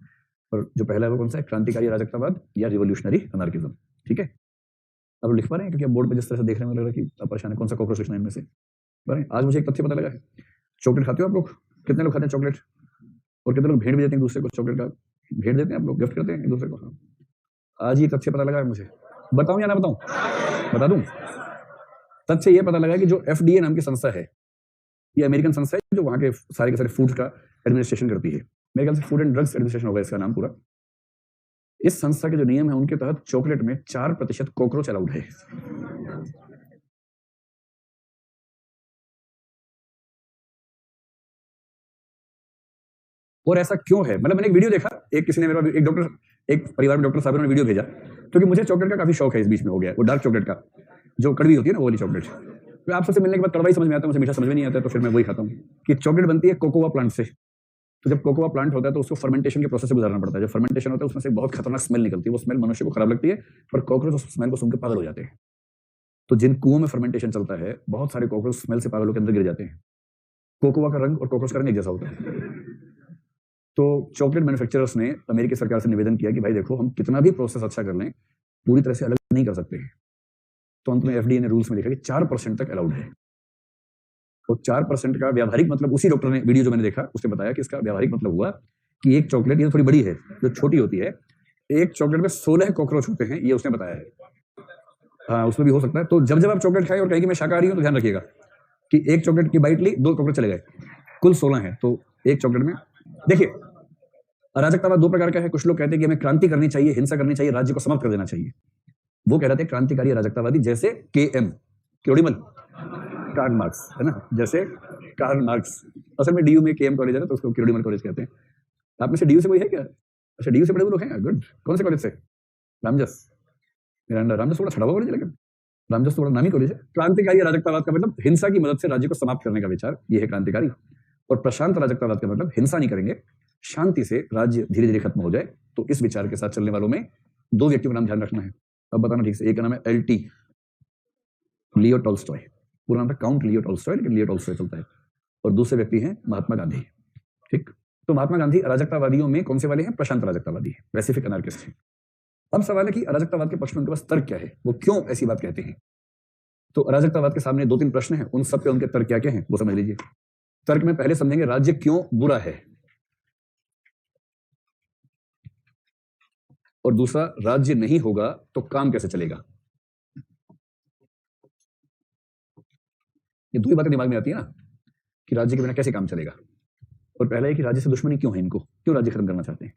और जो पहला है वो कौन सा है, क्रांतिकारी अराजकतावाद या रिवोल्यूशनरी अनार्किज्म। ठीक है, अब लिख पा रहे हैं? क्योंकि बोर्ड पे जिस तरह से देख रहे हैं लग रहा है कि आप परेशान है, कौन सा कॉकरोच लिखना है इनमें से। आज मुझे एक तथ्य पता लगा है, चॉकलेट खाते हो आप लोग? कितने लोग खाते हैं चॉकलेट? और कितने लोग भेंट भी देते हैं दूसरे को? चॉकलेट का भेंट देते हैं आप लोग, गिफ्ट करते हैं एक दूसरे को। हाँ, आज ये तथ्य पता लगा है मुझे। बताऊं या ना बताऊं? बता दूं। तथ्य ये पता लगा कि जो FDA नाम की संस्था है, ये अमेरिकन संस्था है जो वहां के सारे के सारे फूड का एडमिनिस्ट्रेशन करती है। मेरे ख्याल से फूड एंड ड्रग्स एडमिनिस्ट्रेशन होगा इसका नाम पूरा। इस संस्था के जो नियम है उनके तहत चॉकलेट में 4% कॉकरोच अलाउड है। और ऐसा क्यों है? मतलब मैंने एक वीडियो देखा, एक किसी ने मेरे एक डॉक्टर, एक परिवार में डॉक्टर साहब ने वीडियो भेजा, क्योंकि मुझे चॉकलेट का काफी शौक है इस बीच में हो गया, वो डार्क चॉकलेट का जो कड़वी होती है ना, वो वाली चॉकलेट। तो आप सबसे मिलने के बाद कड़वा ही समझ में आता है, मुझे मीठा समझ में नहीं आता है, तो फिर मैं वही खाता हूँ। कि चॉकलेट बनती है कोकोआ प्लांट से। तो जब कोकोआ प्लांट होता है तो उसको फर्मेंटेशन के प्रोसेस से गुजरना पड़ता है। जब फर्मेंटेशन होता है उसमें से बहुत खतरनाक स्मेल निकलती है, वो स्मेल मनुष्य को खराब लगती है, पर कॉकरोच उस स्मेल को सुन के पागल हो जाते हैं। तो जिन कुओं में फर्मेंटेशन चलता है, बहुत सारे कॉकरोच स्मेल से पागल होकर अंदर गिर जाते हैं। कोकोआ का रंग और कॉकरोच का रंग एक जैसा होता है। तो चॉकलेट मैन्युफैक्चरर्स ने अमेरिकी सरकार से निवेदन किया कि भाई देखो, हम कितना भी प्रोसेस अच्छा कर लें, पूरी तरह से अलग नहीं कर सकते। तो अंत में एफडीए ने रूल्स में लिखा कि 4% तक अलाउड है। तो 4% का व्यावहारिक मतलब, उसी डॉक्टर ने वीडियो जो मैंने देखा उसने बताया कि इसका व्यावहारिक मतलब हुआ कि एक चॉकलेट, ये थोड़ी बड़ी है, जो छोटी होती है, एक चॉकलेट में 16 कॉकरोच होते हैं, ये उसने बताया है। हाँ, उसमें भी हो सकता है। तो जब जब आप चॉकलेट खाएं और कहें कि मैं शाकाहारी हूं, तो ध्यान रखिएगा कि एक चॉकलेट की बाइट ली, 2 कॉकरोच चले गए, कुल 16 है। तो एक चॉकलेट में देखिए, अराजकतावाद 2 प्रकार का है। कुछ लोग कहते हैं कि हमें क्रांति करनी चाहिए, हिंसा करनी चाहिए, राज्य को समाप्त कर देना चाहिए। वो कह रहे थे क्रांतिकारी अराजकतावादी, जैसे केएम क्योड़ीमल, कार्ल मार्क्स, है ना, जैसे कार्ल मार्क्स। असल में डीयू में केएम कॉलेज है ना, तो उसको क्योड़ीमल कॉलेज कहते हैं। आप में से डीयू से कोई है क्या? अच्छा, डीयू से बड़े लोग हैं, गुड। कौन से कॉलेज से? रामजस, मिरांडा। रामजस थोड़ा छड़ा हुआ कॉलेज है, लेकिन रामजस थोड़ा नामी कॉलेज है। क्रांतिकारी अराजकतावाद का मतलब हिंसा की मदद से राज्य को समाप्त करने का विचार, ये है क्रांतिकारी। और प्रशांत अराजकतावाद का मतलब हिंसा नहीं करेंगे, शांति से राज्य धीरे धीरे खत्म हो जाए। तो इस विचार के साथ चलने वालों में 2 व्यक्तियों का नाम ध्यान रखना है। अब बताना ठीक से। एक का नाम है एलटी, लियो टॉल्स्टॉय। पूरा नाम था काउंट लियो टॉल्स्टॉय, लेकिन लियो टॉल्स्टॉय चलता है। और दूसरे व्यक्ति हैं महात्मा गांधी। ठीक, तो महात्मा गांधी अराजकतावादियों में कौन से वाले हैं? प्रशांत अराजकतावादी है, पैसिफिक अनार्किस्ट है। अब सवाल है कि अराजकतावाद के पक्ष में उनके पास तर्क क्या है, वो क्यों ऐसी बात कहते हैं। तो अराजकतावाद के सामने 2-3 प्रश्न हैं, उन सब पे उनके तर्क क्या क्या हैं वो समझ लीजिए। तर्क में पहले समझेंगे राज्य क्यों बुरा है, और दूसरा राज्य नहीं होगा तो काम कैसे चलेगा। ये 2 ही बातें दिमाग में आती है ना, कि राज्य के बिना कैसे काम चलेगा। और पहला है कि राज्य से दुश्मनी क्यों है, इनको क्यों राज्य खत्म करना चाहते हैं।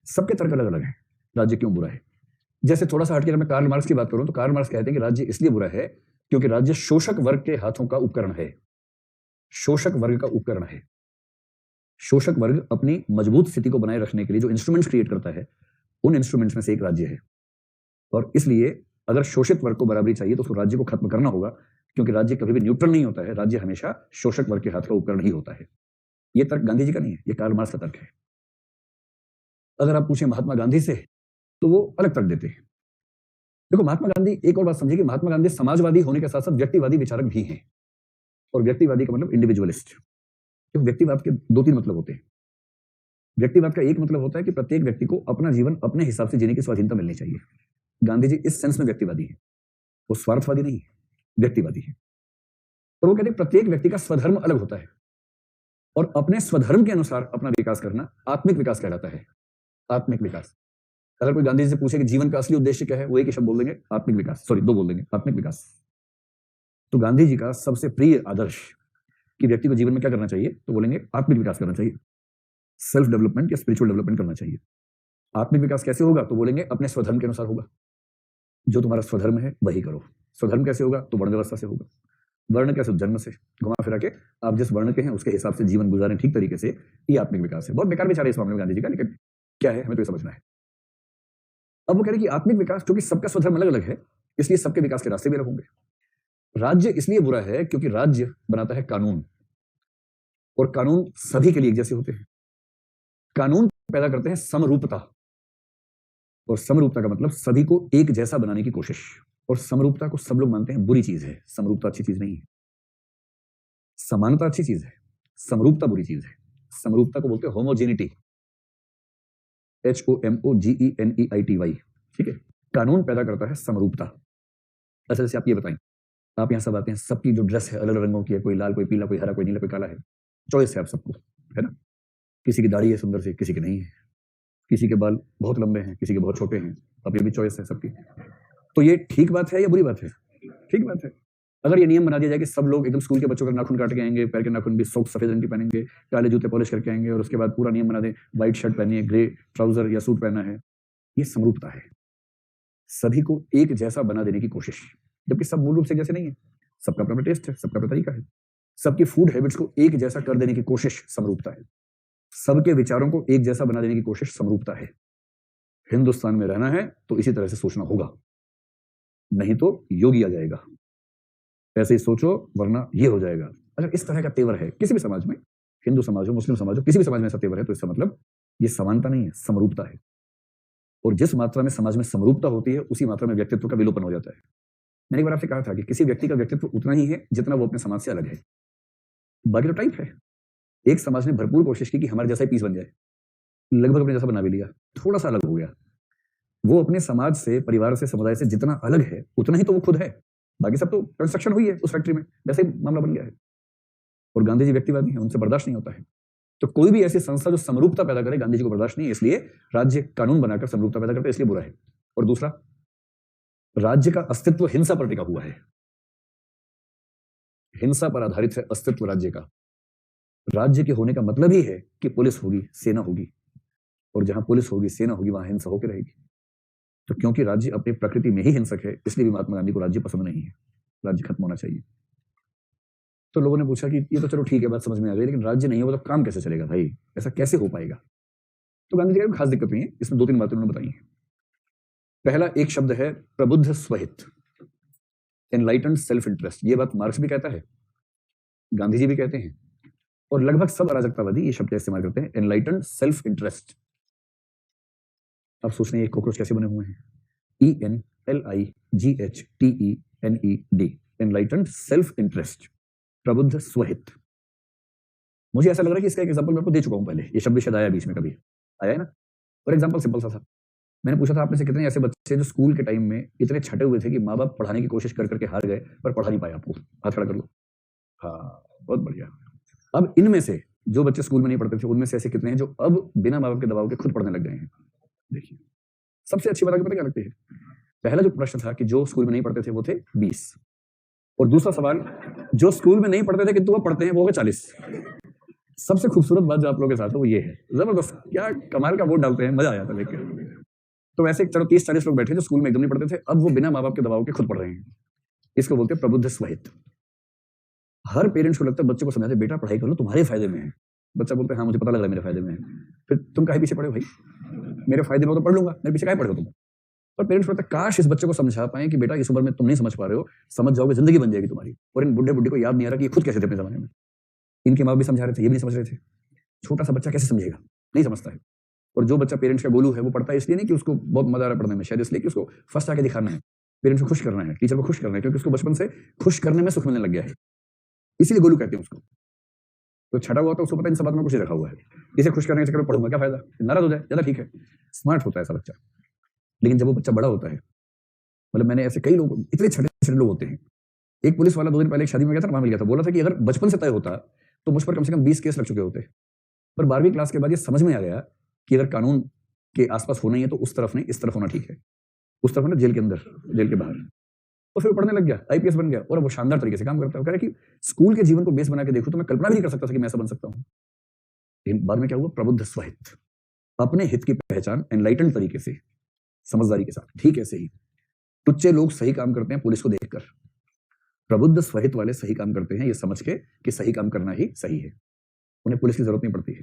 सबके तर्क अलग अलग हैं, राज्य क्यों बुरा है। जैसे थोड़ा सा हटके अगर मैं कार्ल मार्क्स की बात करूं, तो कार्ल मार्क्स कहते हैं कि राज्य इसलिए बुरा है क्योंकि राज्य शोषक वर्ग के हाथों का उपकरण है। शोषक वर्ग का उपकरण है। शोषक वर्ग अपनी मजबूत स्थिति को बनाए रखने के लिए जो इंस्ट्रूमेंट्स क्रिएट करता है, उन इंस्ट्रूमेंट्स में से एक राज्य है। और इसलिए अगर शोषित वर्ग को बराबरी चाहिए तो उसको राज्य को खत्म करना होगा, क्योंकि राज्य कभी भी न्यूट्रल नहीं होता है, राज्य हमेशा शोषक वर्ग के हाथ का उपकरण ही होता है। यह तर्क गांधी जी का नहीं है, यह कार्ल मार्क्स का तर्क है। अगर आप पूछें महात्मा गांधी से, तो वो अलग तर्क देते हैं। देखो, महात्मा गांधी, एक और बात समझिए कि महात्मा गांधी समाजवादी होने के साथ साथ व्यक्तिवादी विचारक भी हैं। और व्यक्तिवादी का मतलब इंडिविजुअलिस्ट। क्योंकि व्यक्तिवाद के 2-3 मतलब होते हैं। व्यक्तिवाद का एक मतलब होता है कि प्रत्येक व्यक्ति को अपना जीवन अपने हिसाब से जीने की स्वाधीनता मिलनी चाहिए। गांधी जी इस सेंस में व्यक्तिवादी है, वो स्वार्थवादी नहीं है, व्यक्तिवादी है। और वो कहते हैं प्रत्येक व्यक्ति का स्वधर्म अलग होता है, और अपने स्वधर्म के अनुसार अपना विकास करना आत्मिक विकास कहलाता है। आत्मिक विकास। अगर कोई गांधी जी से पूछे कि जीवन का असली उद्देश्य क्या है, वो एक ही शब्द बोल देंगे, आत्मिक विकास। सॉरी, 2 बोल देंगे, आत्मिक विकास। तो गांधी जी का सबसे प्रिय आदर्श कि व्यक्ति को जीवन में क्या करना चाहिए, तो बोलेंगे आत्मिक विकास करना चाहिए, सेल्फ डेवलपमेंट या स्पिरिचुअल डेवलपमेंट करना चाहिए। आत्मिक विकास कैसे होगा, तो बोलेंगे अपने स्वधर्म के अनुसार होगा। जो तुम्हारा स्वधर्म है वही करो। स्वधर्म कैसे होगा, तो वर्ण व्यवस्था से होगा। वर्ण कैसे? जन्म से। घुमा फिरा के आप जिस वर्ण के हैं उसके हिसाब से जीवन गुजारें ठीक तरीके से, ये आत्मिक विकास है। बहुत बेकार विचार है इस मामले में गांधी जी का, लेकिन क्या है, हमें तो ये समझना है। अब वो कह रहे हैं कि आत्मिक विकास, क्योंकि सबका स्वधर्म अलग अलग है, इसलिए सबके विकास के रास्ते भी अलग होंगे। राज्य इसलिए बुरा है क्योंकि राज्य बनाता है कानून, और कानून सभी के लिए एक जैसे होते हैं। कानून पैदा करते हैं समरूपता, और समरूपता का मतलब सभी को एक जैसा बनाने की कोशिश। और समरूपता को सब लोग मानते हैं बुरी चीज है, समरूपता अच्छी चीज नहीं है। समानता अच्छी चीज है, समरूपता बुरी चीज है। समरूपता को बोलते हैं होमोजेनिटी, HOMOGENEITY। ठीक है, कानून पैदा करता है समरूपता। अच्छा, जैसे आप ये बताएं, आप यहां सब आते हैं, सबकी जो ड्रेस है अलग अलग रंगों की है, कोई लाल, कोई पीला, कोई हरा, कोई नीला, कोई काला है। चॉइस है आप सबको, है ना। किसी की दाढ़ी है सुंदर सी, किसी की नहीं है। किसी के बाल बहुत लंबे हैं, किसी के बहुत छोटे हैं। अब ये भी चॉइस है सबकी। तो ये ठीक बात है या बुरी बात है? ठीक बात है। अगर ये नियम बना दिया जाए कि सब लोग एकदम स्कूल के बच्चों का नाखून काट के आएंगे, पैर के नाखून भी सॉक्स सफेद रंग के पहनेंगे, काले जूते पॉलिश करके आएंगे, और उसके बाद पूरा नियम बना दें व्हाइट शर्ट पहनी है, ग्रे ट्राउजर या सूट पहना है, ये समरूपता है। सभी को एक जैसा बना देने की कोशिश, जबकि सब मूल रूप से जैसे नहीं है। सबका अपना टेस्ट है, सबका अपना तरीका है। सबकी फूड हैबिट्स को एक जैसा कर देने की कोशिश समरूपता है। सबके विचारों को एक जैसा बना देने की कोशिश समरूपता है। हिंदुस्तान में रहना है तो इसी तरह से सोचना होगा, नहीं तो योगी आ जाएगा। ऐसे ही सोचो वरना ये हो जाएगा। अगर इस तरह का तेवर है किसी भी समाज में, हिंदू समाज हो, मुस्लिम समाज हो, किसी भी समाज में ऐसा तेवर है तो इसका मतलब ये समानता नहीं है, समरूपता है। और जिस मात्रा में समाज में समरूपता होती है उसी मात्रा में व्यक्तित्व का विलोपन हो जाता है। मैंने एक बार आपसे कहा था कि किसी व्यक्ति का व्यक्तित्व उतना ही है जितना वो अपने समाज से अलग है, बाकी तो टाइप है। एक समाज ने भरपूर कोशिश की कि हमारे जैसा ही पीस बन जाए, लगभग अपने जैसा बना भी लिया, थोड़ा सा अलग हो गया। वो अपने समाज से, परिवार से, समुदाय से जितना अलग है उतना ही तो वो खुद है, बाकी सब तो कंस्ट्रक्शन हुई है उस फैक्ट्री में, वैसे ही मामला बन गया है। और गांधी जी व्यक्तिवादी हैं, उनसे बर्दाश्त नहीं होता है। तो कोई भी ऐसी संस्था जो समरूपता पैदा करे, गांधी जी को बर्दाश्त नहीं है, इसलिए राज्य कानून बनाकर समरूपता पैदा करते हैं, इसलिए बुरा है। और दूसरा, राज्य का अस्तित्व हिंसा पर टिका हुआ है, हिंसा पर आधारित है अस्तित्व राज्य का। राज्य के होने का मतलब ही है कि पुलिस होगी, सेना होगी, और जहां पुलिस होगी, सेना होगी, वहां हिंसा होकर रहेगी। तो क्योंकि राज्य अपनी प्रकृति में ही हिंसक है, इसलिए भी महात्मा गांधी को राज्य पसंद नहीं है, राज्य खत्म होना चाहिए। तो लोगों ने पूछा कि ये तो चलो ठीक है, बात समझ में आ गई, लेकिन राज्य नहीं होगा तो काम कैसे चलेगा भाई, ऐसा कैसे हो पाएगा? तो गांधी जी की खास दिक्कत नहीं है, इसमें दो तीन बातें उन्होंने बताई हैं। पहला एक शब्द है प्रबुद्ध स्वहित, एनलाइटेंड सेल्फ इंटरेस्ट। ये बात मार्क्स भी कहता है, गांधी जी भी कहते हैं, और लगभग सब अराजकतावादी ये शब्द इस्तेमाल करते हैं, एनलाइटेंड सेल्फ इंटरेस्ट। अब सोच रहे हैं कॉकरोच कैसे बने हुए हैं, ENLIGHTENED, एनलाइटेंड सेल्फ इंटरेस्ट, प्रबुद्ध स्वहित। मुझे ऐसा लग रहा है कि इसका एक एग्जांपल मैं आपको दे चुका हूं पहले, ये शब्द शायद आया बीच में, कभी आया है ना। और एग्जांपल सिंपल सा था, मैंने पूछा था आप में से कितने ऐसे बच्चे जो स्कूल के टाइम में इतने छटे हुए थे कि माँ बाप पढ़ाने की कोशिश कर करके हार गए, पर पढ़ा नहीं पाए आपको? हाथ खड़ा कर लो। हाँ, बहुत बढ़िया। अब इनमें से जो बच्चे स्कूल में नहीं पढ़ते थे, उनमें से ऐसे कितने हैं जो अब बिना माँ बाप के दबाव के खुद पढ़ने लग गए हैं? देखिए, सबसे अच्छी बात आपको पता क्या लगती है? पहला जो प्रश्न था कि जो स्कूल में नहीं पढ़ते थे वो थे 20, और दूसरा सवाल, जो स्कूल में नहीं पढ़ते थे किंतु वो पढ़ते हैं, वो है 40। सबसे खूबसूरत बात जो आप लोगों के साथ है वो ये है, जबरदस्त, क्या कमाल का वोट डालते हैं, मजा आ जाता है देख के। तो वैसे चलो 30-40 लोग बैठे जो स्कूल में एकदम नहीं पढ़ते थे, अब वो बिना माँ बाप के दबाव के खुद पढ़ रहे हैं, इसको बोलते हैं प्रबुद्ध स्वहित। हर पेरेंट्स को लगता है बच्चे को समझाते, बेटा पढ़ाई कर लो, तुम्हारे फायदे में है। बच्चा बोलते हैं हाँ मुझे पता लग रहा है मेरे फायदे में है। फिर तुम काहे पीछे पड़े हो भाई, मेरे फायदे में हो तो पढ़ लूंगा, मेरे पीछे काहे पड़े हो तुम? पर पेरेंट्स को लगता है काश इस बच्चे को समझा पाए कि बेटा इस उम्र में तुम नहीं समझ पा रहे हो, समझ जाओगे जिंदगी बन जाएगी तुम्हारी। और इन बुढ़े बुढ़े को याद नहीं आ रहा कि ये खुद कैसे थे अपने जमाने में, इनके माँ भी समझा रहे थे, ये भी नहीं समझ रहे थे। छोटा सा बच्चा कैसे समझेगा, नहीं समझता है। और जो बच्चा पेरेंट्स का गोलू है वो पढ़ता है इसलिए नहीं कि उसको बहुत मजा आ रहा है पढ़ने में, शायद इसलिए कि उसको फर्स्ट आके दिखाना है, पेरेंट्स को खुश करना है, टीचर को खुश करना है, क्योंकि उसको बचपन से खुश करने में सुख मिलने लग गया है, इसीलिए गोलू कहते हैं उसको। तो छठा हुआ तो उसको पता इन सब बात में कुछ रखा हुआ है, इसे खुश करने के चक्कर में पढ़ूंगा क्या फायदा, नाराज हो जाए ज्यादा ठीक है, स्मार्ट होता है ऐसा बच्चा। लेकिन जब वो बच्चा बड़ा होता है, मतलब मैंने ऐसे कई लोग, इतने छोटे छोटे लोग होते हैं। एक पुलिस वाला 2 दिन पहले एक शादी में गया था, वहां मिल गया था, बोला था कि अगर बचपन से तय होता तो मुझ पर कम से कम 20 केस लग चुके होते। पर 12वीं क्लास के बाद ये समझ में आ गया कि अगर कानून के आसपास होना ही है तो उस तरफ नहीं, इस तरफ होना ठीक है। उस तरफ ना जेल के अंदर, जेल के बाहर। तो फिर पढ़ने लग गया, आईपीएस बन गया, और वो शानदार तरीके से काम करता है। कह रहा है कि स्कूल के जीवन को बेस बना के देखो तो मैं कल्पना भी नहीं कर सकता था कि मैं ऐसा बन सकता हूँ। लेकिन बाद में क्या हुआ, प्रबुद्ध स्वहित, अपने हित की पहचान एनलाइटेंड तरीके से, समझदारी के साथ, ठीक है सही। टुच्चे लोग सही काम करते हैं पुलिस को देखकर, प्रबुद्ध स्वहित वाले सही काम करते हैं ये समझ के कि सही काम करना ही सही है, उन्हें पुलिस की जरूरत नहीं पड़ती है।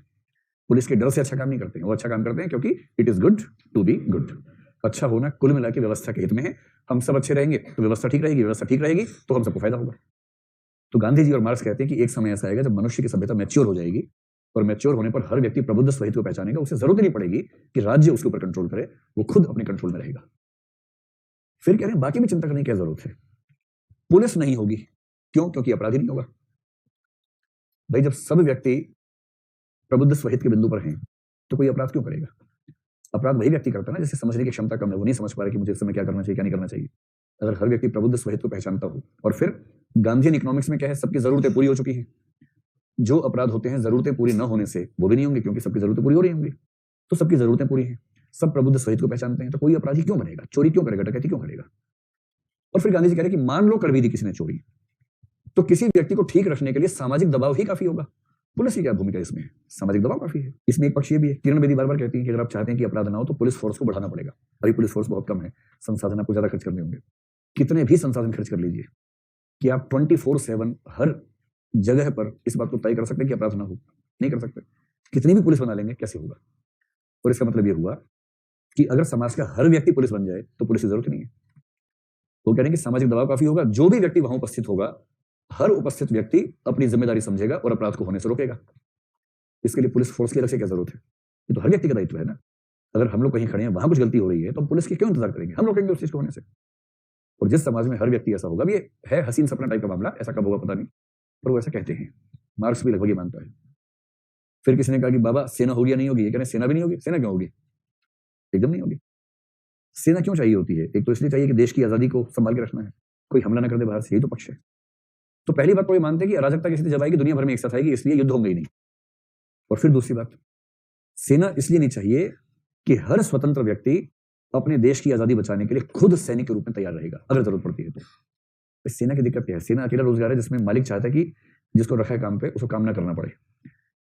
पुलिस के डर से अच्छा काम नहीं करते हैं, वो अच्छा काम करते हैं क्योंकि it is good to be good. अच्छा होना कुल मिला के व्यवस्था के हित में है। हम सब अच्छे रहेंगे तो व्यवस्था ठीक रहेगी, व्यवस्था ठीक रहेगी तो हम सबको फायदा होगा। तो गांधी जी और मार्क्स कहते हैं कि एक समय ऐसा आएगा जब मनुष्य की सभ्यता मैच्योर हो जाएगी, और मैच्योर होने पर हर व्यक्ति प्रबुद्ध स्वहित को पहचानेगा, उसे जरूरत नहीं पड़ेगी कि राज्य उसके ऊपर कंट्रोल करे, वो खुद अपने कंट्रोल में रहेगा। फिर कह रहे हैं बाकी में चिंता करने की क्या जरूरत है, पुलिस नहीं होगी, क्यों? क्योंकि अपराधी नहीं होगा। भाई जब सब व्यक्ति प्रबुद्ध स्वहित के बिंदु पर हैं तो कोई अपराध क्यों करेगा? अपराध वही व्यक्ति करता है ना जिसे समझने की क्षमता कम है, वो नहीं समझ पा रहा कि मुझे इस समय क्या करना चाहिए, क्या नहीं करना चाहिए। अगर हर व्यक्ति प्रबुद्ध स्वहित को पहचानता हो, और फिर गांधीयन इकोनॉमिक्स में क्या है, सबकी जरूरतें पूरी हो चुकी हैं। जो अपराध होते हैं जरूरतें पूरी न होने से वो भी नहीं होंगे, क्योंकि सबकी जरूरतें पूरी हो रही होंगी। तो सबकी जरूरतें पूरी हैं, सब प्रबुद्ध स्वहित को पहचानते हैं, तो कोई अपराधी क्यों बनेगा, चोरी क्यों करेगा, डकैती क्यों करेगा? और फिर गांधी जी कह रहे हैं कि मान लो कर भी दी किसी ने चोरी, तो किसी व्यक्ति को ठीक रखने के लिए सामाजिक दबाव ही काफी होगा। पुलिस की क्या भूमिका इसमें? सामाजिक दबाव काफी है। इसमें एक पक्ष ये भी है, किरण बेदी बार बार कहती है कि अगर आप चाहते हैं कि अपराध ना हो तो पुलिस फोर्स को बढ़ाना पड़ेगा। अभी पुलिस फोर्स बहुत कम है, संसाधन आपको ज्यादा खर्च करने होंगे। कितने भी संसाधन खर्च कर लीजिए कि आप 24/7 हर जगह पर इस बात को तय कर सकते हैं कि अपराध ना हो, नहीं कर सकते। कितनी भी पुलिस बना लेंगे, कैसे होगा? और इसका मतलब ये हुआ कि अगर समाज का हर व्यक्ति पुलिस बन जाए तो पुलिस की जरूरत नहीं है। वो कह रहे हैं कि सामाजिक दबाव काफी होगा, जो भी व्यक्ति वहां उपस्थित होगा, हर उपस्थित व्यक्ति अपनी जिम्मेदारी समझेगा और अपराध को होने से रोकेगा। इसके लिए पुलिस फोर्स की अलग से क्या जरूरत है? ये तो हर व्यक्ति का दायित्व है ना। अगर हम लोग कहीं खड़े हैं, वहां कुछ गलती हो रही है, तो पुलिस की क्यों इंतजार करेंगे? हम लोग करेंगे उस चीज को होने से। और जिस समाज में हर व्यक्ति ऐसा होगा, ये है हसीन सपना टाइप का मामला, ऐसा कब होगा पता नहीं, पर वो ऐसा कहते हैं। मार्क्स भी लगभग ये मानता है। फिर किसी ने कहा कि बाबा सेना होगी या नहीं होगी? ये कह रहे सेना भी नहीं होगी। सेना क्यों होगी? एकदम नहीं होगी। सेना क्यों चाहिए होती है? एक तो इसलिए चाहिए कि देश की आजादी को संभाल के रखना है, कोई हमला ना कर दे बाहर से, यही तो पक्ष है। तो पहली बात तो ये मानते हैं कि अराजकता किसी जब आएगी दुनिया भर में एक साथ आएगी, इसलिए युद्ध होंगे ही नहीं। और फिर दूसरी बात, सेना इसलिए नहीं चाहिए कि हर स्वतंत्र व्यक्ति अपने देश की आजादी बचाने के लिए खुद सैनिक के रूप में तैयार रहेगा अगर जरूरत पड़ती है तो। इस सेना की दिक्कत क्या है? सेना अकेला रोजगार है जिसमें मालिक चाहता है कि जिसको रखा है काम पे उसको काम ना करना पड़े।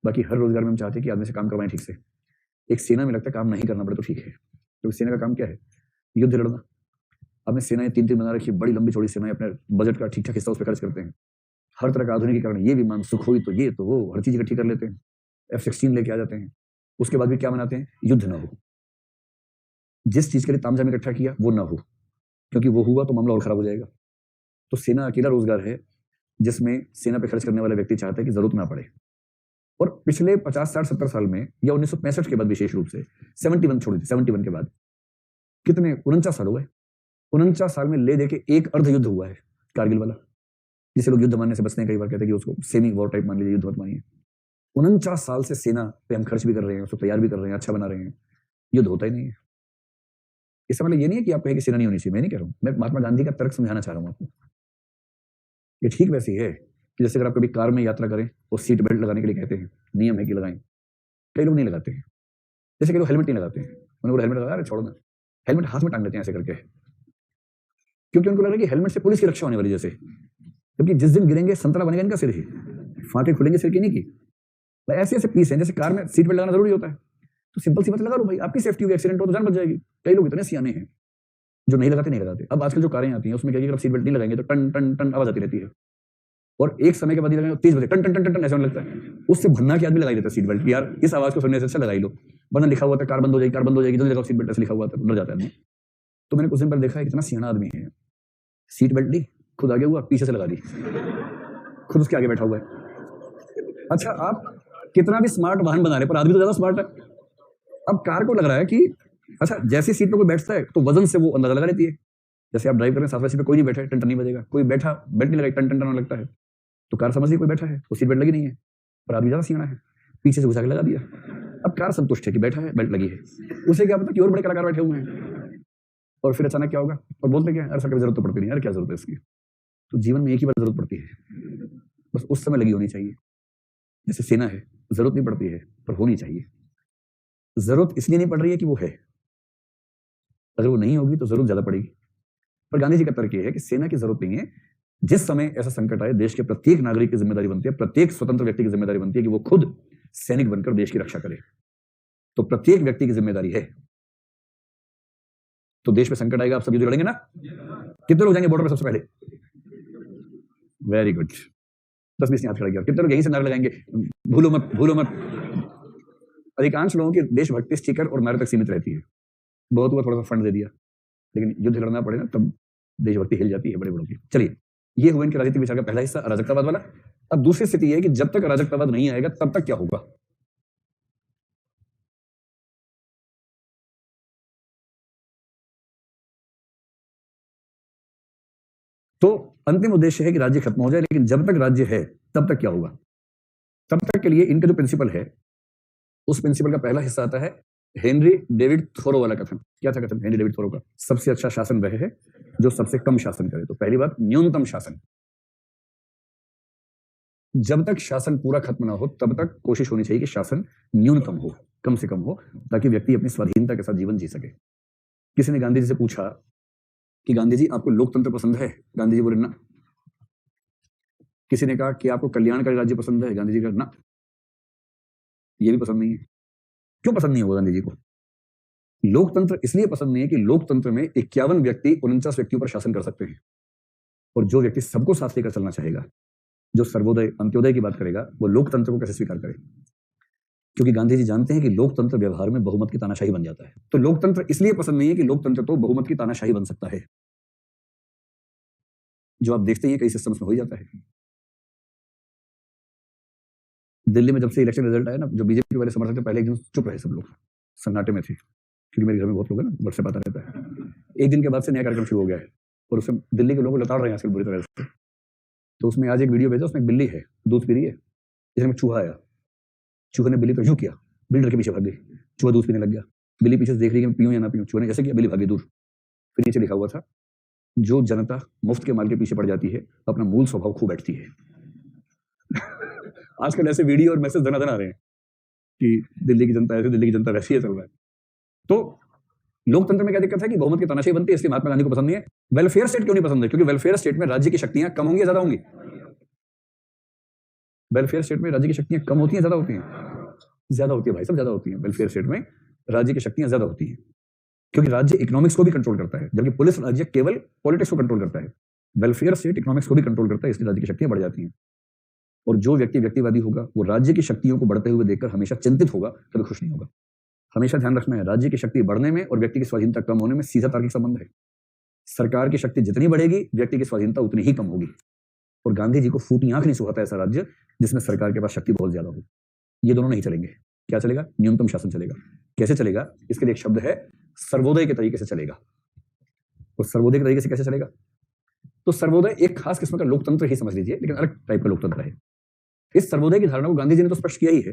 बाकी हर रोजगार में हम चाहते हैं कि आदमी से काम करवाएं ठीक से। एक सेना में लगता है काम नहीं करना पड़े तो ठीक है, क्योंकि सेना का काम क्या है? युद्ध लड़ना। आपने सेनाएं 3-3 बना रखी, बड़ी लंबी चौड़ी सेनाएं, अपने बजट का ठीक ठाक हिस्सा उस पर खर्च करते हैं। हर तरह का आधुनिकीकरण, ये विमान सुखोई तो ये तो वो, हर चीज इकट्ठी कर लेते हैं। F-16 लेके आ जाते हैं। उसके बाद भी क्या बनाते हैं? युद्ध ना हो। जिस चीज के लिए तामझाम इकट्ठा किया वो ना हो, क्योंकि वो हुआ तो मामला और खराब हो जाएगा। तो सेना अकेला रोजगार है जिसमें सेना पे खर्च करने वाला व्यक्ति चाहता है कि जरूरत ना पड़े। और पिछले 50, 60, 70 साल में या 1965 के बाद विशेष रूप से 71 छोड़ दीजिए, 71 के बाद कितने 49 साल हो गए। 49 साल में ले दे के एक अर्ध युद्ध हुआ है, कारगिल वाला, जिसे लोग युद्ध मानने से बचते हैं, कई बार कहते हैं कि उसको सेमी वॉर टाइप मान लीजिए, युद्ध मत मानिए। 49 साल से सेना पे हम खर्च भी कर रहे हैं, उसको तैयार भी कर रहे हैं, अच्छा बना रहे हैं, युद्ध होता ही नहीं है। इसका मतलब ये नहीं है कि आप कहें कि सेना नहीं होनी चाहिए, मैं नहीं कह रहा हूं, मैं महात्मा गांधी का तर्क समझाना चाह रहा हूं आपको। ये ठीक वैसे ही है कि जैसे अगर आप कभी कार में यात्रा करें और सीट बेल्ट लगाने के लिए कहते हैं, नियम है कि लगाएं, कई लोग नहीं लगाते हैं। जैसे कई लोग हेलमेट नहीं लगाते हैं, उन्होंने हेलमेट लगा रहे, छोड़ो ना, हेलमेट हाथ में टांग लेते हैं ऐसे करके, क्योंकि उनको लग रहा है कि हेलमेट से पुलिस की रक्षा होने वाली जैसे, क्योंकि जिस दिन गिरेंगे संतरा बनेगा इनका सिर ही, फाटे खुलेंगे सिर की नहीं की। ऐसे ऐसे पीस हैं, जैसे कार में सीट बेल्ट लगाना जरूरी होता है, तो सिंपल सी बात लगा लो भाई, आपकी सेफ्टी होगी, एक्सीडेंट हो तो जान बच जाएगी। कई लोग इतने सियाने हैं जो नहीं लगाते। अब आजकल जो कारें आती हैं उसमें क्या है, सीट बेल्ट नहीं लगाएंगे तो टन टन टन आवाज आती रहती है, और एक समय के बाद नहीं लगाएंगे 30 बजे टन टन टन टन ऐसा लगता है। उससे भन्ना के आदमी लगाई देता है सीट बेल्ट, यार इस आवाज को सुनने से अच्छा लगाई लो, वरना लिखा हुआ था कार बंद हो जाएगी, कार बंद हो जाएगी, जल्दी लगाओ सीट बेल्ट, ऐसे लिखा हुआ था, डर जाता है आदमी। तो मैंने कुछ दिन पहले देखा है, इतना सियाना आदमी है, सीट बेल्ट ली, खुद आगे हुआ, पीछे से लगा दी, खुद उसके आगे बैठा हुआ है। अच्छा, आप कितना भी स्मार्ट वाहन बना रहे, पर आदमी तो ज्यादा स्मार्ट है। अब कार को लग रहा है कि अच्छा, जैसे सीट पे कोई बैठता है तो वजन से वो अंदाजा लगा लेती है। जैसे आप ड्राइव कर रहे हैं, साथ वाली सीट पे कोई नहीं बैठा है, टन टन नहीं बजेगा, कोई बैठा बेल्ट नहीं लगाई, टन टन टन लगता है, तो कार समझ ली कोई बैठा है, वो सीट बेल्ट लगी नहीं है, पर आदमी ज्यादा सियाना है, पीछे से घुसा के लगा दिया। अब कार संतुष्ट है कि बैठा है, बेल्ट लगी है, उसे क्या पता कि और बड़े कलाकार बैठे हुए हैं, और फिर अचानक क्या होगा, और बोलते क्या, अरे सर कभी जरूरत तो पड़ती नहीं, यार क्या जरूरत है इसकी। तो जीवन में एक ही बार जरूरत पड़ती है, बस उस समय लगी होनी चाहिए। जैसे सेना है, जरूरत नहीं पड़ती है पर होनी चाहिए। जरूरत इसलिए नहीं पड़ रही है कि वो है, अगर वो नहीं होगी तो जरूरत ज्यादा पड़ेगी। पर गांधी जी का तर्क ये है कि सेना की जरूरत नहीं है। जिस समय ऐसा संकट आए, देश के प्रत्येक नागरिक की जिम्मेदारी बनती है, प्रत्येक स्वतंत्र व्यक्ति की जिम्मेदारी बनती है कि वो खुद सैनिक बनकर देश की रक्षा करे। तो प्रत्येक व्यक्ति की जिम्मेदारी है। तो देश में संकट आएगा, आप सब युद्ध लड़ेंगे ना? कितने लोग जाएंगे बॉर्डर पर सबसे पहले? वेरी गुड, 10-20 हाथ खड़ा किया। कितने लोग यहीं से नारे लगाएंगे, भूलो मत भूलो मत? अधिकांश लोगों की देशभक्ति स्टिकर और नारे तक सीमित रहती है, बहुत हुआ थोड़ा सा फंड दे दिया, लेकिन युद्ध लड़ना पड़े ना तब देशभक्ति हिल जाती है बड़े बड़ों की। चलिए, ये हुआ इनके राजनीतिक विचार का पहला हिस्सा, अराजकतावाद वाला। अब दूसरी स्थिति है कि जब तक अराजकतावाद नहीं आएगा तब तक क्या होगा। तो अंतिम उद्देश्य है कि राज्य खत्म हो जाए, लेकिन जब तक राज्य है तब तक क्या होगा? तब तक के लिए इनका जो प्रिंसिपल है, उस प्रिंसिपल का पहला हिस्सा आता है हेनरी डेविड थोरो वाला कथन। क्या था कथन हेनरी डेविड थोरो का? सबसे अच्छा शासन वह है जो सबसे कम शासन करे। तो पहली बात, न्यूनतम शासन। जब तक शासन पूरा खत्म ना हो तब तक कोशिश होनी चाहिए कि शासन न्यूनतम हो, कम से कम हो, ताकि व्यक्ति अपनी स्वाधीनता के साथ जीवन जी सके। किसी ने गांधी जी से पूछा कि गांधी जी आपको लोकतंत्र पसंद है? गांधी जी बोले ना। किसी ने कहा कि आपको कल्याणकारी राज्य पसंद है? गांधी जी का ना, ये भी पसंद नहीं है। क्यों पसंद नहीं होगा गांधी जी को? लोकतंत्र इसलिए पसंद नहीं है कि लोकतंत्र में 51 व्यक्ति 49 व्यक्तियों पर शासन कर सकते हैं, और जो व्यक्ति सबको साथ लेकर चलना चाहेगा, जो सर्वोदय अंत्योदय की बात करेगा, वो लोकतंत्र को कैसे स्वीकार करे? क्योंकि गांधी जी जानते हैं कि लोकतंत्र व्यवहार में बहुमत की तानाशाही बन जाता है। तो लोकतंत्र इसलिए पसंद नहीं है कि लोकतंत्र तो बहुमत की तानाशाही बन सकता है, जो आप देखते हैं कई सिस्टम्स में हो ही जाता है। दिल्ली में जब से इलेक्शन रिजल्ट आया ना, जो बीजेपी वाले समर्थक थे पहले एक दिन चुप रहे, सब लोग सन्नाटे में थे, क्योंकि मेरे घर में बहुत लोग हैं ना, व्हाट्सएप आता रहता है। एक दिन के बाद से नया कार्यक्रम शुरू हो गया है और उसमें दिल्ली के लोगों को लताड़ रहे हैं आजकल बुरी तरह से। तो उसमें आज एक वीडियो भेजा, उसमें एक बिल्ली है, दूध पी रही है, जिसमें चूहा आया, चूहे ने बिल्ली तो यूं किया, बिल्ली डर के पीछे भाग गई, चूहा दूध पीने लग गया, बिल्ली पीछे से देख रही है कि मैं पीऊं या ना पीऊं, चूहे ने जैसे किया बिल्ली भागी दूर। फिर नीचे लिखा हुआ था, जो जनता मुफ्त के माल के पीछे पड़ जाती है अपना मूल स्वभाव खो बैठती है। आजकल ऐसे वीडियो और मैसेज धनाधन आ रहे हैं कि दिल्ली की जनता ऐसे, दिल्ली की जनता वैसी है, चल रहा है। तो लोकतंत्र में क्या दिक्कत है कि बहुमत की तानाशाही बनती है, इसलिए महात्मा गांधी को पसंद नहीं है। वेलफेयर स्टेट क्यों नहीं पसंद है? क्योंकि वेलफेयर स्टेट में राज्य की शक्तियां कम होंगी, ज्यादा होंगी? वेलफेयर स्टेट में राज्य की शक्तियां कम होती हैं, ज्यादा होती हैं? ज्यादा होती है भाई साहब, ज्यादा होती है। वेलफेयर स्टेट में राज्य की शक्तियां ज्यादा होती हैं, क्योंकि राज्य इकोनॉमिक्स को भी कंट्रोल करता है, जबकि पुलिस राज्य केवल पॉलिटिक्स को कंट्रोल करता है। वेलफेयर स्टेट इकोनॉमिक्स को भी कंट्रोल करता है, इसलिए राज्य की शक्तियां बढ़ जाती हैं। और जो व्यक्ति व्यक्तिवादी होगा वो राज्य की शक्तियों को बढ़ते हुए देखकर हमेशा चिंतित होगा, कभी खुश नहीं होगा। हमेशा ध्यान रखना है, राज्य की शक्ति बढ़ने में और व्यक्ति की स्वाधीनता कम होने में सीधा तार्किक संबंध है। सरकार की शक्ति जितनी बढ़ेगी, व्यक्ति की स्वाधीनता उतनी ही कम होगी। और गांधी जी को फूटी आंख नहीं सुहाता ऐसा राज्य जिसमें सरकार के पास शक्ति बहुत ज्यादा हो। ये दोनों नहीं चलेंगे। क्या चलेगा? न्यूनतम शासन चलेगा। कैसे चलेगा? इसके लिए एक शब्द है, सर्वोदय के तरीके से चलेगा। और सर्वोदय के तरीके से कैसे चलेगा? तो सर्वोदय एक खास किस्म का लोकतंत्र ही समझ लीजिए, लेकिन अलग टाइप का लोकतंत्र है। इस सर्वोदय की धारणा को गांधी जी ने तो स्पष्ट किया ही है।